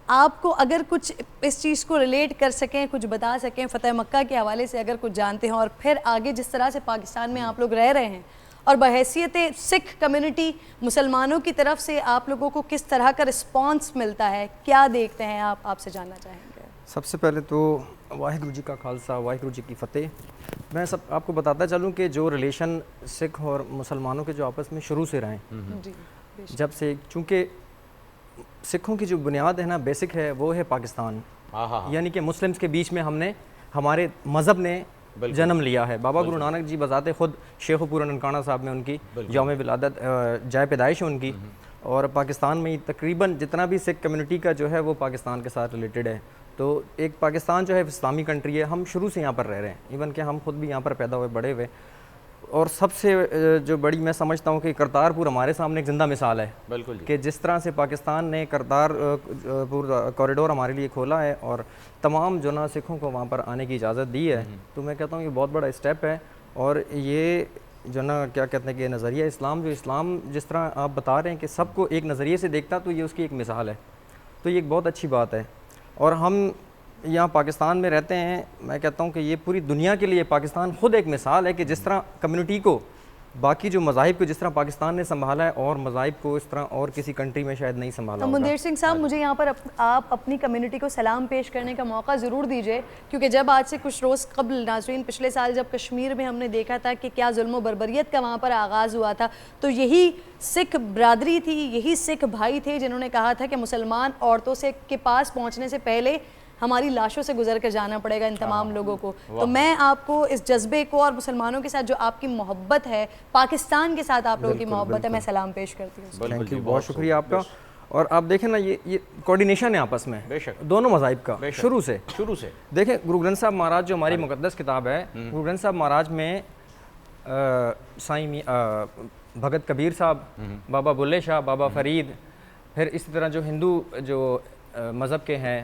آپ کو اگر کچھ اس چیز کو ریلیٹ کر سکیں، کچھ بتا سکیں فتح مکہ کے حوالے سے، اگر کچھ جانتے ہیں، اور پھر آگے جس طرح سے پاکستان میں آپ لوگ رہ رہے ہیں اور بحیثیت سکھ کمیونٹی مسلمانوں کی طرف سے آپ لوگوں کو کس طرح کا رسپانس ملتا ہے، کیا دیکھتے ہیں آپ سے جاننا چاہیں گے. سب سے پہلے تو واحگرو جی کا خالصہ، واحگرو جی کی فتح. میں آپ کو بتاتا چلوں کہ جو ریلیشن سکھ اور مسلمانوں کے جو آپس میں شروع سے رہیں، جب سے، چونکہ سکھوں کی جو بنیاد ہے نا، بیسک ہے، وہ ہے پاکستان، یعنی کہ مسلمز کے بیچ میں ہمارے مذہب نے جنم لیا ہے. بابا گرو نانک جی بذات خود شیخ پورا ننکانہ صاحب میں ان کی یوم ولادت، جائے پیدائش ہے ان کی، اور پاکستان میں تقریباً جتنا بھی سکھ کمیونٹی کا جو ہے وہ پاکستان کے ساتھ ریلیٹڈ ہے. تو ایک پاکستان جو ہے اسلامی کنٹری ہے، ہم شروع سے یہاں پر رہ رہے ہیں، ایون کہ ہم خود بھی یہاں پر پیدا ہوئے بڑے ہوئے. اور سب سے جو بڑی میں سمجھتا ہوں کہ کرتارپور ہمارے سامنے ایک زندہ مثال ہے. بالکل کہ جس طرح سے پاکستان نے کرتارپور کوریڈور ہمارے لیے کھولا ہے اور تمام جو نا سکھوں کو وہاں پر آنے کی اجازت دی ہے، تو میں کہتا ہوں یہ بہت بڑا اسٹیپ ہے. اور یہ جو نا کیا کہتے ہیں کہ نظریہ اسلام، جو اسلام جس طرح آپ بتا رہے ہیں کہ سب کو ایک نظریے سے دیکھتا، تو یہ اس کی ایک مثال ہے. تو یہ ایک بہت اچھی بات ہے. اور ہم یہاں پاکستان میں رہتے ہیں، میں کہتا ہوں کہ یہ پوری دنیا کے لیے پاکستان خود ایک مثال ہے کہ جس طرح کمیونٹی کو، باقی جو مذاہب کو جس طرح پاکستان نے سنبھالا ہے، اور مذاہب کو اس طرح اور کسی کنٹری میں شاید نہیں سنبھالا ہوگا. مندیر سنگھ صاحب، مجھے یہاں پر آپ اپنی کمیونٹی کو سلام پیش کرنے کا موقع ضرور دیجئے، کیونکہ جب آج سے کچھ روز قبل ناظرین پچھلے سال جب کشمیر میں ہم نے دیکھا تھا کہ کیا ظلم و بربریت کا وہاں پر آغاز ہوا تھا، تو یہی سکھ برادری تھی، یہی سکھ بھائی تھے جنہوں نے کہا تھا کہ مسلمان عورتوں کے پاس پہنچنے سے پہلے ہماری لاشوں سے گزر کر جانا پڑے گا ان تمام لوگوں کو. تو میں آپ کو اس جذبے کو اور مسلمانوں کے ساتھ جو آپ کی محبت ہے، پاکستان کے ساتھ آپ لوگوں کی محبت ہے، میں سلام پیش کرتی ہوں. تھینک یو، بہت شکریہ آپ کا. اور آپ دیکھیں نا یہ کوارڈینیشن ہے آپس میں دونوں مذاہب کا شروع سے دیکھیں گرو گرنتھ صاحب مہاراج جو ہماری مقدس کتاب ہے، گرو گرنتھ صاحب مہاراج میں سائیں بھگت کبیر صاحب، بابا بلے شاہ، بابا فرید، پھر اسی طرح جو ہندو جو مذہب کے ہیں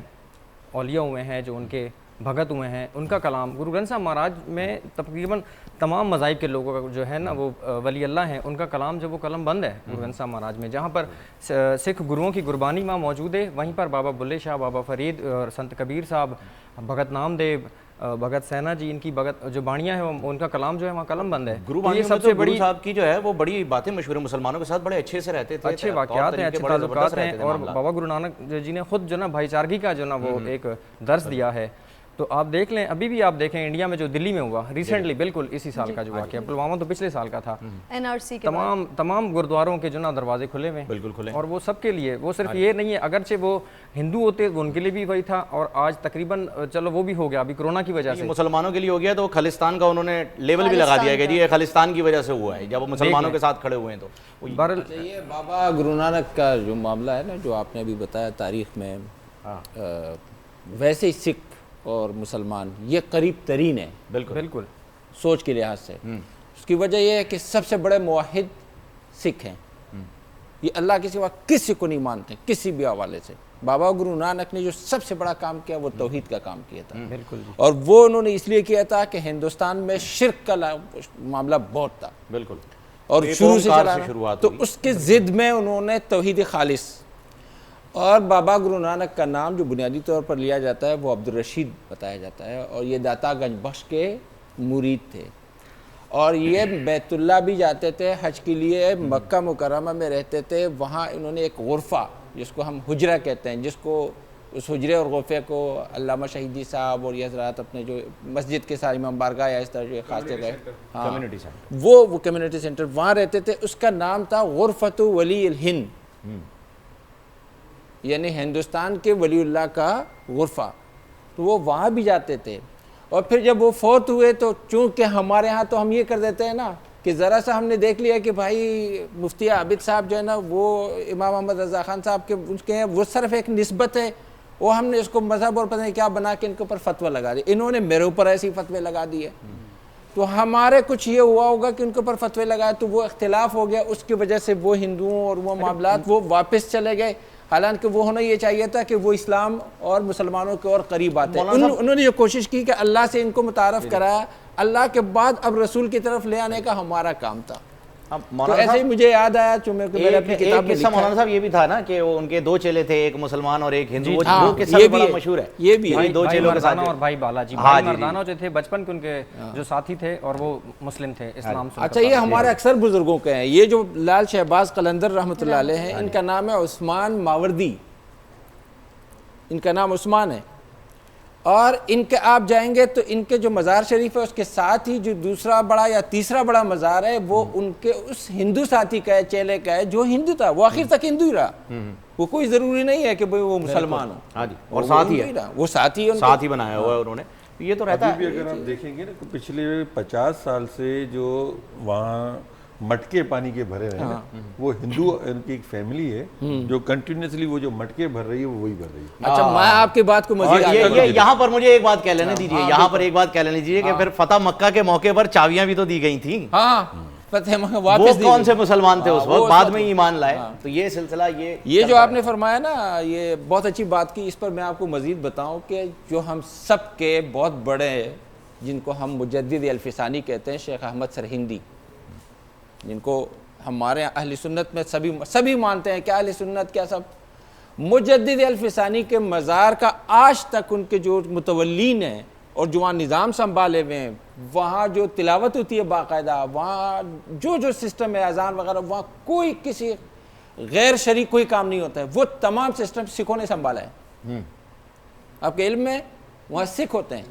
اولیاء ہوئے ہیں، جو ان کے بھگت ہوئے ہیں، ان کا کلام گرو گرنتھ صاحب مہاراج میں تقریباً تمام مذاہب کے لوگوں کا جو ہے نا وہ ولی اللہ ہیں، ان کا کلام جو وہ قلم بند ہے گرو گرنتھ صاحب مہاراج میں. جہاں پر سکھ گروؤں کی قربانی وہاں موجود ہے، وہیں پر بابا بلے شاہ، بابا فرید اور سنت کبیر صاحب، بھگت نام دیو، بھگت سینا جی، ان کی بھگت جو بانیاں ہیں ان کا کلام جو ہے وہاں قلم بند ہے. یہ سب سے بڑی صاحب کی جو ہے وہ بڑی باتیں مشہور ہیں، مسلمانوں کے ساتھ بڑے اچھے سے رہتے تھے، اچھے واقعات ہیں، اچھے تعلقات ہیں. اور بابا گرو نانک جی نے خود جو نا بھائی چارگی کا جو نا وہ ایک درس دیا ہے. تو آپ دیکھ لیں، ابھی بھی آپ دیکھیں انڈیا میں جو دلی میں ہوا ریسنٹلی، بالکل اسی سال کا جو واقعہ، پلوامہ تو پچھلے سال کا تھا، NRC کے تمام گردواروں کے جو نا دروازے کھلے ہوئے، بالکل کھلے، اور وہ سب کے لیے، وہ صرف یہ نہیں ہے اگرچہ وہ ہندو ہوتے وہ ان کے لیے بھی وہی تھا، اور آج تقریباً چلو وہ بھی ہو گیا ابھی کرونا کی وجہ سے، مسلمانوں کے لیے ہو گیا تو خالصتان کا انہوں نے لیبل بھی لگا دیا کہ جی یہ خالصتان کی وجہ سے ہوا ہے، جب وہ مسلمانوں کے ساتھ کھڑے ہوئے ہیں. تو یہ بابا گرو نانک کا جو معاملہ ہے نا، جو آپ نے ابھی بتایا تاریخ میں، ویسے ہی سکھ اور مسلمان یہ قریب ترین ہے بالکل سوچ کے لحاظ سے. اس کی وجہ یہ ہے کہ سب سے بڑے موحد سکھ ہیں، یہ اللہ کے سوا کسی کو نہیں مانتے کسی بھی حوالے سے. بابا گرو نانک نے جو سب سے بڑا کام کیا وہ توحید کا کام کیا تھا، بالکل، اور وہ انہوں نے اس لیے کیا تھا کہ ہندوستان میں شرک کا معاملہ بہت تھا، بالکل، اور شروع سے چلا، تو اس کے ضد میں انہوں نے توحید خالص. اور بابا گرو نانک کا نام جو بنیادی طور پر لیا جاتا ہے وہ عبدالرشید بتایا جاتا ہے، اور یہ داتا گنج بخش کے مرید تھے، اور یہ بیت اللہ بھی جاتے تھے حج کے لیے، مکہ مکرمہ میں رہتے تھے. وہاں انہوں نے ایک غرفہ جس کو ہم حجرہ کہتے ہیں، جس کو اس حجرے اور غرفے کو علامہ شہیدی صاحب اور یہ حضرات اپنے جو مسجد کے ساتھ امام بارگاہ یا اس طرح جو خاص جگہ کمیونٹی سینٹر، وہ کمیونٹی سینٹر وہاں رہتے تھے. اس کا نام تھا غرفۃ ولی الہند، یعنی ہندوستان کے ولی اللہ کا غرفہ. تو وہ وہاں بھی جاتے تھے، اور پھر جب وہ فوت ہوئے تو چونکہ ہمارے ہاں تو ہم یہ کر دیتے ہیں نا کہ ذرا سا ہم نے دیکھ لیا کہ بھائی مفتی عابد صاحب جو ہے نا وہ امام محمد رضا خان صاحب کے ان کے ہیں، وہ صرف ایک نسبت ہے، وہ ہم نے اس کو مذہب اور پتہ نہیں کیا بنا کے ان کے اوپر فتویٰ لگا دی. انہوں نے میرے اوپر ایسی فتوے لگا دیے، تو ہمارے کچھ یہ ہوا ہوگا کہ ان کے اوپر فتوے لگائے تو وہ اختلاف ہو گیا، اس کی وجہ سے وہ ہندوؤں اور وہ معاملات وہ واپس چلے گئے. حالانکہ وہ ہونا یہ چاہیے تھا کہ وہ اسلام اور مسلمانوں کے اور قریب آتے ہیں. انہوں نے یہ کوشش کی کہ اللہ سے ان کو متعارف کرایا، اللہ کے بعد اب رسول کی طرف لے آنے کا ہمارا کام تھا. تو ایسے ہی مجھے یاد آیا میں اپنی کتاب میں لکھا ہے. مولانا صاحب یہ بھی تھا نا کہ ان کے 2 چیلے تھے، ایک مسلمان اور ایک ہندو، وہ قصہ بھی بڑا مشہور ہے. یہ بھی بھائی 2 چیلوں کے ساتھ، اور بھائی بالا جی، بھائی مردانہ جو تھے بچپن کے ان کے جو ساتھی تھے اور وہ مسلم تھے، اسلام سے. اچھا، یہ ہمارے اکثر بزرگوں کے ہیں. یہ جو لال شہباز قلندر رحمۃ اللہ علیہ ہیں، ان کا نام ہے عثمان ماوردی، ان کا نام عثمان ہے. اور ان کے آپ جائیں گے تو ان کے جو مزار شریف ہے اس کے ساتھ ہی جو دوسرا بڑا یا تیسرا بڑا مزار ہے وہ ان کے اس ہندو ساتھی کا ہے، چیلے کا ہے، جو ہندو تھا، وہ آخر تک ہندو ہی رہا. وہ کوئی ضروری نہیں ہے کہ وہ مسلمان ہو، ہاں جی، اور ساتھی ہے، وہ ساتھی ساتھی بنایا ہوا ہے انہوں نے. یہ تو رہتا ہے. اگر آپ دیکھیں گے نا پچھلے 50 سال سے جو وہاں مٹکے پانی کے بھرے رہے ہیں، وہ ہندو ان کی ایک فیملی ہے جو کنٹینیوسلی وہ جو مٹکے بھر رہی ہے وہ وہی بھر رہی ہے. اچھا، میں آپ کی بات کو مزید یہاں پر مجھے ایک بات کہہ لینے دیجیے، یہاں پر ایک بات کہہ لینے دیجیے کہ پھر فتح مکہ کے موقع پر چابیاں بھی تو دی گئی تھیں. ہاں، فتح مکہ وہ کون سے مسلمان تھے اس وقت، بعد میں ایمان لائے. تو یہ سلسلہ یہ جو آپ نے فرمایا نا، یہ بہت اچھی بات کی. اس پر میں آپ کو مزید بتاؤں کہ جو ہم سب کے بہت بڑے، جن کو ہم مجدد الفسانی کہتے ہیں، شیخ احمد سرہندی، جن کو ہمارے اہل سنت میں سبھی مانتے ہیں کہ اہل سنت کیا سب، مجدد الفسانی کے مزار کا آج تک ان کے جو متولین ہیں اور جو وہاں نظام سنبھالے ہوئے ہیں، وہاں جو تلاوت ہوتی ہے باقاعدہ، وہاں جو سسٹم ہے اذان وغیرہ، وہاں کوئی کسی غیر شریک کوئی کام نہیں ہوتا ہے. وہ تمام سسٹم سکھوں نے سنبھالا ہے. آپ کے علم میں وہاں سکھ ہوتے ہیں،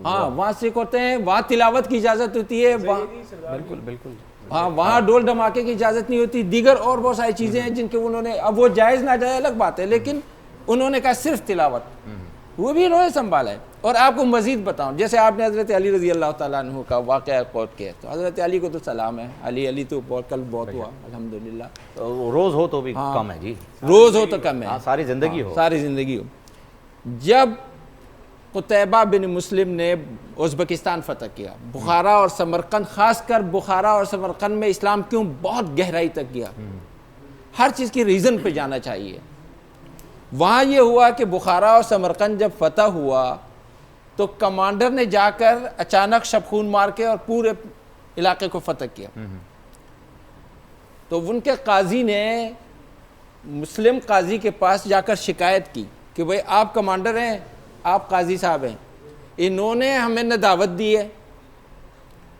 ہاں وہاں سکھ ہوتے ہیں، وہاں تلاوت کی اجازت ہوتی ہے، بالکل ہاں وہاں ڈول دھماکے کی اجازت نہیں ہوتی. دیگر اور بہت ساری چیزیں ہیں جن کے انہوں نے، اب وہ جائز نہ جائز الگ بات ہے، لیکن انہوں نے کہا صرف تلاوت، وہ بھی انہوں نے سنبھالا ہے. اور آپ کو مزید بتاؤں، جیسے آپ نے حضرت علی رضی اللہ تعالیٰ عنہ کا واقعہ کوٹ کیا، تو حضرت علی کو تو سلام ہے، علی تو کل بہت ہوا الحمدللہ، روز ہو تو بھی کم ہے جی، روز ہو تو کم ہے، ساری زندگی ہو، ساری زندگی ہو۔ جب قتیبہ بن مسلم نے ازبکستان فتح کیا، بخارا اور سمرقند، خاص کر بخارا اور سمرقند میں اسلام کیوں بہت گہرائی تک گیا، ہر چیز کی ریزن پہ جانا چاہیے۔ وہاں یہ ہوا کہ بخارا اور سمرقند جب فتح ہوا تو کمانڈر نے جا کر اچانک شب خون مار کے اور پورے علاقے کو فتح کیا، تو ان کے قاضی نے مسلم قاضی کے پاس جا کر شکایت کی کہ بھئی آپ کمانڈر ہیں، آپ قاضی صاحب ہیں، انہوں نے ہمیں نہ دعوت دی ہے،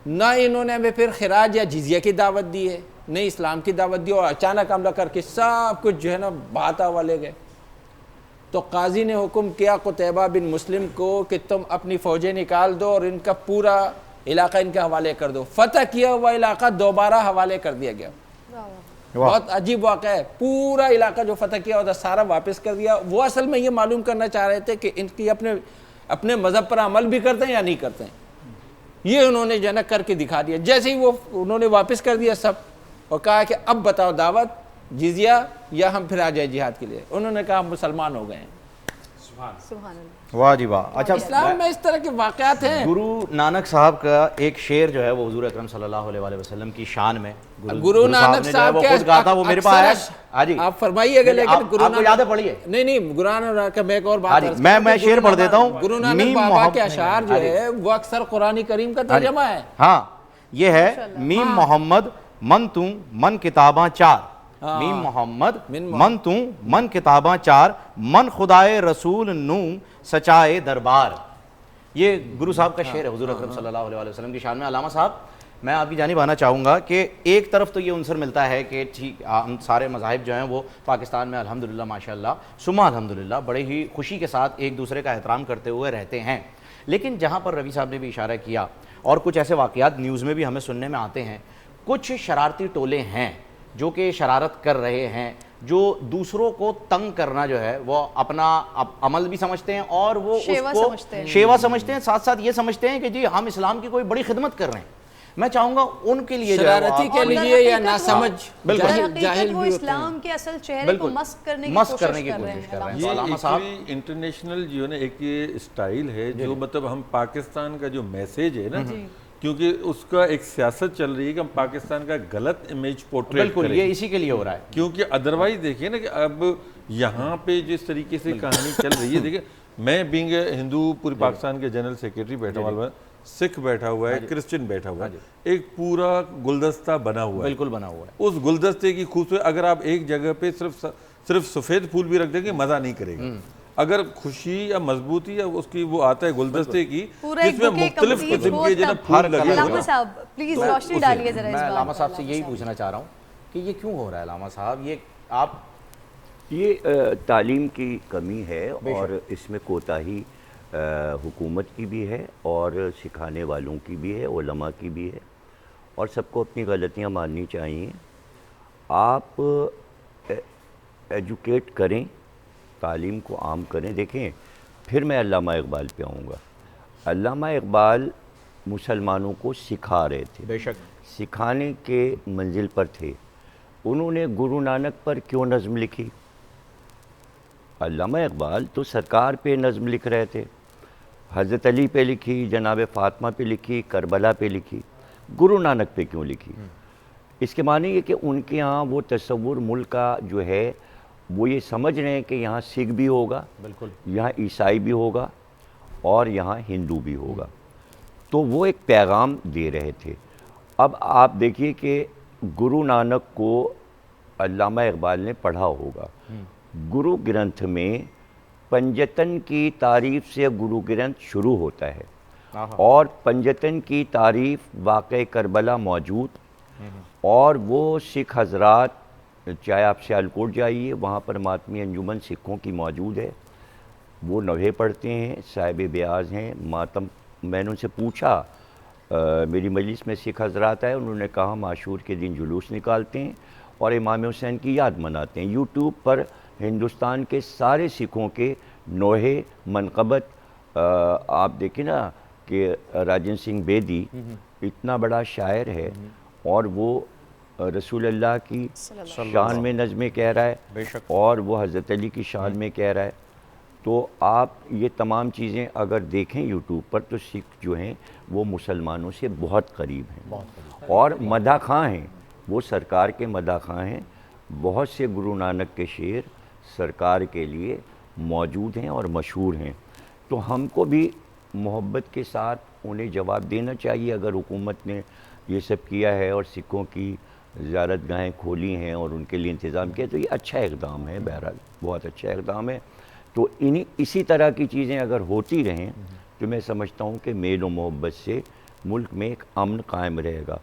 نہ انہوں نے ہمیں پھر خراج یا جزیہ کی دعوت دی ہے، نہ اسلام کی دعوت دی، اور اچانک حملہ کر کے سب کچھ جو ہے نا بہاتا ہوا لے گئے۔ تو قاضی نے حکم کیا قتیبہ بن مسلم کو کہ تم اپنی فوجیں نکال دو اور ان کا پورا علاقہ ان کے حوالے کر دو۔ فتح کیا ہوا علاقہ دوبارہ حوالے کر دیا گیا۔ بہت عجیب واقعہ ہے، پورا علاقہ جو فتح کیا ہوتا سارا واپس کر دیا۔ وہ اصل میں یہ معلوم کرنا چاہ رہے تھے کہ ان کی اپنے مذہب پر عمل بھی کرتے ہیں یا نہیں کرتے ہیں، یہ انہوں نے جو ہے نا کر کے دکھا دیا۔ جیسے ہی انہوں نے واپس کر دیا سب اور کہا کہ اب بتاؤ دعوت، جزیہ یا ہم پھر آ جائے جہاد کے لیے، انہوں نے کہا ہم مسلمان ہو گئے ہیں۔ سبحان اللہ، واہ جی واہ۔ اچھا، اسلام میں اس طرح کے واقعات ہیں۔ گرو نانک صاحب کا ایک شعر جو ہے وہ حضور اکرم صلی اللہ علیہ وآلہ وسلم کی شان میں گرو نانک صاحب وہ خود کہا تھا، وہ میرے پاس ہے۔ ہاں جی، آپ فرمائیے گا، لیکن آپ کو یاد ہے، پڑھیے۔ نہیں گرو نانک کا میں ایک اور بات میں شعر پڑھ دیتا ہوں۔ گرو نانک بابا کے اشعار جو ہے وہ اکثر قرآن کریم کا ترجمہ ہے۔ ہاں، یہ ہے میم محمد من تو من کتاباں چار، میم محمد من تو من کتاباں چار، من خدائے رسول نو سچائے دربار۔ یہ گرو صاحب کا شعر ہے حضور اکرم صلی اللہ علیہ وسلم کی شان میں۔ علامہ صاحب، میں آپ کی جانب آنا چاہوں گا کہ ایک طرف تو یہ عنصر ملتا ہے کہ ٹھیک ہم سارے مذاہب جو ہیں وہ پاکستان میں الحمدللہ ماشاءاللہ ثم الحمدللہ بڑے ہی خوشی کے ساتھ ایک دوسرے کا احترام کرتے ہوئے رہتے ہیں، لیکن جہاں پر روی صاحب نے بھی اشارہ کیا اور کچھ ایسے واقعات نیوز میں بھی ہمیں سننے میں آتے ہیں، کچھ شرارتی ٹولے ہیں جو کہ شرارت کر رہے ہیں، جو دوسروں کو تنگ کرنا جو ہے وہ اپنا عمل بھی سمجھتے ہیں اور وہ اس کو شیوا سمجھتے ہیں، ساتھ ساتھ یہ سمجھتے ہیں کہ جی ہم اسلام کی کوئی بڑی خدمت کر رہے ہیں۔ میں چاہوں گا ان کے لیے شرارتی کے لیے یا ناسمجھ جاہل وہ اسلام کے اصل چہرے کو مسخ کرنے کی کوشش کر رہے ہیں۔ یہ ایک انٹرنیشنل جو ہے نا ایک یہ اسٹائل ہے جو مطلب ہم پاکستان کا جو میسیج ہے نا، کیونکہ اس کا ایک سیاست چل رہی ہے کہ ہم پاکستان کا غلط امیج پورٹریٹ کریں، یہ اسی کے لیے ہو رہا ہے، کیونکہ ادروائز دیکھیں نا کہ اب یہاں پہ جس طریقے سے کہانی چل رہی ہے، دیکھیں میں بینگ ہندو پوری پاکستان کے جنرل سیکریٹری بیٹھا ہوا ہے، سکھ بیٹھا ہوا ہے، کرسچن بیٹھا ہوا ہے، ایک پورا گلدستہ بنا ہوا ہے، بالکل بنا ہوا ہے۔ اس گلدستے کی خوبصورت اگر آپ ایک جگہ پہ صرف سفید پھول بھی رکھ دیں گے مزہ نہیں کرے گا، اگر خوشی یا مضبوطی یا اس کی وہ آتا ہے گلدستے کی جس میں مختلف قسم کے جناب پھول لگے ہوئے ہیں۔ پلیز روشنی ڈالیے ذرا اس میں بات۔ علامہ صاحب سے یہی پوچھنا چاہ رہا ہوں کہ یہ کیوں ہو رہا ہے علامہ صاحب؟ یہ آپ یہ تعلیم کی کمی ہے اور اس میں کوتاہی حکومت کی بھی ہے اور سکھانے والوں کی بھی ہے، علماء کی بھی ہے، اور سب کو اپنی غلطیاں ماننی چاہیے۔ آپ ایجوکیٹ کریں، تعلیم کو عام کریں۔ دیکھیں، پھر میں علامہ اقبال پہ آؤں گا۔ علامہ اقبال مسلمانوں کو سکھا رہے تھے، بے شک سکھانے کے منزل پر تھے۔ انہوں نے گرو نانک پر کیوں نظم لکھی؟ علامہ اقبال تو سرکار پہ نظم لکھ رہے تھے، حضرت علی پہ لکھی، جناب فاطمہ پہ لکھی، کربلا پہ لکھی، گرو نانک پہ کیوں لکھی؟ اس کے معنی یہ کہ ان کے ہاں وہ تصور ملک کا جو ہے وہ یہ سمجھ رہے ہیں کہ یہاں سکھ بھی ہوگا، بالکل یہاں عیسائی بھی ہوگا اور یہاں ہندو بھی ہوگا، تو وہ ایک پیغام دے رہے تھے۔ اب آپ دیکھیے کہ گرو نانک کو علامہ اقبال نے پڑھا ہوگا۔ گرو گرنتھ میں پنجتن کی تعریف سے گرو گرنتھ شروع ہوتا ہے، اور پنجتن کی تعریف واقع کربلا موجود، اور وہ سکھ حضرات چاہے آپ سیالکوٹ جائیے وہاں پر ماتمی انجمن سکھوں کی موجود ہے، وہ نوحے پڑھتے ہیں، صاحب بیاض ہیں، ماتم۔ میں نے ان سے پوچھا، میری مجلس میں سکھ حضرات آئے، انہوں نے کہا ہم عاشور کے دن جلوس نکالتے ہیں اور امام حسین کی یاد مناتے ہیں۔ یوٹیوب پر ہندوستان کے سارے سکھوں کے نوحے، منقبت آپ دیکھیں نا کہ راجن سنگھ بیدی اتنا بڑا شاعر ہے اور وہ رسول اللہ کی شان میں نظمیں کہہ رہا ہے اور وہ حضرت علی کی شان میں کہہ رہا ہے. تو آپ یہ تمام چیزیں اگر دیکھیں یوٹیوب پر تو سکھ جو ہیں وہ مسلمانوں سے بہت قریب ہیں اور مداح خواں ہیں, وہ سرکار کے مداح خواں ہیں. بہت سے گرو نانک کے شعر سرکار کے لیے موجود ہیں اور مشہور ہیں. تو ہم کو بھی محبت کے ساتھ انہیں جواب دینا چاہیے. اگر حکومت نے یہ سب کیا ہے اور سکھوں کی زیارت گاہیں کھولی ہیں اور ان کے لیے انتظام کیا تو یہ اچھا اقدام ہے, بہرحال بہت اچھا اقدام ہے. تو اسی طرح کی چیزیں اگر ہوتی رہیں تو میں سمجھتا ہوں کہ میل و محبت سے ملک میں ایک امن قائم رہے گا.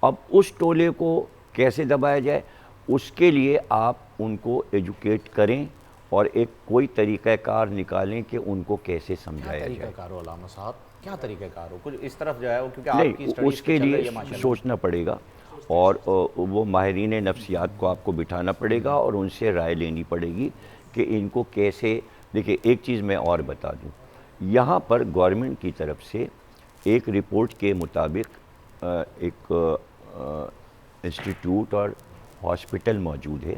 اب اس ٹولے کو کیسے دبایا جائے, اس کے لیے آپ ان کو ایجوکیٹ کریں اور ایک کوئی طریقہ کار نکالیں کہ ان کو کیسے سمجھایا جائے. طریقہ کار ہو علامہ صاحب, کیا طریقہ کار ہو, کچھ اس طرف جو ہے کیونکہ آپ کی نہیں, اس کے لیے سوچنا پڑے گا اور وہ ماہرین نفسیات کو آپ کو بٹھانا پڑے گا اور ان سے رائے لینی پڑے گی کہ ان کو کیسے. دیکھیں ایک چیز میں اور بتا دوں, یہاں پر گورنمنٹ کی طرف سے ایک رپورٹ کے مطابق ایک انسٹیٹیوٹ اور ہاسپٹل موجود ہے.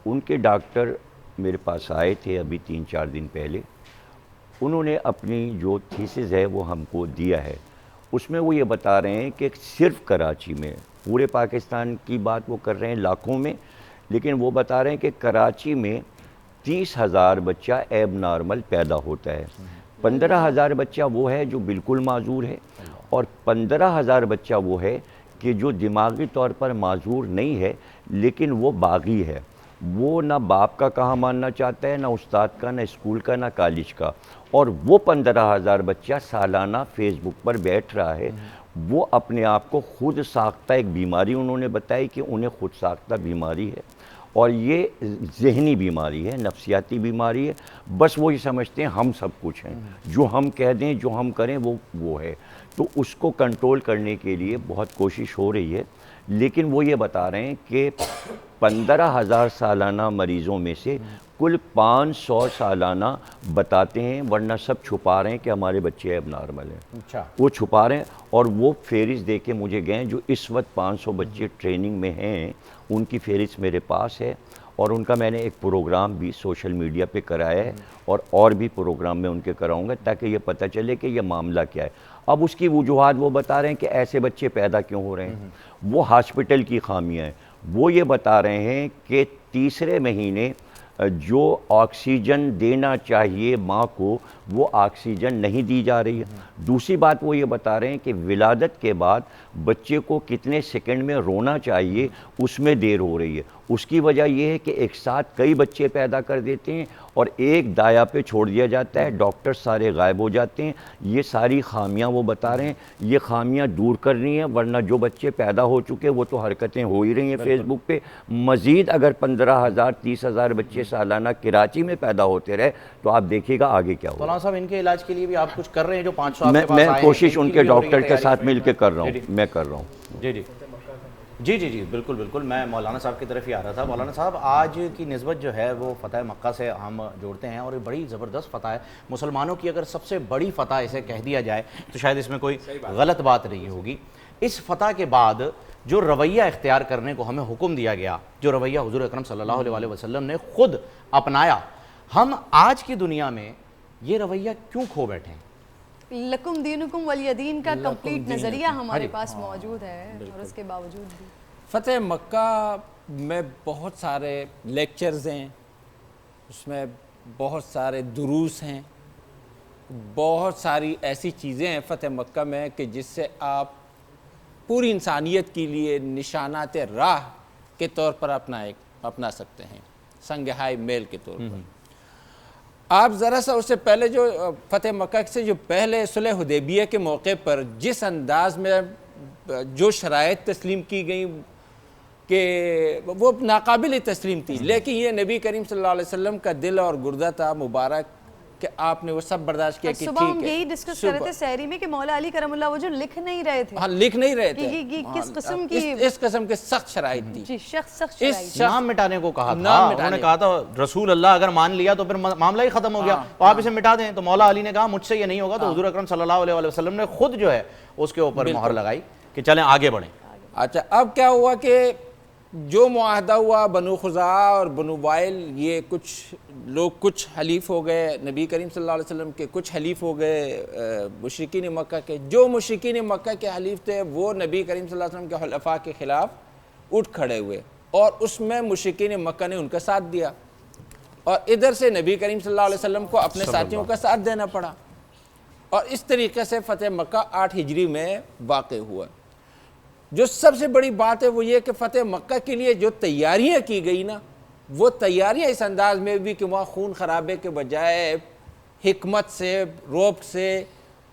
ان کے ڈاکٹر میرے پاس آئے تھے ابھی 3-4 دن پہلے. انہوں نے اپنی جو تھیسز ہے وہ ہم کو دیا ہے. اس میں وہ یہ بتا رہے ہیں کہ صرف کراچی میں, پورے پاکستان کی بات وہ کر رہے ہیں لاکھوں میں, لیکن وہ بتا رہے ہیں کہ کراچی میں 30,000 بچہ ایب نارمل پیدا ہوتا ہے. 15,000 بچہ وہ ہے جو بالکل معذور ہے اور 15,000 بچہ وہ ہے کہ جو دماغی طور پر معذور نہیں ہے لیکن وہ باغی ہے. وہ نہ باپ کا کہا ماننا چاہتا ہے, نہ استاد کا, نہ اسکول کا, نہ کالج کا. اور وہ 15,000 بچہ سالانہ فیس بک پر بیٹھ رہا ہے. وہ اپنے آپ کو خود ساختہ ایک بیماری انہوں نے بتائی کہ انہیں خود ساختہ بیماری ہے اور یہ ذہنی بیماری ہے, نفسیاتی بیماری ہے. بس وہ یہ سمجھتے ہیں ہم سب کچھ ہیں, جو ہم کہہ دیں جو ہم کریں وہ ہے. تو اس کو کنٹرول کرنے کے لیے بہت کوشش ہو رہی ہے, لیکن وہ یہ بتا رہے ہیں کہ 15,000 سالانہ مریضوں میں سے کل 500 سالانہ بتاتے ہیں, ورنہ سب چھپا رہے ہیں کہ ہمارے بچے ایب نارمل ہیں. اچھا, وہ چھپا رہے ہیں اور وہ فہرست دے کے مجھے گئے جو اس وقت 500 بچے ٹریننگ میں ہیں, ان کی فہرست میرے پاس ہے اور ان کا میں نے ایک پروگرام بھی سوشل میڈیا پہ کرایا ہے اور بھی پروگرام میں ان کے کراؤں گا تاکہ یہ پتہ چلے کہ یہ معاملہ کیا ہے. اب اس کی وجوہات وہ بتا رہے ہیں کہ ایسے بچے پیدا کیوں ہو رہے ہیں, وہ ہاسپٹل کی خامیاں ہیں. وہ یہ بتا رہے ہیں کہ تیسرے مہینے جو آکسیجن دینا چاہیے ماں کو وہ آکسیجن نہیں دی جا رہی ہے. دوسری بات وہ یہ بتا رہے ہیں کہ ولادت کے بعد بچے کو کتنے سیکنڈ میں رونا چاہیے اس میں دیر ہو رہی ہے. اس کی وجہ یہ ہے کہ ایک ساتھ کئی بچے پیدا کر دیتے ہیں اور ایک دایا پہ چھوڑ دیا جاتا ہے, ڈاکٹر سارے غائب ہو جاتے ہیں. یہ ساری خامیاں وہ بتا رہے ہیں, یہ خامیاں دور کرنی ہیں, ورنہ جو بچے پیدا ہو چکے وہ تو حرکتیں ہو ہی رہی ہیں فیس بک پہ. مزید اگر 15,000 30,000 بچے سالانہ کراچی میں پیدا ہوتے رہے تو آپ دیکھیے گا آگے کیا ہوگا. مولانا صاحب ان کے علاج کے لیے بھی آپ کچھ کر رہے ہیں جو 500 آپ کے پاس میں آئے ہیں, کوشش ان کے ڈاکٹر کے ساتھ مل کے کر رہا ہوں, میں کر رہا ہوں. جی بالکل بالکل, میں مولانا صاحب کی طرف ہی آ رہا تھا. مولانا صاحب آج کی نسبت جو ہے وہ فتح مکہ سے ہم جوڑتے ہیں اور یہ بڑی زبردست فتح ہے. مسلمانوں کی اگر سب سے بڑی فتح اسے کہہ دیا جائے تو شاید اس میں کوئی غلط بات نہیں ہوگی. اس فتح کے بعد جو رویہ اختیار کرنے کو ہمیں حکم دیا گیا, جو رویہ حضور اکرم صلی اللہ علیہ وسلم نے خود اپنایا, ہم آج کی دنیا میں یہ رویہ کیوں کھو بیٹھے ہیں؟ لکم دینکم ولی دین کا کمپلیٹ نظریہ ہمارے پاس موجود ہے اور اس کے باوجود بھی فتح مکہ میں بہت سارے لیکچرز ہیں, اس میں بہت سارے دروس ہیں, بہت ساری ایسی چیزیں ہیں فتح مکہ میں کہ جس سے آپ پوری انسانیت کے لیے نشانات راہ کے طور پر اپنا سکتے ہیں, سنگ ہائی میل کے طور پر. آپ ذرا سا اس سے پہلے جو فتح مکہ سے جو پہلے صلح حدیبیہ کے موقع پر جس انداز میں جو شرائط تسلیم کی گئیں کہ وہ ناقابل تسلیم تھی, لیکن یہ نبی کریم صلی اللہ علیہ وسلم کا دل اور گردہ تھا مبارک کہ آپ نے وہ سب برداشت کیا کہ صبح ہم ٹھیک ہے. یہی ڈسکس کر رہے تھے سحری میں کہ مولا علی کرم اللہ وجہ لکھ نہیں رہے تھے. ہاں لکھ نہیں رہے تھے. کس قسم کی اس قسم کے سخت شرائط تھی. جی سخت شرائط. نام مٹانے کو کہا تھا, انہوں نے کہا تھا رسول اللہ اگر مان لیا تو پھر معاملہ ہی ختم ہو گیا, تو آپ اسے مٹا دیں. تو مولا علی نے کہا مجھ سے یہ نہیں ہوگا, تو حضور اکرم صلی اللہ علیہ وسلم نے خود جو ہے اس کے اوپر مہر لگائی کہ چلیں آگے بڑھیں. اچھا اب کیا ہوا کہ جو معاہدہ ہوا بنو خزاعہ اور بنو وائل, یہ کچھ لوگ کچھ حلیف ہو گئے نبی کریم صلی اللہ علیہ وسلم کے, کچھ حلیف ہو گئے مشرکین مکہ کے. جو مشرکین مکہ کے حلیف تھے وہ نبی کریم صلی اللہ علیہ وسلم کے حلفاء کے خلاف اٹھ کھڑے ہوئے, اور اس میں مشرکین مکہ نے ان کا ساتھ دیا, اور ادھر سے نبی کریم صلی اللہ علیہ وسلم کو اپنے ساتھیوں کا ساتھ دینا پڑا, اور اس طریقے سے فتح مکہ 8 ہجری میں واقع ہوا. جو سب سے بڑی بات ہے وہ یہ کہ فتح مکہ کے لیے جو تیاریاں کی گئی نا, وہ تیاریاں اس انداز میں بھی کہ وہاں خون خرابے کے بجائے حکمت سے, روب سے,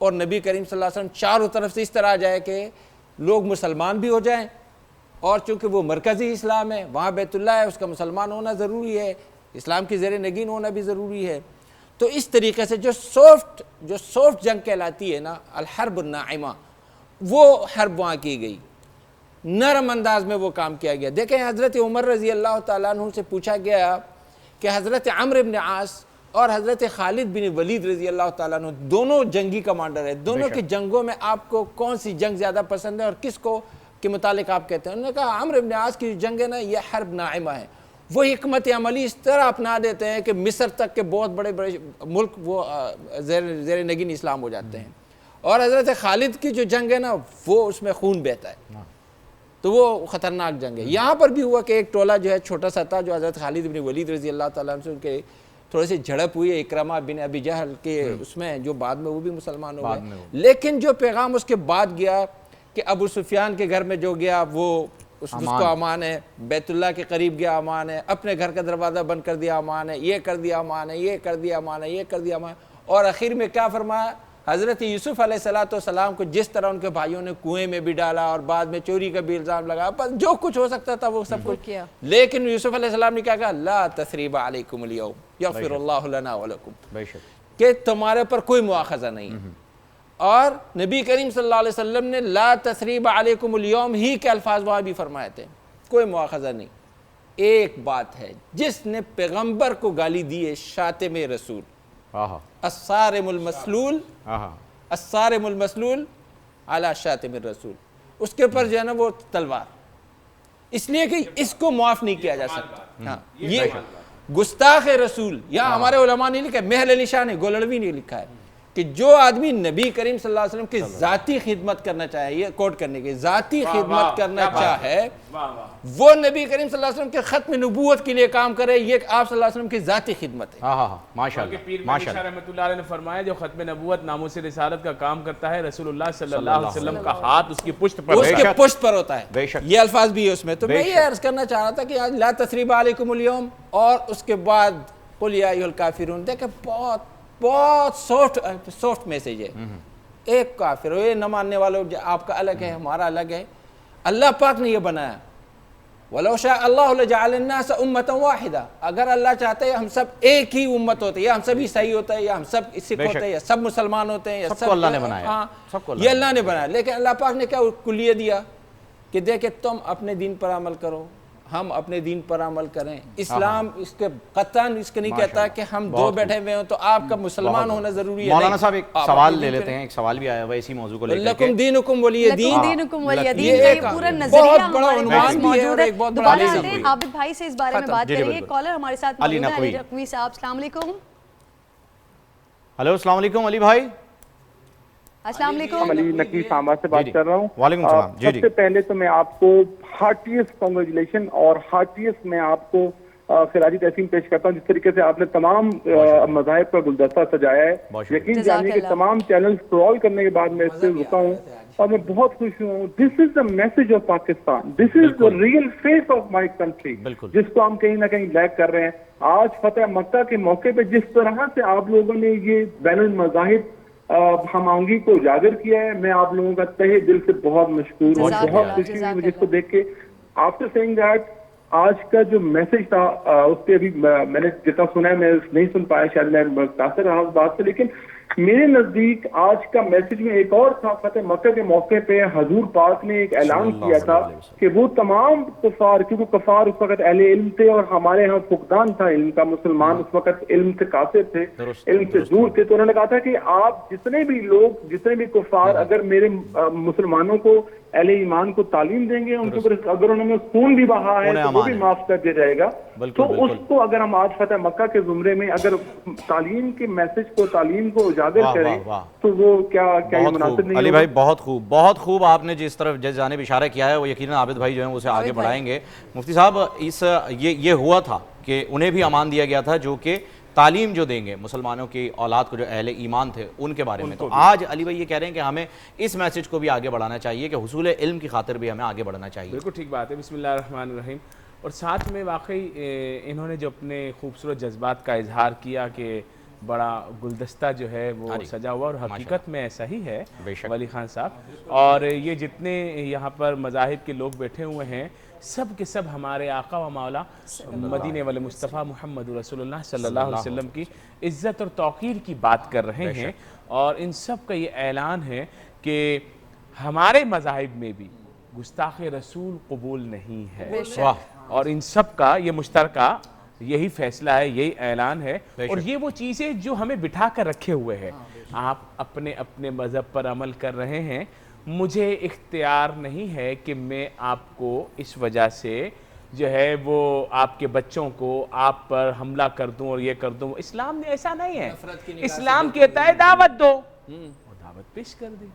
اور نبی کریم صلی اللہ علیہ وسلم چاروں طرف سے اس طرح آ جائے کہ لوگ مسلمان بھی ہو جائیں, اور چونکہ وہ مرکزی اسلام ہے, وہاں بیت اللہ ہے, اس کا مسلمان ہونا ضروری ہے, اسلام کی زیر نگین ہونا بھی ضروری ہے. تو اس طریقے سے جو سافٹ جنگ کہلاتی ہے نا, الحرب الناعمہ, وہ حرب وہاں کی گئی, نرم انداز میں وہ کام کیا گیا. دیکھیں حضرت عمر رضی اللہ تعالیٰ عنہ سے پوچھا گیا کہ حضرت عمرو بن عاص اور حضرت خالد بن ولید رضی اللہ تعالیٰ عنہ دونوں جنگی کمانڈر ہیں, دونوں کی جنگوں میں آپ کو کون سی جنگ زیادہ پسند ہے اور کس کو کے متعلق آپ کہتے ہیں؟ انہوں نے کہا عمرو بن عاص کی جنگ ہے نا, یہ حرب ناعمہ ہے. وہ حکمت عملی اس طرح اپنا دیتے ہیں کہ مصر تک کے بہت بڑے بڑے ملک وہ زیر نگین اسلام ہو جاتے ہیں. اور حضرت خالد کی جو جنگ ہے نا, وہ اس میں خون بہتا ہے, تو وہ خطرناک جنگ ہے. یہاں پر بھی ہوا کہ ایک ٹولہ جو ہے چھوٹا سا تھا, جو حضرت خالد بن ولید رضی اللہ تعالیٰ عنہ سے ان کے تھوڑے سے جھڑپ ہوئی ہے اکرمہ بن ابی جہل کے اس میں, جو بعد میں وہ بھی مسلمان ہو گئے. لیکن جو پیغام اس کے بعد گیا کہ ابو سفیان کے گھر میں جو گیا وہ اس کو امان ہے, بیت اللہ کے قریب گیا امان ہے, اپنے گھر کا دروازہ بند کر دیا امان ہے, یہ کر دیا امان ہے, یہ کر دیا امان ہے, یہ کر دیا امان ہے. اور آخر میں کیا فرمایا, حضرت یوسف علیہ السلام کو جس طرح ان کے بھائیوں نے کنویں میں بھی ڈالا اور بعد میں چوری کا بھی الزام لگا, بس جو کچھ ہو سکتا تھا وہ سب کچھ کیا. لیکن یوسف علیہ السلام نے کیا کہا, لا تثریب علیکم اليوم یغفر اللہ لنا ولکم, کہ تمہارے پر کوئی مواخذہ نہیں. اور نبی کریم صلی اللہ علیہ وسلم نے لا تثریب علیکم اليوم ہی کے الفاظ وہاں بھی فرمائے تھے, کوئی مواخذہ نہیں. ایک بات ہے, جس نے پیغمبر کو گالی دی ہے شاتم رسول, الصارم المسلول, الصارم المسلول علی شاتم الرسول, اس کے پر جو ہے نا وہ تلوار, اس لیے کہ اس کو معاف نہیں کیا جا سکتا. ہاں یہ گستاخ رسول, یا ہمارے علماء نے لکھا ہے, محل علی شاہ نے, گولڑوی نے لکھا ہے کہ جو آدمی نبی کریم صلی اللہ علیہ وسلم کی ذاتی خدمت کرنا چاہے, یہ کوٹ کرنے کی, ذاتی خدمت کرنا چاہے, وہ نبی کریم صلی اللہ علیہ وسلم کے ختم نبوت کے لیے کام کرے, یہ آپ صلی اللہ علیہ وسلم کی ذاتی خدمت ہے. ماشاءاللہ. پیر مہدی شاہ رحمۃ اللہ علیہ نے فرمایا جو ختم نبوت ناموس رسالت کا کام کرتا ہے, رسول اللہ صلی اللہ علیہ وسلم کا ہاتھ اس کی پشت پر, اس کے پشت پر ہوتا ہے. یہ الفاظ بھی ہے اس میں. تو میں یہ عرض کرنا چاہ رہا تھا کہ لا تثریب علیکم اليوم, اور اس کے بعد قل یا ایھا الکافرون. دیکھیں بہت سافٹ میسیج ہے. ایک کافر ہو, یہ نہ ماننے والوں, آپ کا الگ ہے, ہمارا الگ ہے. اللہ پاک نے یہ بنایا, وَلَوْ شَاءَ اللَّهُ لَجَعَلَ النَّاسَ أُمَّةً وَاحِدًا, اگر اللہ چاہتے ہیں ہم سب ایک ہی امت ہوتے, یا ہم سب عیسائی ہوتے ہیں, یا ہم سب سکھ ہوتے ہیں, یا سب مسلمان ہوتے ہیں, یا سب کو اللہ نے بنایا, یہ اللہ نے بنایا. لیکن اللہ پاک نے کیا کلیہ دیا کہ دیکھیں تم اپنے دین پر عمل کرو, ہم اپنے دین پر عمل کریں. اسلام اس کے قطعاً اس کے نہیں کہتا کہ ہم دو بیٹھے ہوئے ہوں تو آپ کا مسلمان ہونا ضروری ہے. مولانا صاحب ایک سوال لے لیتے ہیں, ایک سوال بھی آیا ہوا اسی موضوع کو لے کر کے, لکم دینکم ولی دین, دینکم ولی دین, یہ پورا نظریہ ہمارے پاس موجود ہے. دوبارہ آتے ہیں عابد بھائی سے اس بارے میں بات کریں گے. کالر ہمارے ساتھ موجود ہے, علی نقوی صاحب. السلام علیکم. ہلو السلام علیکم علی بھائی. السلام علیکم. علی نقوی سامبا سے بات کر رہا ہوں. وعلیکم السلام. سب سے پہلے تو میں آپ کو ہارٹیسٹ کنگریچولیشن اور ہارٹیسٹ میں آپ کو خراجی تحسین پیش کرتا ہوں. جس طریقے سے آپ نے تمام مذاہب کا گلدستہ سجایا ہے, یقین جانیے کہ تمام چینل اسکرول کرنے کے بعد میں اس سے رکا ہوں اور میں بہت خوش ہوں. This is the message of Pakistan, this is the real face of my country, جس کو ہم کہیں نہ کہیں لیک کر رہے ہیں. آج فتح مکہ کے موقع پہ جس طرح سے آپ لوگوں نے یہ بین المذاہب ہم آہنگی کو اجاگر کیا ہے, میں آپ لوگوں کا تہہ دل سے بہت مشکور ہوں. بہت خوشی ہوئی مجھے اس کو دیکھ کے. آفٹر سیئنگ دیٹ آج کا جو میسج تھا اس پہ ابھی میں نے جتنا سنا ہے میں نہیں سن پایا, شاید میں متاثر رہا اس بات سے, لیکن میرے نزدیک آج کا میسج میں ایک اور تھا. فتح مکہ کے موقع پہ حضور پاک نے ایک اعلان کیا تھا کہ وہ تمام کفار, کیونکہ کفار اس وقت اہل علم تھے اور ہمارے ہاں فقدان تھا علم کا, مسلمان اس وقت علم سے قاصر تھے, علم سے دور تھے, تو انہوں نے کہا تھا کہ آپ جتنے بھی لوگ, جتنے بھی کفار اگر میرے مسلمانوں کو, اہل ایمان کو تعلیم دیں گے, ان کے اوپر اگر انہوں نے خون بھی بہا ہے تو وہ بھی معاف کر دیا جائے گا. تو اس کو اگر ہم آج فتح مکہ کے زمرے میں اگر تعلیم کے میسج کو, تعلیم کو اجاگر کریں تو وہ کیا یہ مناسب نہیں؟ علی بھائی بہت خوب آپ نے جس طرف جس جانب اشارہ کیا ہے وہ یقیناً عابد بھائی جو ہیں اسے آگے بڑھائیں گے. مفتی صاحب یہ ہوا تھا کہ انہیں بھی امان دیا گیا تھا جو کہ تعلیم جو دیں گے مسلمانوں کی اولاد کو, جو اہل ایمان تھے ان کے بارے میں. تو آج علی بھائی یہ کہہ رہے ہیں کہ ہمیں اس میسج کو بھی آگے بڑھانا چاہیے کہ حصول علم کی خاطر بھی ہمیں آگے بڑھنا چاہیے. بالکل ٹھیک بات ہے. بسم اللہ الرحمن الرحیم. اور ساتھ میں واقعی انہوں نے جو اپنے خوبصورت جذبات کا اظہار کیا کہ بڑا گلدستہ جو ہے وہ سجا ہوا, اور حقیقت میں ایسا ہی ہے ولی خان صاحب. اور یہ جتنے یہاں پر مذاہب کے لوگ بیٹھے ہوئے ہیں سب کے سب ہمارے آقا و مولا مدینے والے مصطفیٰ محمد رسول اللہ صلی اللہ علیہ وسلم کی عزت اور توقیر کی بات کر رہے ہیں. اور ان سب کا یہ اعلان ہے کہ ہمارے مذاہب میں بھی گستاخ رسول قبول نہیں ہے, اور ان سب کا یہ مشترکہ یہی فیصلہ ہے, یہی اعلان ہے. اور یہ وہ چیزیں جو ہمیں بٹھا کر رکھے ہوئے ہیں. آپ اپنے اپنے مذہب پر عمل کر رہے ہیں, مجھے اختیار نہیں ہے کہ میں آپ کو اس وجہ سے جو ہے وہ آپ کے بچوں کو آپ پر حملہ کر دوں اور یہ کر دوں. اسلام نے ایسا نہیں ہے. اسلام کہتا ہے دعوت دو, اور دعوت پیش کر دی.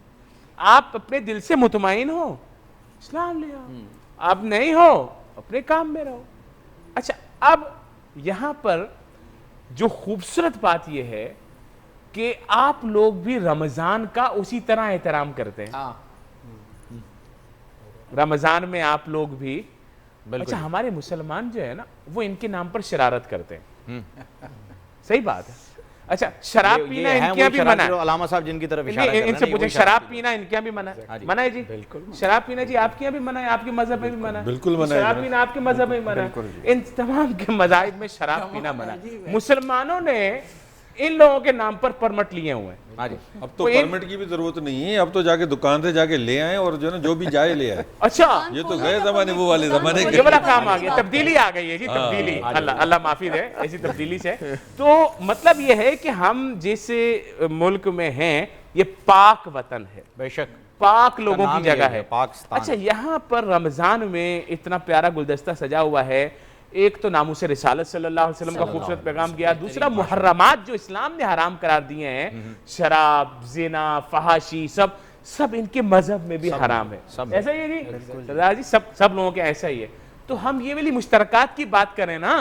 آپ اپنے دل سے مطمئن ہو اسلام لے آؤ, آپ نہیں ہو اپنے کام میں رہو. اچھا, اب یہاں پر جو خوبصورت بات یہ ہے کہ آپ لوگ بھی رمضان کا اسی طرح احترام کرتے ہیں. رمضان میں آپ لوگ بھی, اچھا ہمارے مسلمان جو ہے نا وہ ان کے نام پر شرارت کرتے ہیں. صحیح بات ہے. اچھا شراب پینا ان کے یہاں بھی منع ہے. علامہ صاحب جن کی طرف اشارہ ان سے پوچھیں, شراب پینا ان کے یہاں بھی منع ہے؟ منع ہے جی. شراب پینا جی آپ کے یہاں بھی منع ہے, آپ کے مذہب میں بھی منع ہے. بالکل منع ہے. شراب پینا آپ کے مذہب میں منع ہے. ان تمام کے مذاہب میں شراب پینا منع ہے. مسلمانوں نے ان لوگوں کے نام پر پرمٹ لیے ہوئے ہیں. اب تو پرمٹ کی بھی ضرورت نہیں ہے, اب تو جا کے دکان سے جا کے لے آئیں اور جو نا جو بھی جائے لے آئے. اچھا یہ تو گئے زمانے وہ والے زمانے یہ بڑا کام آ گیا, تبدیلی آ گئی ہے جی, تبدیلی. اللہ معافی دے ایسی تبدیلی سے. تو مطلب یہ ہے کہ ہم جس ملک میں ہیں یہ پاک وطن ہے, بے شک پاک لوگوں کی جگہ ہے پاکستان. اچھا یہاں پر رمضان میں اتنا پیارا گلدستہ سجا ہوا ہے. ایک تو ناموس رسالت صلی اللہ علیہ وسلم کا خوبصورت پیغام کیا, دوسرا محرمات جو اسلام نے حرام قرار دیے ہیں, شراب, زنا, فحاشی, سب ان کے مذہب میں بھی حرام ہے. ایسا ہی ہے جی, سب لوگوں کے ایسا ہی ہے. تو ہم یہ والی مشترکات کی بات کریں نا,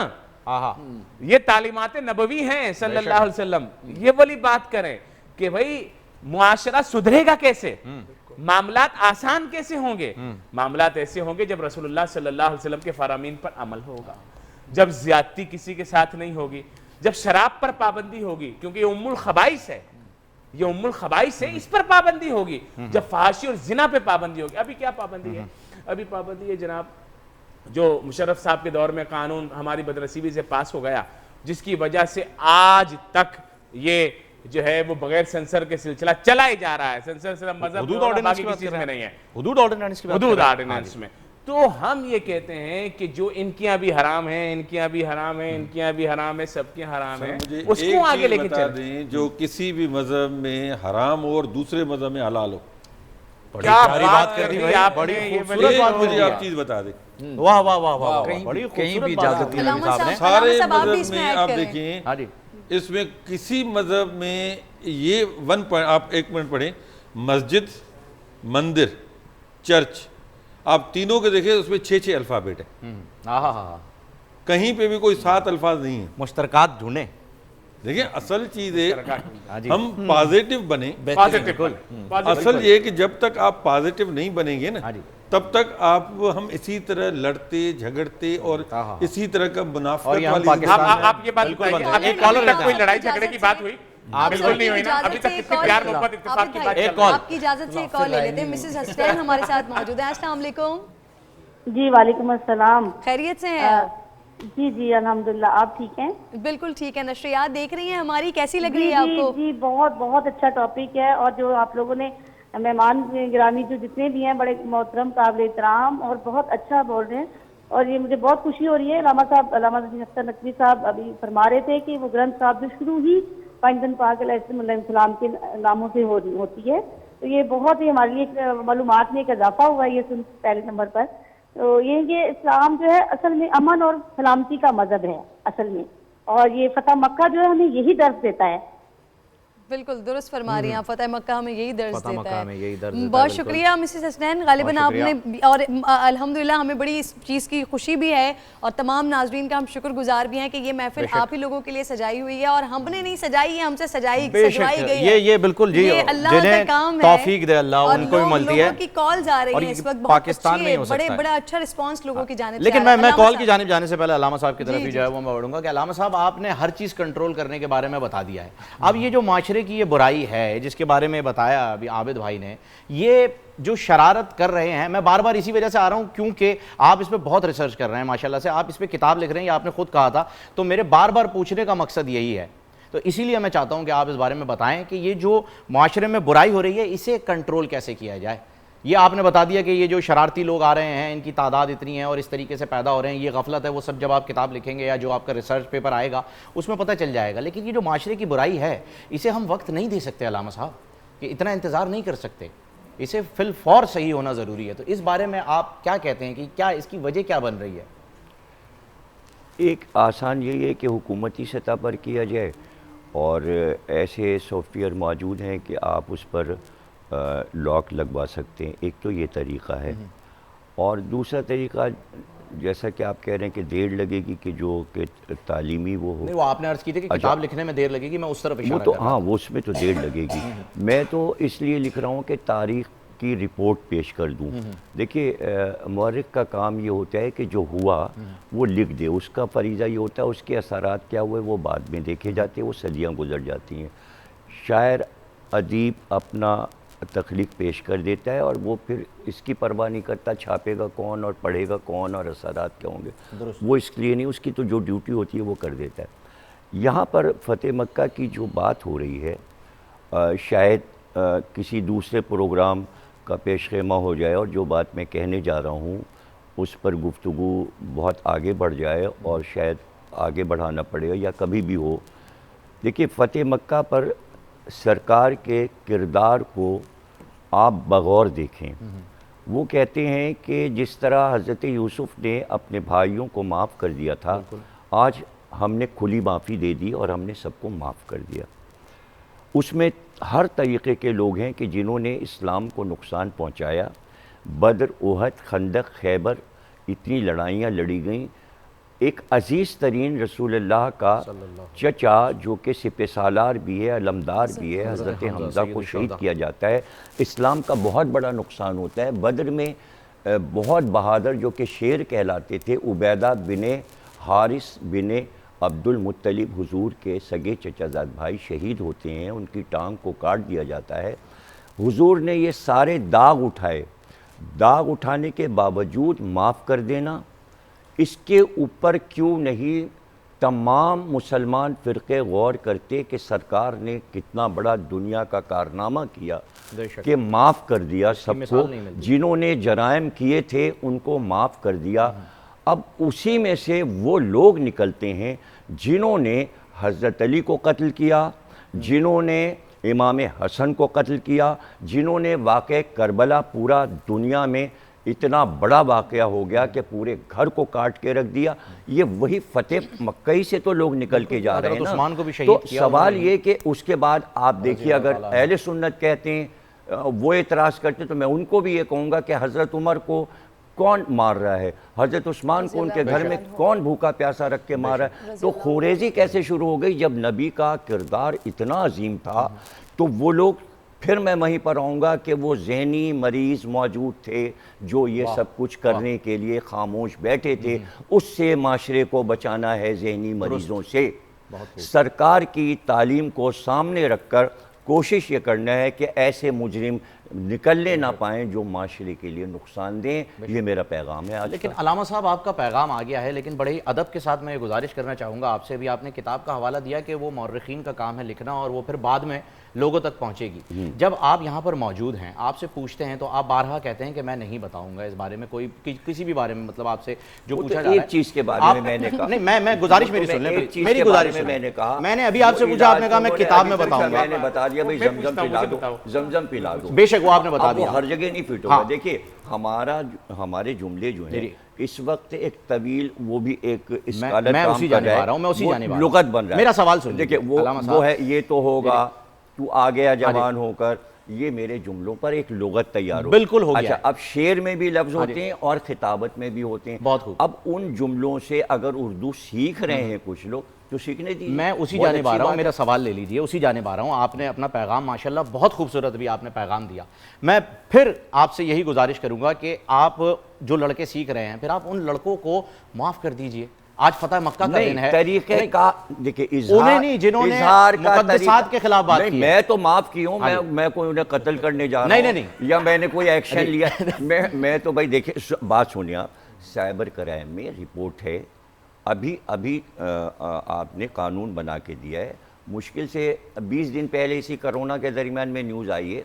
یہ تعلیمات نبوی ہیں صلی اللہ علیہ وسلم, یہ والی بات کریں کہ بھئی معاشرہ سدھرے گا کیسے, معاملات آسان کیسے ہوں گے. معاملات ایسے ہوں گے جب رسول اللہ صلی اللہ علیہ وسلم کے فرامین پر عمل ہوگا, جب زیادتی کسی کے ساتھ نہیں ہوگی, جب شراب پر پابندی ہوگی, کیونکہ یہ ام الخبائث ہے, یہ ام الخبائث ہے, اس پر پابندی ہوگی, جب فحاشی اور زنا پہ پابندی ہوگی. ابھی کیا پابندی ہے؟ ابھی پابندی ہے جناب جو مشرف صاحب کے دور میں قانون ہماری بدنصیبی سے پاس ہو گیا, جس کی وجہ سے آج تک یہ جو ہے وہ بغیر سنسر کے سلسلہ چلا ہی جا رہا ہے. سنسر صرف مذہب باقی کسی چیز میں نہیں ہے, حدود آرڈیننس میں. تو ہم یہ کہتے ہیں کہ جو ان کی یہاں بھی حرام ہیں, ان کی یہاں بھی حرام ہیں, ان کی یہاں بھی حرام ہے, سب کے حرام ہیں, اس کو آگے لے کے چل دیں. جو کسی بھی مذہب میں حرام ہو اور دوسرے مذہب میں حلال ہو, کیا بات کر دی آپ, بڑی خوبصورت بات مجھے آپ چیز بتا دیں. واہ واہ واہ واہ, بڑی خوبصورت بات دی صاحب نے. سارے مذہب میں آپ دیکھیں, اس میں کسی مذہب میں یہ آپ 1 منٹ پڑھیں, مسجد, مندر, چرچ, آپ تینوں کے دیکھیں اس میں 6 الفابیٹ ہیں. کہیں پہ بھی کوئی 7 الفاظ نہیں ہیں. مشترکات ڈھونڈیں. دیکھیں اصل چیز ہے ہم پازیٹیو بنیں. اصل یہ کہ جب تک آپ پازیٹیو نہیں بنیں گے نا تب تک ہم اسی طرح لڑتے جھگڑتے اور اسی طرح کا منافقت والی. آپ یہ بات بتائیے, کوئی لڑائی جھگڑے کی بات ہوئی؟ بالکل نہیں ہوئی نا, ابھی تک کتنے پیار محبت اتفاق کی بات. آپ کی اجازت سے ایک کال لے لیتے ہیں. مسز حسین ہمارے ساتھ موجود ہیں. السلام علیکم. جی وعلیکم السلام. خیریت سے ہیں آپ؟ جی جی الحمدللہ. آپ ٹھیک ہیں؟ بالکل ٹھیک ہے. نشریات دیکھ رہی ہیں ہماری، کیسی لگ رہی ہے آپ کو؟ جی بہت بہت اچھا ٹاپک ہے، اور جو آپ لوگوں نے مہمان گرامی جو جتنے بھی ہیں بڑے محترم قابل احترام اور بہت اچھا بول رہے ہیں، اور یہ مجھے بہت خوشی ہو رہی ہے. علامہ صاحب، علامہ اختر نقوی صاحب ابھی فرما رہے تھے کہ وہ گرنتھ صاحب جو شروع ہی پنجتن پاک علیہ السلام کے ناموں سے ہوتی ہے، تو یہ بہت ہی ہمارے لیے معلومات میں ایک اضافہ ہوا ہے یہ سن پہلے نمبر پر. تو یہ کہ اسلام جو ہے اصل میں امن اور سلامتی کا مذہب ہے اصل میں، اور یہ فتح مکہ جو ہے ہمیں یہی درس دیتا ہے. بالکل درست فرما رہی ہیں آپ. فتح مکہ ہمیں یہی درس دیتا ہے. بہت شکریہ مسز حسنین. غالباً آپ نے، اور الحمدللہ ہمیں بڑی اس چیز کی خوشی بھی ہے، اور تمام ناظرین کا ہم شکر گزار بھی ہیں کہ یہ محفل آپ ہی لوگوں کے لیے سجائی ہوئی ہے، اور ہم نے نہیں سجائی ہے، ہم سے سجوائی گئی ہے. یہ بالکل جی، اللہ کا کام ہے، توفیق دے اللہ، ان کو بھی ملتی ہے. لوگوں کی کالز آ رہی ہیں اس وقت، پاکستان میں بڑا اچھا رسپانس لوگوں کی جانب سے. لیکن میں کال کی جانب جانے سے پہلے علامہ صاحب کی طرف ہی جو ہے وہ میں بڑھوں گا کہ علامہ صاحب آپ نے ہر چیز کنٹرول کرنے کے بارے میں بتا دیا ہے. اب یہ جو معاشرے کی یہ برائی ہے جس کے بارے میں بتایا ابھی عابد بھائی نے، یہ جو شرارت کر رہے ہیں، میں بار بار اسی وجہ سے آ رہا ہوں کیونکہ آپ اس پہ بہت ریسرچ کر رہے ہیں ماشاءاللہ سے، آپ اس پہ کتاب لکھ رہے ہیں، یہ آپ نے خود کہا تھا، تو میرے بار بار پوچھنے کا مقصد یہی ہے. تو اسی لیے میں چاہتا ہوں کہ آپ اس بارے میں بتائیں کہ یہ جو معاشرے میں برائی ہو رہی ہے اسے کنٹرول کیسے کیا جائے. یہ آپ نے بتا دیا کہ یہ جو شرارتی لوگ آ رہے ہیں ان کی تعداد اتنی ہے اور اس طریقے سے پیدا ہو رہے ہیں، یہ غفلت ہے، وہ سب جب آپ کتاب لکھیں گے یا جو آپ کا ریسرچ پیپر آئے گا اس میں پتہ چل جائے گا. لیکن یہ جو معاشرے کی برائی ہے اسے ہم وقت نہیں دے سکتے علامہ صاحب، کہ اتنا انتظار نہیں کر سکتے، اسے فی الفور صحیح ہونا ضروری ہے. تو اس بارے میں آپ کیا کہتے ہیں کہ کیا اس کی وجہ کیا بن رہی ہے؟ ایک آسان یہی ہے کہ حکومتی سطح پر کیا جائے، اور ایسے سافٹ ویئر موجود ہیں کہ آپ اس پر لاک لگوا سکتے ہیں. ایک تو یہ طریقہ ہے، اور دوسرا طریقہ جیسا کہ آپ کہہ رہے ہیں کہ دیر لگے گی کہ جو کہ تعلیمی وہ ہو. نہیں، وہ آپ نے عرض کی تھی کہ کتاب لکھنے میں دیر لگے گی، میں اس طرف اشارہ وہ تو ہاں، وہ اس میں تو دیر لگے گی. میں تو اس لیے لکھ رہا ہوں کہ تاریخ کی رپورٹ پیش کر دوں. دیکھیے مورخ کا کام یہ ہوتا ہے کہ جو ہوا وہ لکھ دے، اس کا فریضہ یہ ہوتا ہے، اس کے اثرات کیا ہوئے وہ بعد میں دیکھے جاتے ہیں، وہ صدیاں گزر جاتی ہیں. شاعر ادیب اپنا تخلیق پیش کر دیتا ہے، اور وہ پھر اس کی پرواہ نہیں کرتا چھاپے گا کون اور پڑھے گا کون اور اثرات کیا ہوں گے، وہ اس لیے نہیں، اس کی تو جو ڈیوٹی ہوتی ہے وہ کر دیتا ہے. یہاں پر فتح مکہ کی جو بات ہو رہی ہے، شاید کسی دوسرے پروگرام کا پیش خیمہ ہو جائے اور جو بات میں کہنے جا رہا ہوں اس پر گفتگو بہت آگے بڑھ جائے اور شاید آگے بڑھانا پڑے یا کبھی بھی ہو. دیکھیے فتح مکہ پر سرکار کے کردار کو آپ بغور دیکھیں. وہ کہتے ہیں کہ جس طرح حضرت یوسف نے اپنے بھائیوں کو معاف کر دیا تھا، آج ہم نے کھلی معافی دے دی اور ہم نے سب کو معاف کر دیا. اس میں ہر طریقے کے لوگ ہیں کہ جنہوں نے اسلام کو نقصان پہنچایا. بدر، احد، خندق، خیبر، اتنی لڑائیاں لڑی گئیں. ایک عزیز ترین رسول اللہ کا چچا جو کہ سپہ سالار بھی ہے، علمدار بھی ہے، حضرت حمزہ کو شہید کیا جاتا ہے. اسلام کا بہت بڑا نقصان ہوتا ہے. بدر میں بہت بہادر جو کہ شیر کہلاتے تھے، عبیدہ بن حارث بن عبد المطلب حضور کے سگے چچا زاد بھائی شہید ہوتے ہیں، ان کی ٹانگ کو کاٹ دیا جاتا ہے. حضور نے یہ سارے داغ اٹھائے. داغ اٹھانے کے باوجود معاف کر دینا، اس کے اوپر کیوں نہیں تمام مسلمان فرقے غور کرتے کہ سرکار نے کتنا بڑا دنیا کا کارنامہ کیا کہ معاف کر دیا سب کو. جنہوں نے جرائم کیے تھے ان کو معاف کر دیا. اب اسی میں سے وہ لوگ نکلتے ہیں جنہوں نے حضرت علی کو قتل کیا، جنہوں نے امام حسن کو قتل کیا، جنہوں نے واقعہ کربلا پورا دنیا میں اتنا بڑا واقعہ ہو گیا کہ پورے گھر کو کاٹ کے رکھ دیا. یہ وہی فتح مکہ سے تو لوگ نکل کے جا رہے ہیں نا. تو سوال یہ کہ اس کے بعد آپ دیکھیے اگر اہل سنت کہتے ہیں وہ اعتراض کرتے تو میں ان کو بھی یہ کہوں گا کہ حضرت عمر کو کون مار رہا ہے، حضرت عثمان کو ان کے گھر میں کون بھوکا پیاسا رکھ کے مار رہا ہے. تو خوریزی کیسے شروع ہو گئی؟ جب نبی کا کردار اتنا عظیم تھا تو وہ لوگ، پھر میں وہیں پر آؤں گا کہ وہ ذہنی مریض موجود تھے جو یہ سب کچھ کرنے کے لیے خاموش بیٹھے تھے. اس سے معاشرے کو بچانا ہے، ذہنی مریضوں سے. سرکار کی تعلیم کو سامنے رکھ کر کوشش یہ کرنا ہے کہ ایسے مجرم نکلنے نہ پائیں جو معاشرے کے لیے نقصان دیں. یہ میرا پیغام ہے آج. لیکن علامہ صاحب آپ کا پیغام آ گیا ہے، لیکن بڑے ہی ادب کے ساتھ میں یہ گزارش کرنا چاہوں گا آپ سے بھی. آپ نے کتاب کا حوالہ دیا کہ وہ مورخین کا کام ہے لکھنا اور وہ پھر بعد میں لوگوں تک پہنچے گی. جب آپ یہاں پر موجود ہیں، آپ سے پوچھتے ہیں تو آپ بارہا کہتے ہیں کہ میں نہیں بتاؤں گا اس بارے میں کوئی کسی بھی بارے میں، مطلب آپ سے جو پوچھا جا رہا ہے. ایک چیز کے بارے میں نے کہا، نہیں میں گزارش میری سن لیں، میری گزارش میں نے کہا، میں نے ابھی آپ سے پوچھا، آپ نے کہا میں کتاب میں بتاؤں گا. میں نے بتا دیا بھائی زمزم پلا دو، زمزم پلا دو. بے شک وہ آپ نے بتا دیا، وہ ہر جگہ نہیں فٹ ہوگا. دیکھیے ہمارے جملے جو ہیں اس وقت ایک طویل، وہ بھی ایک اسکالر میں اسی جانے آ رہا ہوں، میں اسی جانے آ رہا ہوں، لغت بن رہا ہے. میرا سوال سن دیکھیے وہ ہے یہ تو ہوگا تو آ گیا جوان ہو کر، یہ میرے جملوں پر ایک لغت تیار ہو. بالکل ہو گیا. اچھا اب شعر میں بھی لفظ ہوتے ہیں اور خطابت میں بھی ہوتے ہیں. بہت خوب. اب ان جملوں سے اگر اردو سیکھ رہے ہیں کچھ لوگ تو سیکھنے دیجیے. میں اسی جانب آ رہا ہوں، میرا سوال لے لیجئے، اسی جانب آ رہا ہوں. آپ نے اپنا پیغام ماشاءاللہ بہت خوبصورت بھی آپ نے پیغام دیا. میں پھر آپ سے یہی گزارش کروں گا کہ آپ جو لڑکے سیکھ رہے ہیں پھر آپ ان لڑکوں کو معاف کر دیجئے. آج فتح مکہ کا دن ہے. طریقہ کا دیکھیں، انہیں نہیں جنہوں نے مقدسات کے خلاف بات کی. میں تو معاف کی ہوں، میں کوئی انہیں قتل کرنے جا رہا ہوں یا میں نے کوئی ایکشن لیا. میں تو بھائی دیکھیں بات سنیں آپ. سائبر کرائم میں رپورٹ ہے، ابھی آپ نے قانون بنا کے دیا ہے. مشکل سے 20 دن پہلے اسی کرونا کے درمیان میں نیوز آئی ہے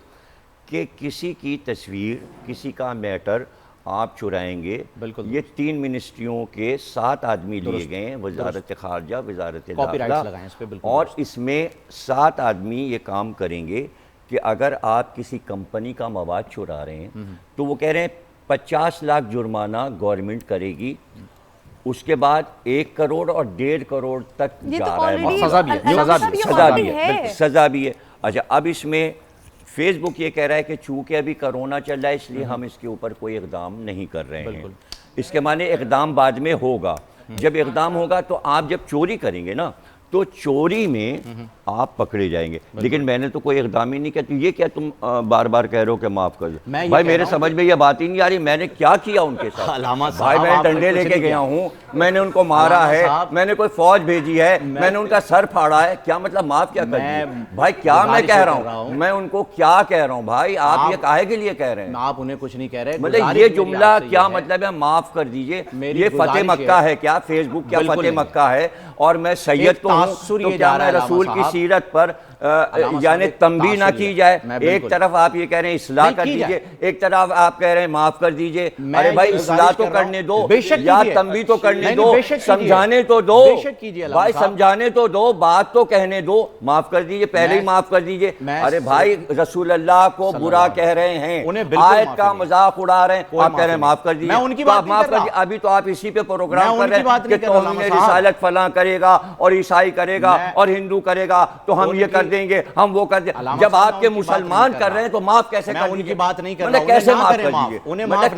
کہ کسی کی تصویر، کسی کا میٹر آپ چرائیں گے. یہ 3 منسٹریوں کے 7 آدمی لیے گئے ہیں، وزارت خارجہ، وزارت داخلہ، اور اس میں 7 آدمی یہ کام کریں گے کہ اگر آپ کسی کمپنی کا مواد چرا رہے ہیں تو وہ کہہ رہے ہیں 50 لاکھ جرمانہ گورنمنٹ کرے گی. اس کے بعد 1 کروڑ اور 1.5 کروڑ تک جا رہا ہے. سزا بھی ہے. اچھا اب اس میں فیس بک یہ کہہ رہا ہے کہ چونکہ ابھی کرونا چل رہا ہے اس لیے ہم اس کے اوپر کوئی اقدام نہیں کر رہے ہیں. اس کے معنی اقدام بعد میں ہوگا. جب اقدام ہوگا تو آپ جب چوری کریں گے نا تو چوری میں آپ پکڑے جائیں گے. لیکن میں نے تو کوئی اقدام ہی نہیں کیا. تو یہ کیا تم بار بار کہہ رہے ہو کہ معاف کر دو؟ بھائی میرے سمجھ میں یہ بات ہی نہیں آ رہی میں نے کیا کیا ان کے ساتھ. بھائی میں ڈنڈے لے کے گیا ہوں، میں نے ان کو مارا ہے، میں نے کوئی فوج بھیجی ہے، میں نے ان کا سر پھاڑا ہے. کیا مطلب معاف کیا کر دیا؟ بھائی کیا میں کہہ رہا ہوں، میں ان کو کیا کہہ رہا ہوں؟ بھائی آپ یہ کاہے کے لیے کہہ رہے ہیں؟ آپ انہیں کچھ نہیں کہہ رہے. مطلب یہ جملہ کیا مطلب ہے معاف کر دیجئے؟ یہ فتح مکہ ہے کیا؟ فیس بک کیا فتح مکہ ہے؟ اور میں سید تو ہوں تو کیا میں رسول کی سیرت پر یعنی تنبیہ نہ کی جائے؟ ایک طرف آپ یہ کہہ رہے ہیں اصلاح کر دیجئے، ایک طرف آپ کہہ رہے ہیں معاف کر دیجئے. ارے بھائی اصلاح تو کرنے دو یا تنبیہ تو کرنے دو، سمجھانے تو دو. بھائی سمجھانے تو دو، بات تو کہنے دو. معاف کر دیجئے، پہلے ہی معاف کر دیجئے. ارے بھائی رسول اللہ کو برا کہہ رہے ہیں، آیت کا مذاق اڑا رہے ہیں، آپ کہہ رہے ہیں معاف کر دیجئے. معاف کر دیجئے. ابھی تو آپ اسی پہ پروگرام کر رہے ہیں کہ توہین رسالت فلاں کرے گا اور عیسائی کرے گا اور ہندو کرے گا تو ہم یہ کر دیں گے، ہم وہ کر دیں. جب آپ کے مسلمان کر رہے ہیں تو معاف کیسے کر دیجئے؟ ان کی بات نہیں کر رہا ہوں، کیسے معاف کر دیجئے؟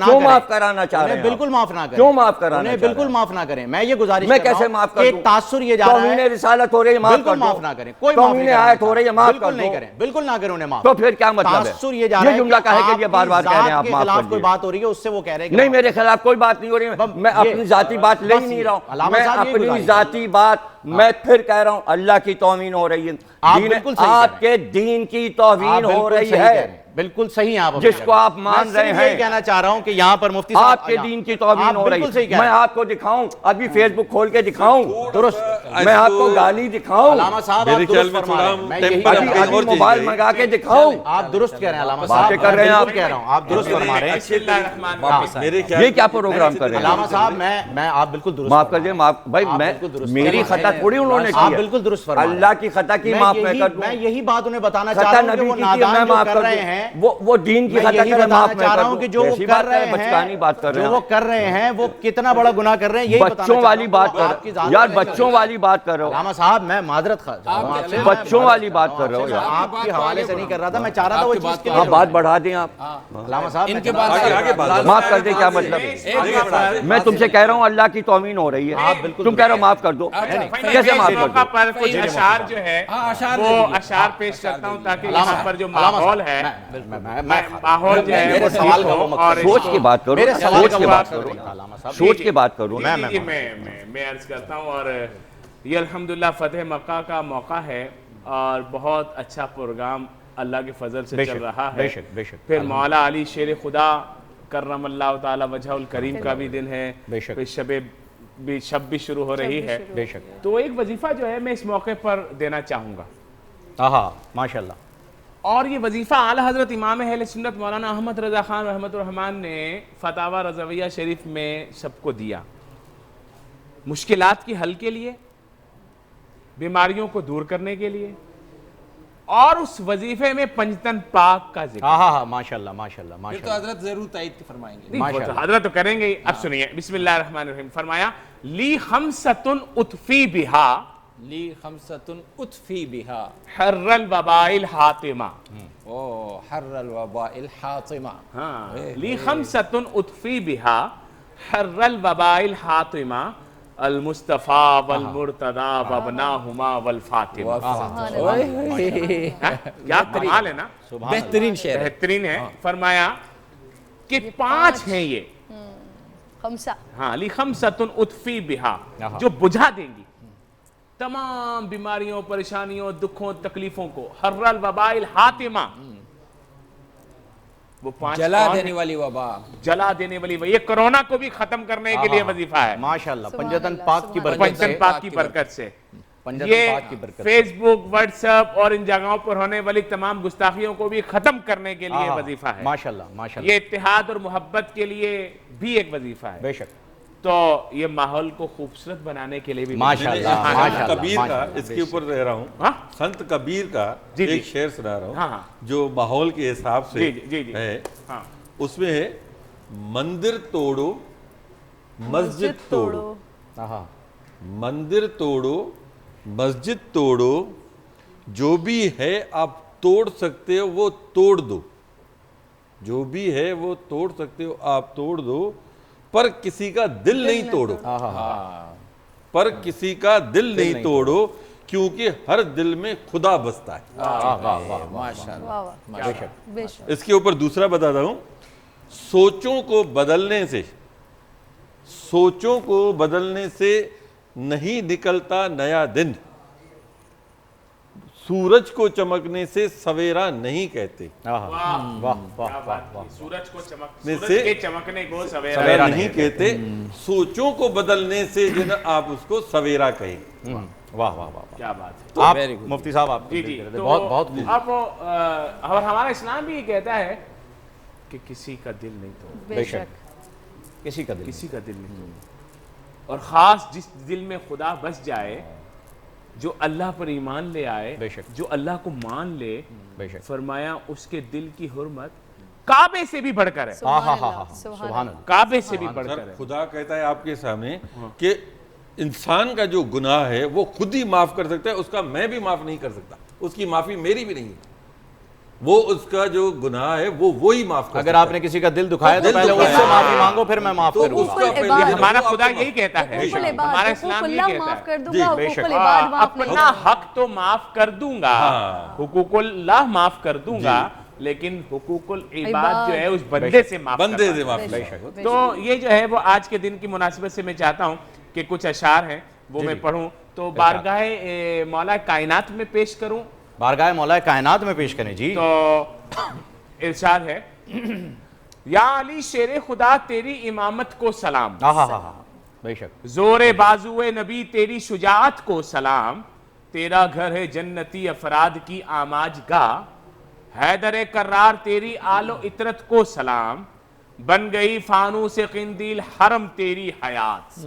کیوں معاف کرانا چاہ رہے ہیں؟ بالکل معاف نہ کریں. کیوں معاف کرانا چاہ رہے ہیں؟ بالکل معاف نہ کریں. میں یہ گزارش میں کیسے معاف کر دوں؟ ایک تاثر یہ جا رہا ہے، توہین رسالت ہو رہی ہے، معاف کر دو. معاف نہ کریں. کوئی معاف نہیں آیت ہو رہی ہے، معاف کر دو. بالکل نہ کریں انہیں معاف. تو پھر کیا مطلب ہے؟ تاثر یہ جا رہا ہے یہ جملہ کہے کہ یہ بار بار کہہ رہے ہیں آپ معاف کر کوئی بات ہو رہی ہے اس سے وہ کہہ رہے ہیں نہیں میرے خلاف کوئی بات نہیں ہو رہی. میں اپنی ذاتی بات لے ہی نہیں رہا ہوں. میں اپنی ذاتی بات میں پھر کہہ رہا ہوں اللہ کی توہین ہو رہی ہے، آپ کے دین کی توہین ہو رہی ہے. بالکل صحیح ہیں آپ، جس کو آپ مان رہے ہیں. میں کہنا چاہ رہا ہوں کہ یہاں پر مفتی صاحب آپ کے دین کی توہین ہو رہی ہے. میں آپ کو دکھاؤں، ابھی فیس بک کھول کے دکھاؤں، درست میں آپ کو گالی دکھاؤں، علامہ صاحب آپ درست فرما رہے ہیں. ابھی موبائل منگا کے دکھاؤں. آپ درست کہہ رہے ہیں علامہ صاحب، باتیں کر رہے ہیں آپ. کہہ رہا ہوں آپ درست فرما رہے ہیں. یہ کیا پروگرام کر رہے ہیں علامہ صاحب؟ میں آپ بالکل درست. معاف کر دیں. بھائی میں میری خطا تھوڑی انہوں نے آپ بالکل درست فرما رہے ہیں. اللہ کی خطا کی معاف میں کر دوں. میں یہی بات انہیں بتانا چاہ رہا ہوں کہ وہ نادان جو کر رہے ہیں وہ دین کی خطا کرے معاف میں کر دوں. جو وہ کر رہے ہیں، بچکانی بات کر رہے ہیں، جو وہ کر رہے ہیں وہ کتنا بڑا گناہ کر رہے ہیں. یہی بچوں والی بات کر رہے ہو یار، بچوں والی بات کر رہے ہو. علامہ صاحب میں معذرت خواہ ہوں، بچوں والی بات کر رہے ہو یار. آپ کے حوالے سے نہیں کر رہا تھا، میں چاہ رہا تھا وہ چیز کے لیے بات بڑھا دیں آپ. علامہ صاحب معاف کر دیں کیا مطلب ہے؟ میں تم سے کہہ رہا ہوں اللہ کی توہین ہو رہی ہے، تم کہہ رہے ہو معاف کر دو. کیسے معاف کر دو؟ پر کچھ اشعار جو ہے وہ اشعار پیش کرتا ہوں تاکہ یہاں پر جو ماحول ہے، ماحول جو ہے وہ سوال سوچ کے بات کرو، سوچ کے بات کرو، سوچ کے بات کرو. میں عرض کرتا ہوں. اور یہ الحمدللہ فتح مکہ کا موقع ہے اور بہت اچھا پروگرام اللہ کے فضل سے چل رہا ہے. بے شک بے شک. پھر مولا علی شیر خدا کرم اللہ تعالی وجہ الکریم کا بھی دن ہے. بے شک. پھر شب بھی شروع ہو رہی ہے. بے شک. تو ایک وظیفہ جو ہے میں اس موقع پر دینا چاہوں گا. ہاں ماشاءاللہ. اور یہ وظیفہ اعلیٰ حضرت امام اہل سنت مولانا احمد رضا خان رحمۃ الرحمن نے فتاوی رضویہ شریف میں سب کو دیا. مشکلات کے حل کے لیے, بیماریوں کو دور کرنے کے لیے, اور اس وظیفے میں پنجتن پاک کا ذکر. ہاں ماشاءاللہ ماشاءاللہ پھر ماشاءاللہ. تو حضرت ضرور تائید فرمائیں گے. نہیں, وہ تو حضرت تو کریں گے. اب سنیے, بسم اللہ الرحمن الرحیم. فرمایا لی خمسۃ اطفی بہا لی خمسۃ اطفی بہا حر الوباء الحاطمہ. او حر الوباء الحاطمہ. ہاں, لی خمسۃ اطفی بہا حر الوباء الحاطمہ المصطفیٰ والمرتضیٰ وابناہما والفاطمہ. کیا کمال ہے نا, بہترین شعر ہے. بہترین ہے. فرمایا کہ 5 ہیں یہ. خمسہ. ہاں, لی خمسۃ اطفی بہا, جو بجھا دیں گی تمام بیماریوں, پریشانیوں, دکھوں, تکلیفوں کو. حر الوباء الحاطمہ, وہ 5 جلا دینے والی وبا. جلا دینے والی وبا. یہ کرونا کو بھی ختم کرنے کے لیے وظیفہ ہے. ماشاءاللہ. پنجتن پاک کی برکت پنجتن سے. پاک کی برکت سے. پنجتن یہ پاک کی برکت سے. فیس بک, واٹس ایپ اور ان جگہوں پر ہونے والی تمام گستاخیوں کو بھی ختم کرنے کے لیے وظیفہ ہے. ماشاءاللہ ماشاءاللہ. یہ اتحاد اور محبت کے لیے بھی ایک وظیفہ ہے. بے شک. تو یہ ماحول کو خوبصورت بنانے کے لیے بھی ماشاءاللہ سنت کبیر کا اس کے اوپر رہ رہا ہوں. سنت کبیر کا ایک شعر سنا رہا ہوں جو ماحول کے حساب سے ہے. اس میں ہے, مندر توڑو مسجد توڑو, مندر توڑو مسجد توڑو, جو بھی ہے آپ توڑ سکتے ہو وہ توڑ دو, جو بھی ہے وہ توڑ سکتے ہو آپ توڑ دو, پر کسی کا دل نہیں توڑو. پر کسی کا دل نہیں توڑو, کیونکہ ہر دل میں خدا بستا ہے. اس کے اوپر دوسرا بتاتا ہوں. سوچوں کو بدلنے سے نہیں نکلتا نیا دن, سورج کو چمکنے سے سویرا نہیں کہتے. سورج کو چمکنے کو سویرا نہیں کہتے, سوچوں کو بدلنے سے جو آپ اس کو سویرا کہیں. واہ واہ واہ, کیا بات ہے. آپ مفتی صاحب آپ بہت بہت. اب اور ہمارا اسلام بھی یہ کہتا ہے کہ کسی کا دل نہیں توڑو. بے شک. کسی کا دل نہیں توڑو. اور خاص جس دل میں خدا بس جائے, جو اللہ پر ایمان لے آئے, جو اللہ کو مان لے, فرمایا اس کے دل کی حرمت کعبے سے بھی بڑھ کر ہے. سبحان اللہ. کعبے سے بھی بڑھ کر ہے. خدا کہتا ہے آپ کے سامنے کہ انسان کا جو گناہ ہے وہ خود ہی معاف کر سکتا ہے, اس کا میں بھی معاف نہیں کر سکتا, اس کی معافی میری بھی نہیں ہے. وہ اس کا جو گناہ ہے وہ وہی معاف کر سکتا ہے. اگر آپ نے کسی کا دل دکھایا تو پہلے اس سے معافی مانگو, پھر میں معاف کروں گا. ہمارا خدا یہی کہتا ہے, ہمارا اسلام یہی کہتا ہے, اپنا حق تو معاف کر دوں گا, حقوق اللہ معاف کر دوں گا, لیکن حقوق العباد جو ہے اس بندے سے معاف کرنا. تو یہ جو ہے وہ آج کے دن کی مناسبت سے میں چاہتا ہوں کہ کچھ اشعار ہیں وہ میں پڑھوں, تو بارگاہ مولا کائنات میں پیش کروں. بارگاہ مولا کائنات میں پیش کریں. جی. تو ارشاد ہے, یا علی شیر خدا تیری امامت کو سلام, بے شک. زور بازوئے نبی تیری شجاعت کو سلام, تیرا گھر ہے جنتی افراد کی آماج گاہ, حیدر کرار تیری آل و اطرت کو سلام, بن گئی فانوس قندیل حرم تیری حیات,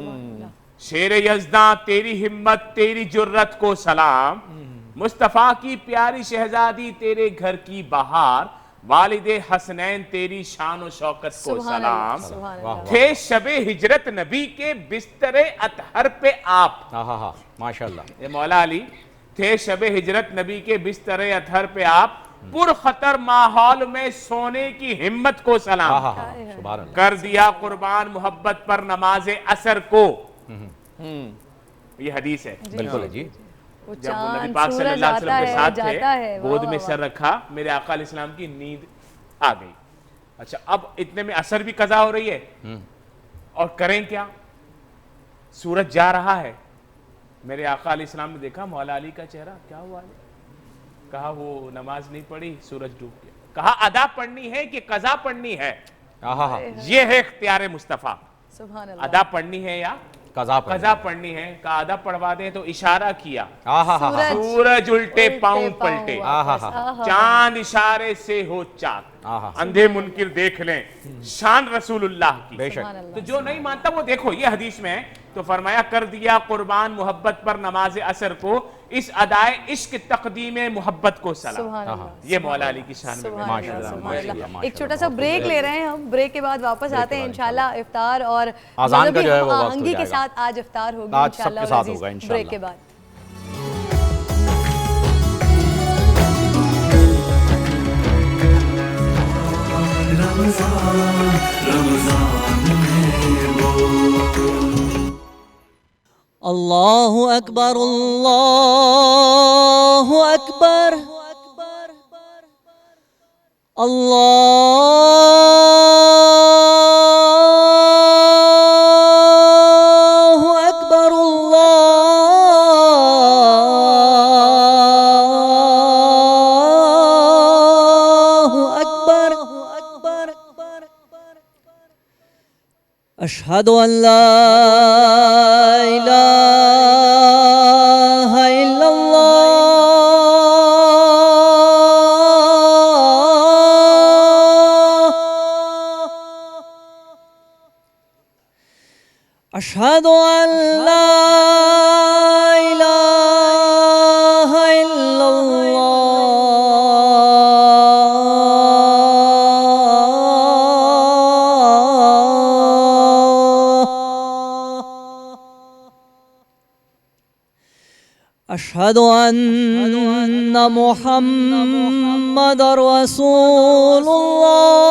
شیر یزداں تیری ہمت تیری جرت کو سلام, مصطفیٰ کی پیاری شہزادی تیرے گھر کی بہار, والد حسنین تیری شان و شوکت کو سلام, تھے شب ہجرت نبی کے بستر اطہر پہ آپ. ماشاءاللہ. یہ مولا علی تھے شب ہجرت نبی کے بستر اطہر پہ آپ, پر خطر ماحول میں سونے کی ہمت کو سلام, کر دیا قربان محبت پر نماز عصر کو. یہ حدیث ہے. بالکل جی. جب وہ نبی پاک صلی اللہ علیہ وسلم کے ساتھ تھے, گود میں سر رکھا, میرے آقا علیہ السلام کی نیند آ گئی. اچھا, اب اتنے میں عصر بھی قضا ہو رہی ہے, اور کریں کیا؟ سورج جا رہا ہے. میرے آقا علیہ السلام نے دیکھا مولا علی کا چہرہ, کیا ہوا ہے؟ کہا وہ نماز نہیں پڑھی سورج ڈوب گیا. کہا ادا پڑھنی ہے کہ قضا پڑھنی ہے؟ یہ ہے اختیار مصطفیٰ. ادا پڑھنی ہے یا قضا پڑھنی ہے؟ کہا ادا پڑھوا دیں. تو اشارہ کیا, سورج الٹے پاؤں پلٹے, چاند اشارے سے ہو چاک, اندھے منکر دیکھ لیں شان رسول اللہ کی. تو جو نہیں مانتا وہ دیکھو, یہ حدیث میں ہے. تو فرمایا کر دیا قربان محبت پر نماز عصر کو, اس ادائے عشق تقدیم محبت کو سلام. یہ مولا علی کی شان میں ماشاءاللہ. ایک چھوٹا سا بریک لے رہے ہیں ہم, بریک کے بعد واپس آتے ہیں انشاءاللہ. افطار اور آذان کا جو ہے وہ وقت ہو آہنگی کے جائے گا. ساتھ آج افطار ہوگی آج سب کے ساتھ ہوگا انشاءاللہ بریک کے بعد. اللہ اکبر اللہ اکبر اللہ اکبر اللہ اکبر اشہد ان لا الہ الا اللہ اشہد ان لا الہ الا اشہد ان محمد رسول اللہ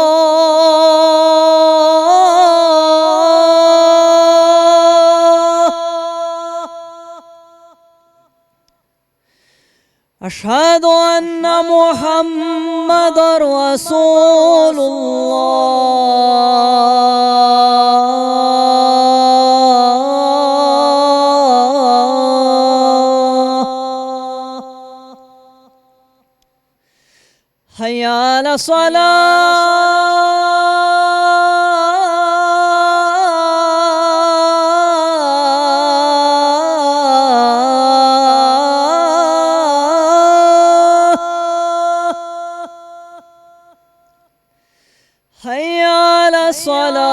اشہد ان محمد رسول حی علی الصلاۃ حی علی الصلاۃ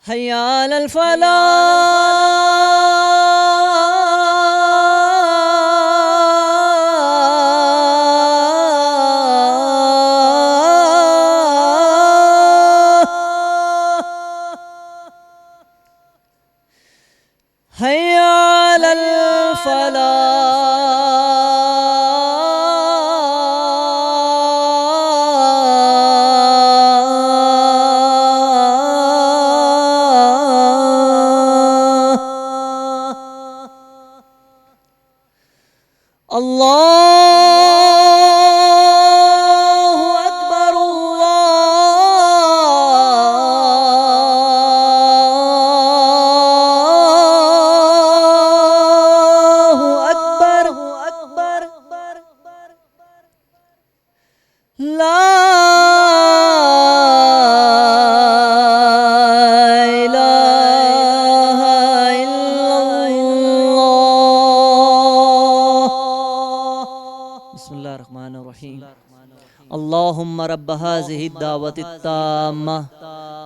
حی علی الفلاح حی علی الفلاح اللہ اکبر اللہ اکبر لا الہ الا اللہ. بسم اللہ الرحمن الرحیم. اللہم رب هذه الدعوة التامة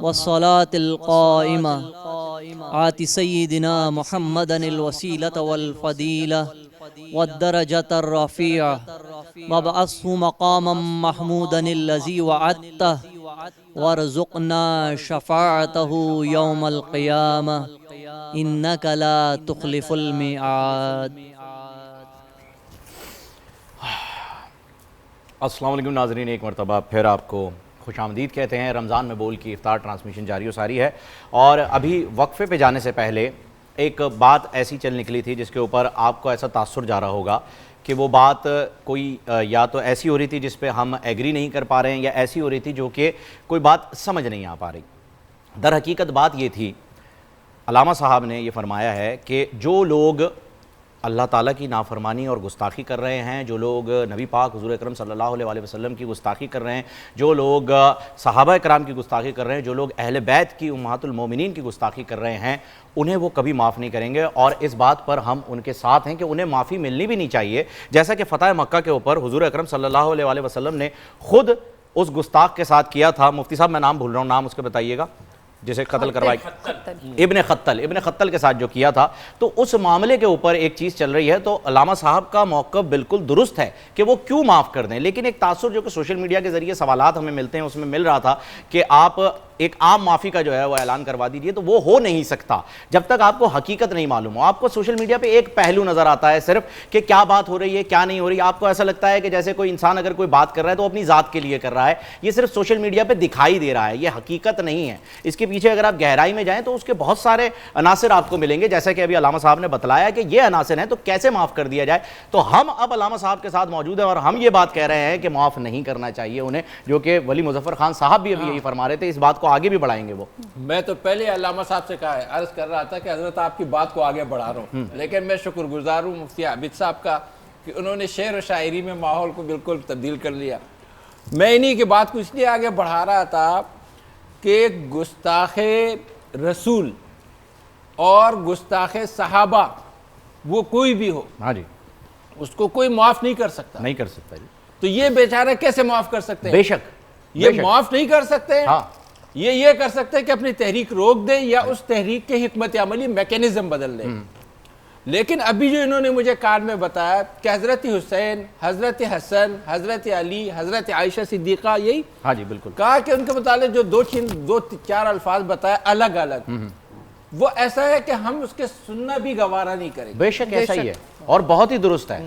والصلاة القائمة آت سیدنا محمدا الوسیلة والفضیلة والدرجة الرفیعة وابعثه مقاما محمودا الذي وعدته وارزقنا شفاعته يوم القيامة إنك لا تخلف الميعاد. السلام علیکم ناظرین, ایک مرتبہ پھر آپ کو خوش آمدید کہتے ہیں. رمضان میں بول کی افطار ٹرانسمیشن جاری و ساری ہے, اور ابھی وقفے پہ جانے سے پہلے ایک بات ایسی چل نکلی تھی جس کے اوپر آپ کو ایسا تاثر جا رہا ہوگا کہ وہ بات کوئی یا تو ایسی ہو رہی تھی جس پہ ہم ایگری نہیں کر پا رہے ہیں، یا ایسی ہو رہی تھی جو کہ کوئی بات سمجھ نہیں آ پا رہی۔ در حقیقت بات یہ تھی، علامہ صاحب نے یہ فرمایا ہے کہ جو لوگ اللہ تعالیٰ کی نافرمانی اور گستاخی کر رہے ہیں، جو لوگ نبی پاک حضور اکرم صلی اللہ علیہ وسلم کی گستاخی کر رہے ہیں، جو لوگ صحابہ کرام کی گستاخی کر رہے ہیں، جو لوگ اہل بیت کی امہات المومنین کی گستاخی کر رہے ہیں، انہیں وہ کبھی معاف نہیں کریں گے، اور اس بات پر ہم ان کے ساتھ ہیں کہ انہیں معافی ملنی بھی نہیں چاہیے۔ جیسا کہ فتح مکہ کے اوپر حضور اکرم صلی اللہ علیہ وسلم نے خود اس گستاخ کے ساتھ کیا تھا، مفتی صاحب میں نام بھول رہا ہوں، نام اس کے بتائیے گا، جسے قتل کروائی، ابن خطل کے ساتھ جو کیا تھا، تو اس معاملے کے اوپر ایک چیز چل رہی ہے۔ تو علامہ صاحب کا موقف بالکل درست ہے کہ وہ کیوں معاف کر دیں، لیکن ایک تاثر جو کہ سوشل میڈیا کے ذریعے سوالات ہمیں ملتے ہیں، اس میں مل رہا تھا کہ آپ ایک عام معافی کا جو ہے وہ اعلان کروا دیجئے، تو وہ ہو نہیں سکتا جب تک آپ کو حقیقت نہیں معلوم ہو۔ آپ کو سوشل میڈیا پہ ایک پہلو نظر آتا ہے صرف کہ کیا بات ہو رہی ہے کیا نہیں ہو رہی، آپ کو ایسا لگتا ہے کہ جیسے کوئی انسان اگر کوئی بات کر رہا ہے تو اپنی ذات کے لیے کر رہا ہے، یہ صرف سوشل میڈیا پہ دکھائی دے رہا ہے، یہ حقیقت نہیں ہے۔ اس کے پیچھے اگر آپ گہرائی میں جائیں تو اس کے بہت سارے عناصر آپ کو ملیں گے، جیسا کہ ابھی علامہ صاحب نے بتلایا کہ یہ عناصر ہیں، تو کیسے معاف کر دیا جائے۔ تو ہم اب علامہ صاحب کے ساتھ موجود ہیں اور ہم یہ بات کہہ رہے ہیں کہ معاف نہیں کرنا چاہیے انہیں، جو کہ ولی مظفر خان صاحب بھی ابھی یہی فرما رہے تھے، اس بات کو آگے بھی بڑھائیں گے وہ۔ میں تو پہلے علامہ صاحب سے عرض کر رہا تھا کہ حضرت آپ کی بات کو آگے بڑھا رہا ہوں، لیکن میں شکر گزار ہوں مفتی عابد صاحب کا کہ انہوں نے شعر و شاعری میں ماحول کو بالکل تبدیل کر لیا۔ میں انہی کی بات کو اس لیے آگے بڑھا رہا تھا کہ گستاخ رسول اور گستاخ صحابہ وہ کوئی بھی ہو، ہاں جی، اس کو کوئی معاف نہیں کر سکتا، نہیں کر سکتا جی۔ تو یہ بیچارہ کیسے معاف کر سکتے ہیں؟ بے شک یہ معاف نہیں کر سکتے، ہاں، یہ کر سکتے ہیں کہ اپنی تحریک روک دیں یا اس تحریک کے حکمت عملی میکینزم بدل دیں۔ لیکن ابھی جو انہوں نے مجھے کان میں بتایا کہ حضرت حسین، حضرت حسن، حضرت علی، حضرت عائشہ صدیقہ، یہی ہاں جی بالکل کہا کہ ان کے متعلق جو دو چار الفاظ بتائے الگ الگ، وہ ایسا ہے کہ ہم اس کے سننا بھی گوارا نہیں کریں گے۔ بے شک ایسا ہی ہے اور بہت ہی درست ہے،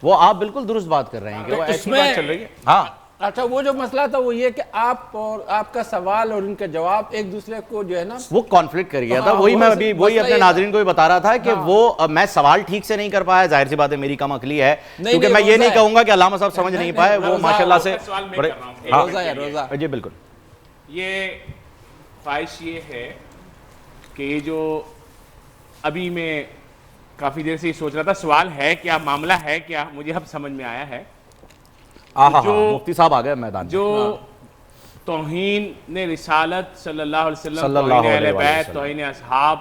وہ آپ بالکل درست بات کر رہے ہیں کہ وہ ایسی بات چل رہی ہے۔ ہاں اچھا، وہ جو مسئلہ تھا وہ یہ کہ آپ اور آپ کا سوال اور ان کا جواب ایک دوسرے کو جو ہے نا وہ کانفلکٹ کر گیا تھا، وہی میں ابھی وہی اپنے ناظرین کو بھی بتا رہا تھا کہ وہ میں سوال ٹھیک سے نہیں کر پایا، ظاہر سی بات ہے میری کم عقلی ہے، کیونکہ میں یہ نہیں کہوں گا کہ علامہ صاحب سمجھ نہیں پائے، وہ ماشاءاللہ سے روزہ جی بالکل۔ یہ خواہش یہ ہے کہ یہ جو ابھی میں کافی دیر سے یہ سوچ رہا تھا سوال ہے کیا، معاملہ ہے کیا، مجھے اب سمجھ میں آیا ہے۔ مفتی صاحب آ گئے میدان، جو توہین رسالت صلی اللہ علیہ وسلم، توہین اہل بیت، توہین اصحاب،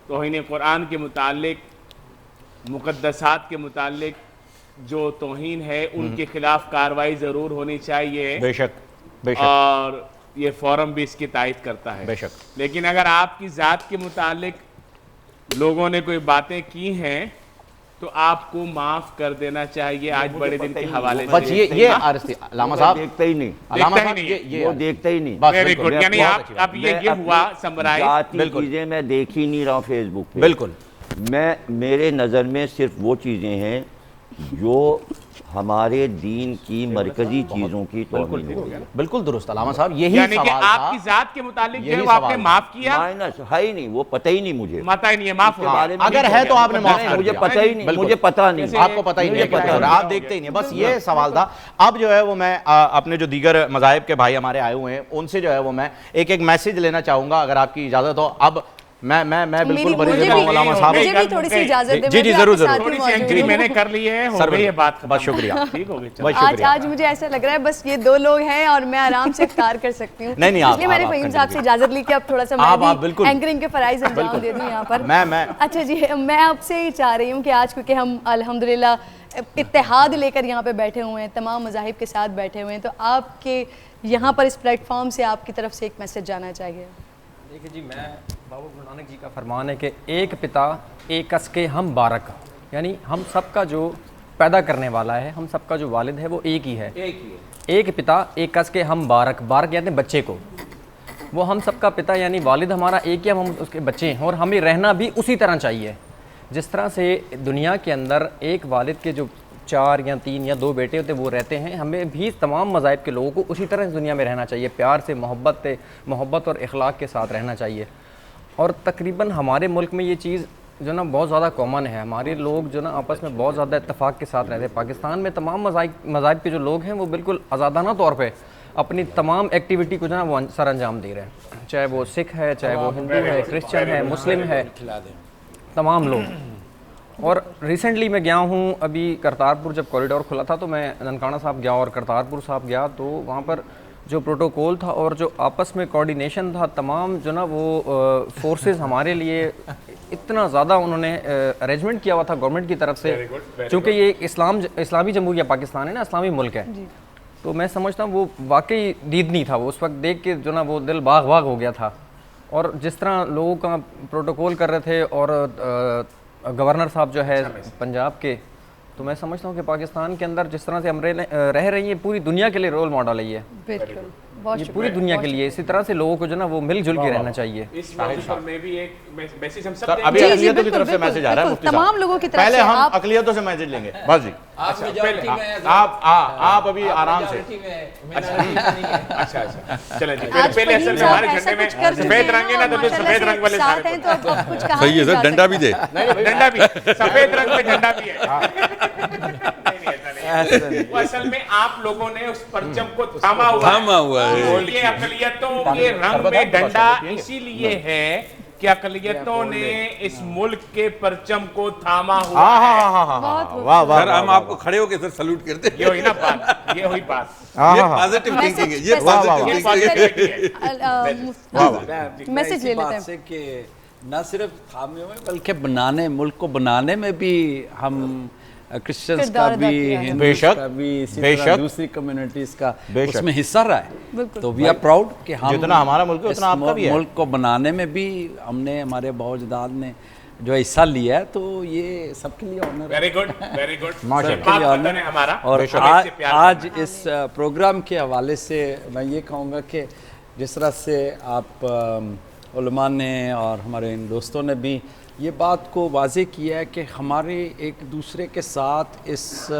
توہین قرآن کے متعلق، مقدسات کے متعلق جو توہین ہے ان کے خلاف کارروائی ضرور ہونی چاہیے، بے شک بے شک، اور یہ فورم بھی اس کی تائید کرتا ہے، بے شک۔ لیکن اگر آپ کی ذات کے متعلق لوگوں نے کوئی باتیں کی ہیں تو آپ کو معاف کر دینا چاہیے آج بڑے دن کے حوالے سے۔ بس یہ عرض تھی علامہ صاحب، دیکھتا ہی نہیں، علامہ صاحب وہ دیکھتا ہی نہیں، ویری گڈ، یعنی اب یہ ہوا سمرائز، ذاتی چیزیں میں دیکھ ہی نہیں رہا ہوں فیس بک پہ، بالکل۔ میرے نظر میں صرف وہ چیزیں ہیں جو ہمارے دین کی مرکزی چیزوں کی توہین ہے۔ بالکل درست علامہ صاحب، یہی یعنی کہ سوال تھا، آپ کی ذات کے متعلق جو ہے وہ آپ نے معاف کیا، مائنس ہے ہی نہیں، وہ پتہ ہی نہیں مجھے، متا ہی نہیں ہے، معاف ہو گیا، اگر ہے تو آپ نے معاف کر مجھے دیا، پتہ ہی نہیں، مجھے پتہ نہیں، آپ کو پتہ ہی نہیں ہے، آپ دیکھتے ہی نہیں، بس یہ سوال تھا۔ اب جو ہے وہ میں اپنے جو دیگر مذاہب کے بھائی ہمارے آئے ہوئے ہیں ان سے جو ہے وہ میں ایک میسج لینا چاہوں گا اگر آپ کی اجازت ہو۔ اب میں بالکل بری جگہ ہوں علامہ صاحب، مجھے بھی تھوڑی سی اجازت دیں، جی جی ضرور ضرور، تھوڑی سی انٹری میں نے کر لی ہے، ہو گئی ہے بات، بہت شکریہ، ٹھیک ہو گئی۔ بہت شکریہ۔ آج مجھے ایسا لگ رہا ہے بس یہ دو لوگ ہیں اور میں آرام سے افطار کر سکتی ہوں، نہیں اس لیے میں نے فہیم صاحب سے اجازت لی کہ اب تھوڑا سا میں بھی اینکرنگ کے فرائض انجام دے دوں یہاں پر۔ اچھا جی، میں آپ سے یہ چاہ رہی ہوں کہ آج کیونکہ ہم الحمدللہ اتحاد لے کر یہاں پہ بیٹھے ہوئے ہیں، تمام مذاہب کے ساتھ بیٹھے ہوئے ہیں، تو آپ کے یہاں پر اس پلیٹ فارم سے آپ کی طرف سے ایک میسج جانا چاہیے۔ دیکھیں جی، میں بابا گرو نانک جی کا فرمان ہے کہ ایک پتا ایک کس کے ہم بارک، یعنی ہم سب کا جو پیدا کرنے والا ہے، ہم سب کا جو والد ہے وہ ایک ہی ہے، ایک پتا ایک کس کے ہم بارک، بارک کہتے ہیں بچے کو، وہ ہم سب کا پتا یعنی والد ہمارا ایک ہی، ہم اس کے بچے ہیں اور ہمیں رہنا بھی اسی طرح چاہیے جس طرح سے دنیا کے اندر ایک والد کے جو 4 یا 3 یا 2 بیٹے ہوتے وہ رہتے ہیں، ہمیں بھی تمام مذاہب کے لوگوں کو اسی طرح اس دنیا میں رہنا چاہیے، پیار سے، محبت اور اخلاق کے ساتھ رہنا چاہیے۔ اور تقریباً ہمارے ملک میں یہ چیز جو نا بہت زیادہ کامن ہے. ہمارے لوگ جو نا آپس میں بہت زیادہ اتفاق کے ساتھ رہتے ہیں. پاکستان میں تمام مذاہب کے جو لوگ ہیں وہ بالکل آزادانہ طور پہ اپنی تمام ایکٹیویٹی کو جو نا وہ سر انجام دے رہے ہیں, چاہے وہ سکھ ہے, چاہے وہ ہندو ہے, کرسچن ہے, مسلم ہے, تمام لوگ. اور ریسنٹلی میں گیا ہوں ابھی کرتارپور, جب کوریڈور کھلا تھا تو میں ننکانہ صاحب گیا اور کرتارپور صاحب گیا, تو وہاں پر جو پروٹوکول تھا اور جو آپس میں کوارڈینیشن تھا, تمام جو نا وہ فورسز ہمارے لیے اتنا زیادہ انہوں نے ارینجمنٹ کیا ہوا تھا گورنمنٹ کی طرف سے, چونکہ یہ ایک اسلامی جمہوریہ پاکستان ہے نا, اسلامی ملک ہے. تو میں سمجھتا ہوں وہ واقعی دیدنی تھا, وہ اس وقت دیکھ کے جو نا وہ دل باغ باغ ہو گیا تھا. اور جس طرح لوگوں کا پروٹوکول کر رہے تھے, اور گورنر صاحب جو ہے پنجاب کے, تو میں سمجھتا ہوں کہ پاکستان کے اندر جس طرح سے ہم رہ رہی ہیں, پوری دنیا کے لیے رول ماڈل ہے یہ. بالکل, یہ پوری دنیا کے لیے اسی طرح سے لوگوں کو جو نا وہ مل جل کے رہنا چاہیے. اس موضوع پر میں بھی ایک میسج ہم سب ابھی اقلیتوں کی طرف سے میسج آ رہا ہے مفتی صاحب, تمام لوگوں کی طرف سے. پہلے ہم اقلیتوں سے میسج لیں گے. بس جی آپ ابھی آرام سے. اچھا چلیں جی, پہلے اصل میں ہمارے جھنڈے میں سفید رنگ ہے نا, تو سفید رنگ والے سارے ہیں, تو کچھ کہا صحیح ہے سر, ڈنڈا بھی دے. ڈنڈا بھی, سفید رنگ میں ڈنڈا بھی ہے. وہ اصل میں آپ لوگوں نے اس پرچم کو تھاما ہوا ہے. یہ اقلیتوں کے رنگ میں ڈنڈا اسی لیے ہے کہ اقلیتوں نے اس ملک کے پرچم کو تھاما ہوا ہے. واہ واہ, سر ہم آپ کو کھڑے ہو کے سر سلوٹ کرتے ہیں. یہ ہوئی نا بات, یہ ہوئی بات. یہ پازیٹیو تھنکنگ ہے, یہ پازیٹیو تھنکنگ ہے. میسج لے لیتے ہیں کہ نہ صرف تھامے ہوئے بلکہ بنانے, ملک کو بنانے میں بھی ہم کرسچنز کا بھی, ہندوز کا بھی, اسی طرح دوسری کمیونٹیز کا اس میں حصہ رہا ہے. تو وی آر پراؤڈ کہ ہم جتنا ہمارا ملک ہے اتنا آپ کا بھی ہے. ملک کو بنانے میں بھی ہم نے, ہمارے باؤ اجداد نے جو حصہ لیا ہے, تو یہ سب کے لیے آنر ہے. Very good, very good. سب کے لیے آنر ہے ہمارا. اور آج اس پروگرام کے حوالے سے میں یہ کہوں گا کہ جس طرح سے آپ علماء نے اور ہمارے ان دوستوں نے بھی یہ بات کو واضح کیا ہے کہ ہمارے ایک دوسرے کے ساتھ اس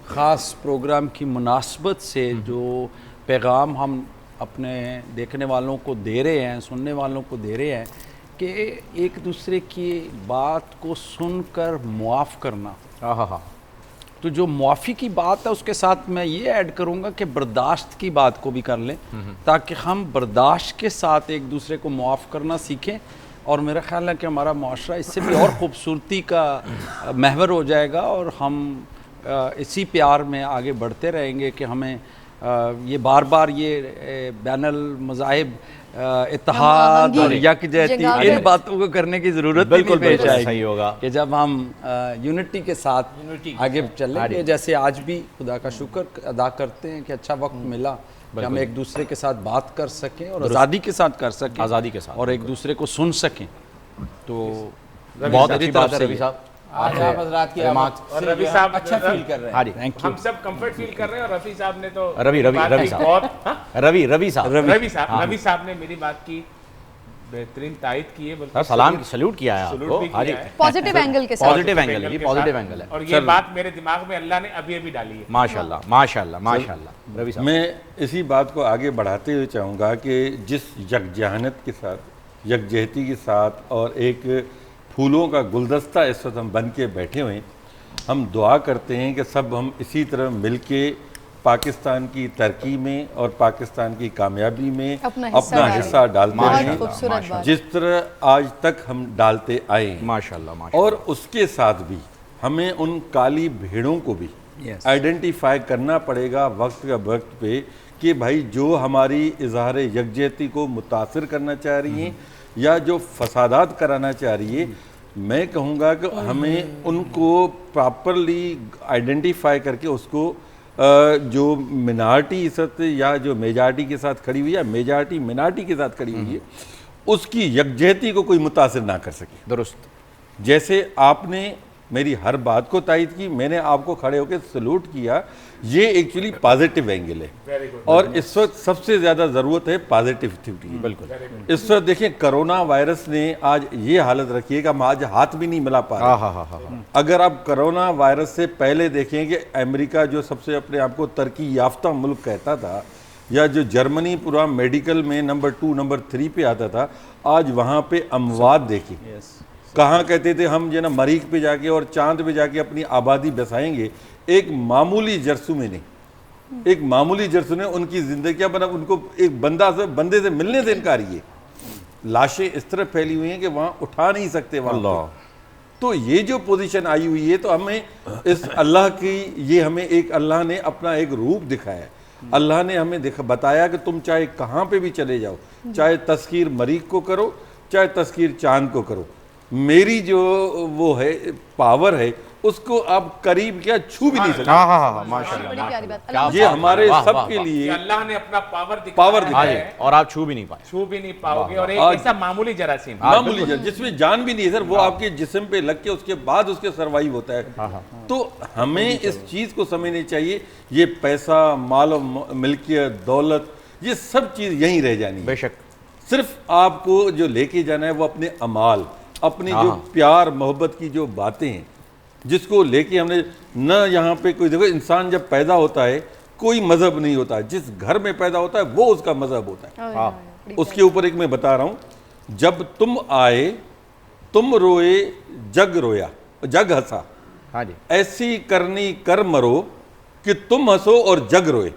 خاص پروگرام کی مناسبت سے جو پیغام ہم اپنے دیکھنے والوں کو دے رہے ہیں, سننے والوں کو دے رہے ہیں, کہ ایک دوسرے کی بات کو سن کر معاف کرنا. تو جو معافی کی بات ہے اس کے ساتھ میں یہ ایڈ کروں گا کہ برداشت کی بات کو بھی کر لیں, تاکہ ہم برداشت کے ساتھ ایک دوسرے کو معاف کرنا سیکھیں. اور میرا خیال ہے کہ ہمارا معاشرہ اس سے بھی اور خوبصورتی کا محور ہو جائے گا, اور ہم اسی پیار میں آگے بڑھتے رہیں گے کہ ہمیں یہ بار بار یہ بین المذاہب اتحاد اور یکجہتی ان باتوں کو کرنے کی ضرورت بالکل پیش آئے گی کہ جب ہم یونٹی کے ساتھ آگے چلیں گے. جیسے آج بھی خدا کا شکر ادا کرتے ہیں کہ اچھا وقت ملا کہ ہم ایک دوسرے کے ساتھ بات کر سکیں اور آزادی کے ساتھ کر سکیں, آزادی کے ساتھ, اور ایک دوسرے کو سن سکیں. تو بہت اچھی بات ہے ربی صاحب, آج آپ حضرات کی آمد, اور ربی صاحب اچھا فیل کر رہے ہیں. ہم سب کمفرٹ فیل کر رہے ہیں, اور رفیع صاحب نے تو ربی صاحب نے میری بات کی بہترین تائید کی ہے, سلام سلوٹ کیا ہے آپ کو, پازیٹیو اینگل کے ساتھ. پازیٹیو اینگل ہے, پازیٹیو اینگل ہے, اور یہ بات میرے دماغ میں اللہ نے ابھی ابھی ڈالی ہے. ماشاءاللہ ماشاءاللہ ماشاءاللہ. ربی صاحب, میں اسی بات کو آگے بڑھاتے ہوئے چاہوں گا کہ جس یکجہانت کے ساتھ, یکجہتی کے ساتھ, اور ایک پھولوں کا گلدستہ اس وقت ہم بن کے بیٹھے ہوئے ہیں, ہم دعا کرتے ہیں کہ سب ہم اسی طرح مل کے پاکستان کی ترقی میں اور پاکستان کی کامیابی میں اپنا حصہ ڈالتے ہیں, جس طرح آج تک ہم ڈالتے آئے ہیں. ماشاءاللہ. اور اس کے ساتھ بھی ہمیں ان کالی بھیڑوں کو بھی آئیڈینٹیفائی کرنا پڑے گا وقت کا وقت پہ, کہ بھائی جو ہماری اظہار یکجہتی کو متاثر کرنا چاہ رہی ہیں یا جو فسادات کرانا چاہ رہی ہے, میں کہوں گا کہ ہمیں ان کو پراپرلی آئیڈینٹیفائی کر کے اس کو جو منارٹی عزت یا جو میجارٹی کے ساتھ کھڑی ہوئی ہے, میجارٹی منارٹی کے ساتھ کھڑی ہوئی ہے, اس کی یکجہتی کو کوئی متاثر نہ کر سکے. درست. جیسے آپ نے میری ہر بات کو تائید کی, میں نے آپ کو کھڑے ہو کے سلوٹ کیا, یہ ایکچولی پازیٹیو اینگل ہے, اور اس وقت سب سے زیادہ ضرورت ہے پازیٹیوٹی کی. بالکل. اس وقت دیکھیں کرونا وائرس نے آج یہ حالت رکھی ہے کہ ہم آج ہاتھ بھی نہیں ملا پا رہے. اگر آپ کرونا وائرس سے پہلے دیکھیں کہ امریکہ جو سب سے اپنے آپ کو ترقی یافتہ ملک کہتا تھا, یا جو جرمنی پورا میڈیکل میں نمبر 2 نمبر 3 پہ آتا تھا، آج وہاں پہ اموات دیکھی. کہاں کہتے تھے ہم جو نا مریخ پہ جا کے اور چاند پہ جا کے اپنی آبادی بسائیں گے، ایک معمولی جرسو میں نہیں، ایک معمولی جرسو نے ان کی زندگیاں بنا، ان کو ایک بندے سے ملنے سے انکار کیے. لاشیں اس طرح پھیلی ہوئی ہیں کہ وہاں اٹھا نہیں سکتے وہاں. تو یہ جو پوزیشن آئی ہوئی ہے، تو ہمیں اس اللہ کی، یہ ہمیں ایک اللہ نے اپنا ایک روپ دکھایا ہے. اللہ نے ہمیں بتایا کہ تم چاہے کہاں پہ بھی چلے جاؤ، چاہے تذکیر مریخ کو کرو، چاہے تذکیر چاند کو کرو، میری جو وہ ہے پاور ہے اس کو آپ قریب کیا چھو بھی نہیں سکتے. یہ ہمارے سب کے لیے اللہ نے اپنا پاور دکھایا ہے اور آپ چھو بھی نہیں پاؤ گے. اور ایک ایسا معمولی جراثیم جس میں جان بھی نہیں ہے سر، وہ آپ کے جسم پہ لگ کے اس کے بعد اس کے سروائیو ہوتا ہے. تو ہمیں اس چیز کو سمجھنی چاہیے، یہ پیسہ، مال و ملکیت، دولت، یہ سب چیز یہیں رہ جانی ہے. بے شک صرف آپ کو جو لے کے جانا ہے وہ اپنے اعمال، اپنی جو پیار محبت کی جو باتیں ہیں، جس کو لے کے ہم نے نہ یہاں پہ کوئی، دیکھو انسان جب پیدا ہوتا ہے کوئی مذہب نہیں ہوتا، جس گھر میں پیدا ہوتا ہے وہ اس کا مذہب ہوتا ہے. اس کے اوپر ایک میں بتا رہا ہوں، جب تم آئے تم روئے جگ رویا، جگ ہنسا، ایسی کرنی کر مرو کہ تم ہنسو اور جگ روئے.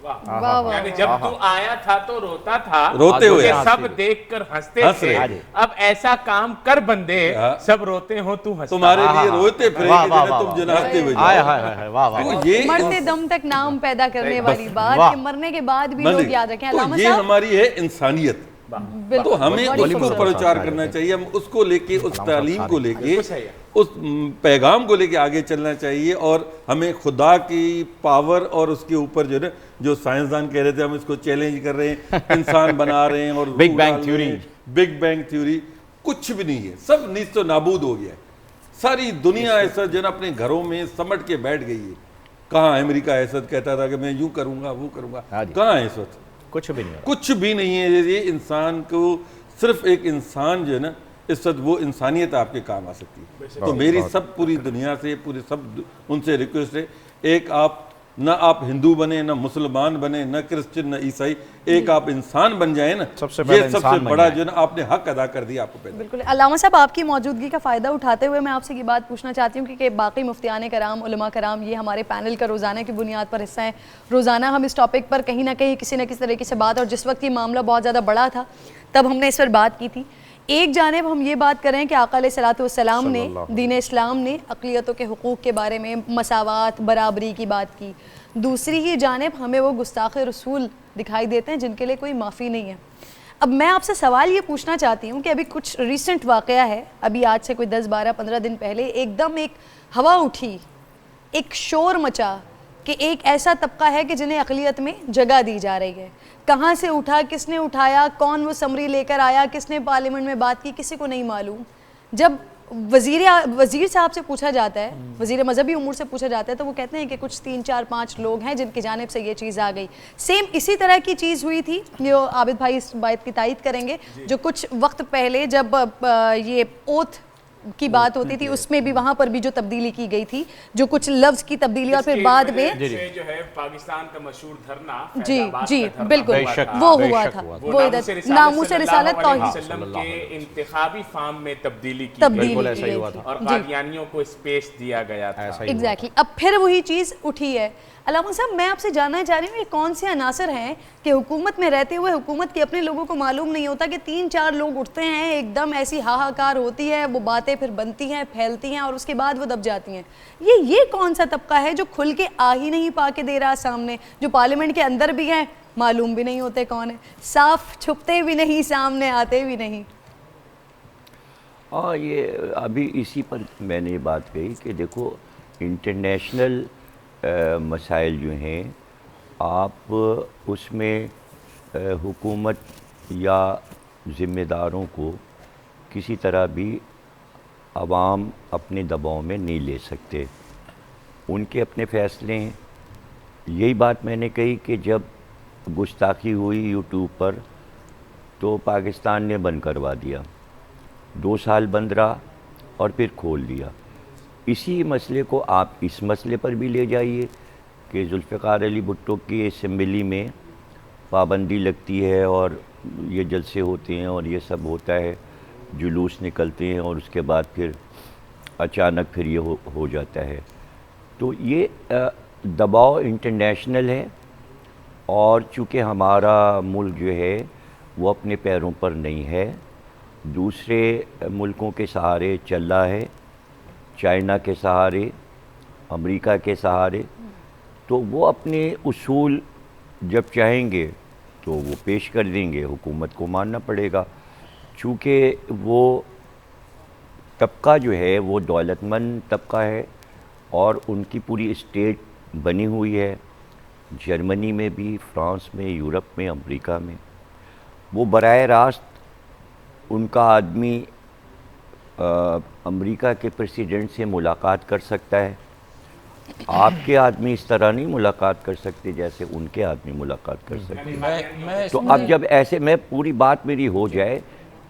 یعنی جب تو آیا تھا تو روتا تھا، روتے ہوئے سب دیکھ کر ہنستے تھے، اب ایسا کام کر بندے سب روتے ہوں تو ہنستا. تمہارے لیے روتے پھرے تم جو ہنستے ہوئے. یہ مرتے دم تک نام پیدا کرنے والی بات کہ مرنے کے بعد بھی لوگ یاد رکھیں. علامہ یہ ہماری ہے انسانیت. تو ہمیں اس کو پرچار کرنا چاہیے، ہم اس کو لے کے، اس تعلیم کو لے کے، اس پیغام کو لے کے آگے چلنا چاہیے. اور ہمیں خدا کی پاور اور اس کے اوپر جو ہے، جو سائنسدان کہہ رہے تھے ہم اس کو چیلنج کر رہے ہیں، انسان بنا رہے ہیں، اور بگ بینگ تھیوری کچھ بھی نہیں ہے، سب نیست و نابود ہو گیا ہے. ساری دنیا ایسا جو ہے اپنے گھروں میں سمٹ کے بیٹھ گئی ہے. کہاں امریکہ ایسا کہتا تھا کہ میں یوں کروں گا وہ کروں گا، کہاں ہے اس وقت؟ کچھ بھی نہیں، کچھ بھی نہیں ہے. یہ انسان کو، صرف ایک انسان جو ہے نا، اس وقت وہ انسانیت آپ کے کام آ سکتی ہے. تو میری سب پوری دنیا سے، پورے سب ان سے ریکویسٹ ہے، ایک آپ نہ آپ ہندو بنے، نہ مسلمان بنے، نہ کرسچن، نہ عیسائی، ایک آپ انسان بن جائیں نا. یہ سب سے بڑا جو ہے نا آپ نے حق ادا کر دیا آپ کو پیدا. بالکل. علامہ صاحب، آپ کی موجودگی کا فائدہ اٹھاتے ہوئے میں آپ سے یہ بات پوچھنا چاہتی ہوں کہ باقی مفتیان کرام، علماء کرام، یہ ہمارے پینل کا روزانہ کی بنیاد پر حصہ ہیں. روزانہ ہم اس ٹاپک پر کہیں نہ کہیں کسی نہ کسی طریقے سے بات، اور جس وقت یہ معاملہ بہت زیادہ بڑا تھا تب ہم نے اس پر بات کی تھی. ایک جانب ہم یہ بات کریں کہ آقا علیہ الصلوۃ والسلام نے، دین اسلام نے اقلیتوں کے حقوق کے بارے میں، مساوات، برابری کی بات کی. دوسری ہی جانب ہمیں وہ گستاخ رسول دکھائی دیتے ہیں جن کے لیے کوئی معافی نہیں ہے. اب میں آپ سے سوال یہ پوچھنا چاہتی ہوں کہ ابھی کچھ ریسنٹ واقعہ ہے، ابھی آج سے کوئی 10 12 15 دن پہلے ایک دم ایک ہوا اٹھی، ایک شور مچا کہ ایک ایسا طبقہ ہے کہ جنہیں اقلیت میں جگہ دی جا رہی ہے. کہاں سے اٹھا، کس نے اٹھایا، کون وہ سمری لے کر آیا، کس نے پارلیمنٹ میں بات کی، کسی کو نہیں معلوم. جب وزیر صاحب سے پوچھا جاتا ہے، وزیر مذہبی امور سے پوچھا جاتا ہے، تو وہ کہتے ہیں کہ کچھ 3 4 5 لوگ ہیں جن کی جانب سے یہ چیز آ گئی. سیم اسی طرح کی چیز ہوئی تھی، جو عابد بھائی اس بات کی تائید کریں گے، جو کچھ وقت پہلے جب یہ اوتھ کی بات ہوتی تھی، اس میں بھی وہاں پر بھی جو تبدیلی کی گئی تھی، جو کچھ لفظ کی تبدیلی، اور پھر بعد میں جو ہے پاکستان کا مشہور دھرنا، جی بالکل وہ ہوا تھا، وہ ناموس رسالت توحید کے انتخابی فارم میں تبدیلی کی گئی اور قادیانیوں کو اسپیس دیا گیا تھا. ایگزیکٹلی. اب پھر وہی چیز اٹھی ہے. علامہ صاحب، میں آپ سے جاننا چاہ رہی ہوں یہ کون سے عناصر ہیں کہ حکومت میں رہتے ہوئے حکومت کے اپنے لوگوں کو معلوم نہیں ہوتا کہ 3 4 لوگ اٹھتے ہیں، ایک دم ایسی ہاہاکار ہوتی ہے، وہ باتیں پھر بنتی ہیں، پھیلتی ہیں، اور اس کے بعد وہ دب جاتی ہیں. یہ کون سا طبقہ ہے جو کھل کے آ ہی نہیں پا کے دے رہا سامنے، جو پارلیمنٹ کے اندر بھی ہیں، معلوم بھی نہیں ہوتے کون ہے، صاف چھپتے بھی نہیں، سامنے آتے بھی نہیں. ہاں، یہ ابھی اسی پر میں نے یہ بات کہی کہ دیکھو، انٹرنیشنل مسائل جو ہیں، آپ اس میں حکومت یا ذمہ داروں کو کسی طرح بھی عوام اپنے دباؤ میں نہیں لے سکتے. ان کے اپنے فیصلے ہیں. یہی بات میں نے کہی کہ جب گستاخی ہوئی یوٹیوب پر تو پاکستان نے بند کروا دیا، 2 سال بند رہا اور پھر کھول دیا. اسی مسئلے کو آپ اس مسئلے پر بھی لے جائیے کہ ذوالفقار علی بھٹو کی اسمبلی میں پابندی لگتی ہے اور یہ جلسے ہوتے ہیں اور یہ سب ہوتا ہے, جلوس نکلتے ہیں اور اس کے بعد پھر اچانک پھر یہ ہو جاتا ہے. تو یہ دباؤ انٹرنیشنل ہے, اور چونکہ ہمارا ملک جو ہے وہ اپنے پیروں پر نہیں ہے, دوسرے ملکوں کے سہارے چل رہا ہے, چائنا کے سہارے, امریکہ کے سہارے. تو وہ اپنے اصول جب چاہیں گے تو وہ پیش کر دیں گے, حکومت کو ماننا پڑے گا. چونکہ وہ طبقہ جو ہے وہ دولت مند طبقہ ہے اور ان کی پوری اسٹیٹ بنی ہوئی ہے, جرمنی میں بھی, فرانس میں, یورپ میں, امریکہ میں. وہ براہ راست ان کا آدمی امریکہ کے پریسیڈنٹ سے ملاقات کر سکتا ہے. آپ کے آدمی اس طرح نہیں ملاقات کر سکتے جیسے ان کے آدمی ملاقات کر سکتے ہیں. تو اب جب ایسے میں پوری بات میری ہو جائے,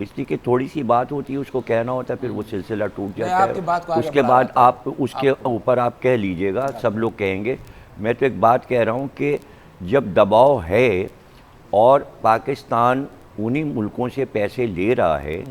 اس لیے کہ تھوڑی سی بات ہوتی ہے اس کو کہنا ہوتا ہے, پھر وہ سلسلہ ٹوٹ جاتا ہے. اس کے بعد آپ اس کے اوپر آپ کہہ لیجئے گا, سب لوگ کہیں گے. میں تو ایک بات کہہ رہا ہوں کہ جب دباؤ ہے اور پاکستان انہی ملکوں سے پیسے لے رہا ہے,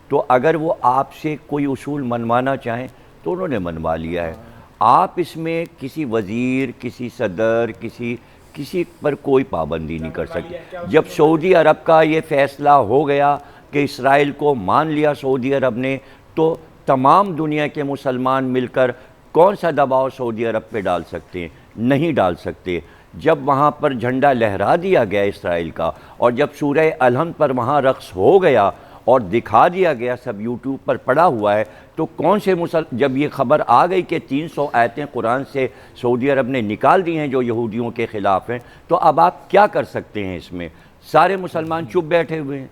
تو اگر وہ آپ سے کوئی اصول منوانا چاہیں تو انہوں نے منوا لیا ہے. آپ اس میں کسی وزیر, کسی صدر, کسی پر کوئی پابندی نہیں کر سکتے. جب سعودی عرب کا یہ فیصلہ ہو گیا کہ اسرائیل کو مان لیا سعودی عرب نے, تو تمام دنیا کے مسلمان مل کر کون سا دباؤ سعودی عرب پہ ڈال سکتے ہیں؟ نہیں ڈال سکتے. جب وہاں پر جھنڈا لہرا دیا گیا اسرائیل کا, اور جب سورہ الحمد پر وہاں رقص ہو گیا اور دکھا دیا گیا, سب یوٹیوب پر پڑا ہوا ہے, تو کون سے جب یہ خبر آ گئی کہ 300 آیتیں قرآن سے سعودی عرب نے نکال دی ہیں جو یہودیوں کے خلاف ہیں, تو اب آپ کیا کر سکتے ہیں اس میں؟ سارے مسلمان چپ بیٹھے ہوئے ہیں.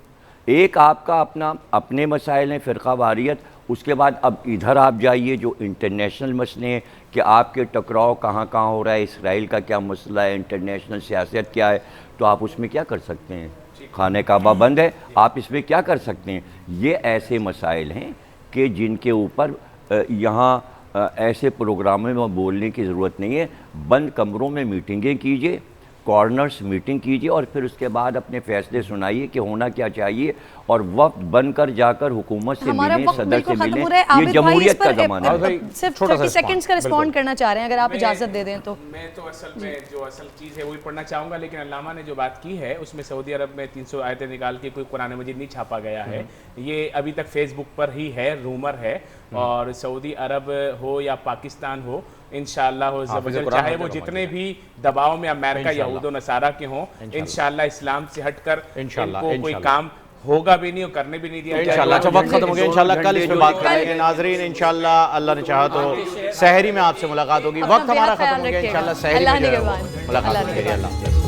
ایک آپ کا اپنے مسائل ہیں, فرقہ واریت. اس کے بعد اب ادھر آپ جائیے جو انٹرنیشنل مسئلے ہیں کہ آپ کے ٹکراؤ کہاں ہو رہا ہے, اسرائیل کا کیا مسئلہ ہے, انٹرنیشنل سیاست کیا ہے, تو آپ اس میں کیا کر سکتے ہیں؟ خانہ کعبہ بند ہے, آپ اس میں کیا کر سکتے ہیں؟ یہ ایسے مسائل ہیں کہ جن کے اوپر یہاں ایسے پروگراموں میں بولنے کی ضرورت نہیں ہے. بند کمروں میں میٹنگیں کیجئے, کارنرز میٹنگ کیجئے, اور پھر اس کے بعد اپنے فیصلے سنائیے کہ ہونا کیا چاہیے, اور وقت بن کر جا کر حکومت سے ملیں, صدر سے ملیں. یہ جمہوریت کا زمانہ ہے. صرف 30 سیکنڈز کا رسپونڈ کرنا چاہ رہے ہیں, اگر آپ اجازت دے دیں تو. میں تو اصل میں جو اصل چیز ہے وہی پڑھنا چاہوں گا, لیکن علامہ نے جو بات کی ہے اس میں سعودی عرب میں 300 آیتیں نکال کے کوئی قرآن مجید نہیں چھاپا گیا ہے. یہ ابھی تک فیس بک پر ہی ہے, رومر ہے. اور سعودی عرب ہو یا پاکستان ہو, انشاءاللہ چاہے وہ جتنے بھی دباؤ میں امریکہ یہود و نصارہ کے ہوں, انشاءاللہ اسلام سے ہٹ کر ان کو کوئی کام ہوگا بھی نہیں اور کرنے بھی نہیں دیا. انشاءاللہ. اچھا وقت ختم ہو گیا, انشاءاللہ کل اس پہ بات کریں گے. ناظرین انشاءاللہ اللہ نے چاہا تو سحری میں آپ سے ملاقات ہوگی. وقت ہمارا ختم ہو گیا, انشاءاللہ سحری میں ملاقات ہوگی. اللہ حافظ.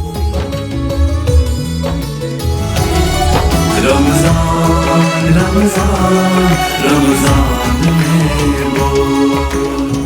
رمضان رمضان رمضان میں وہ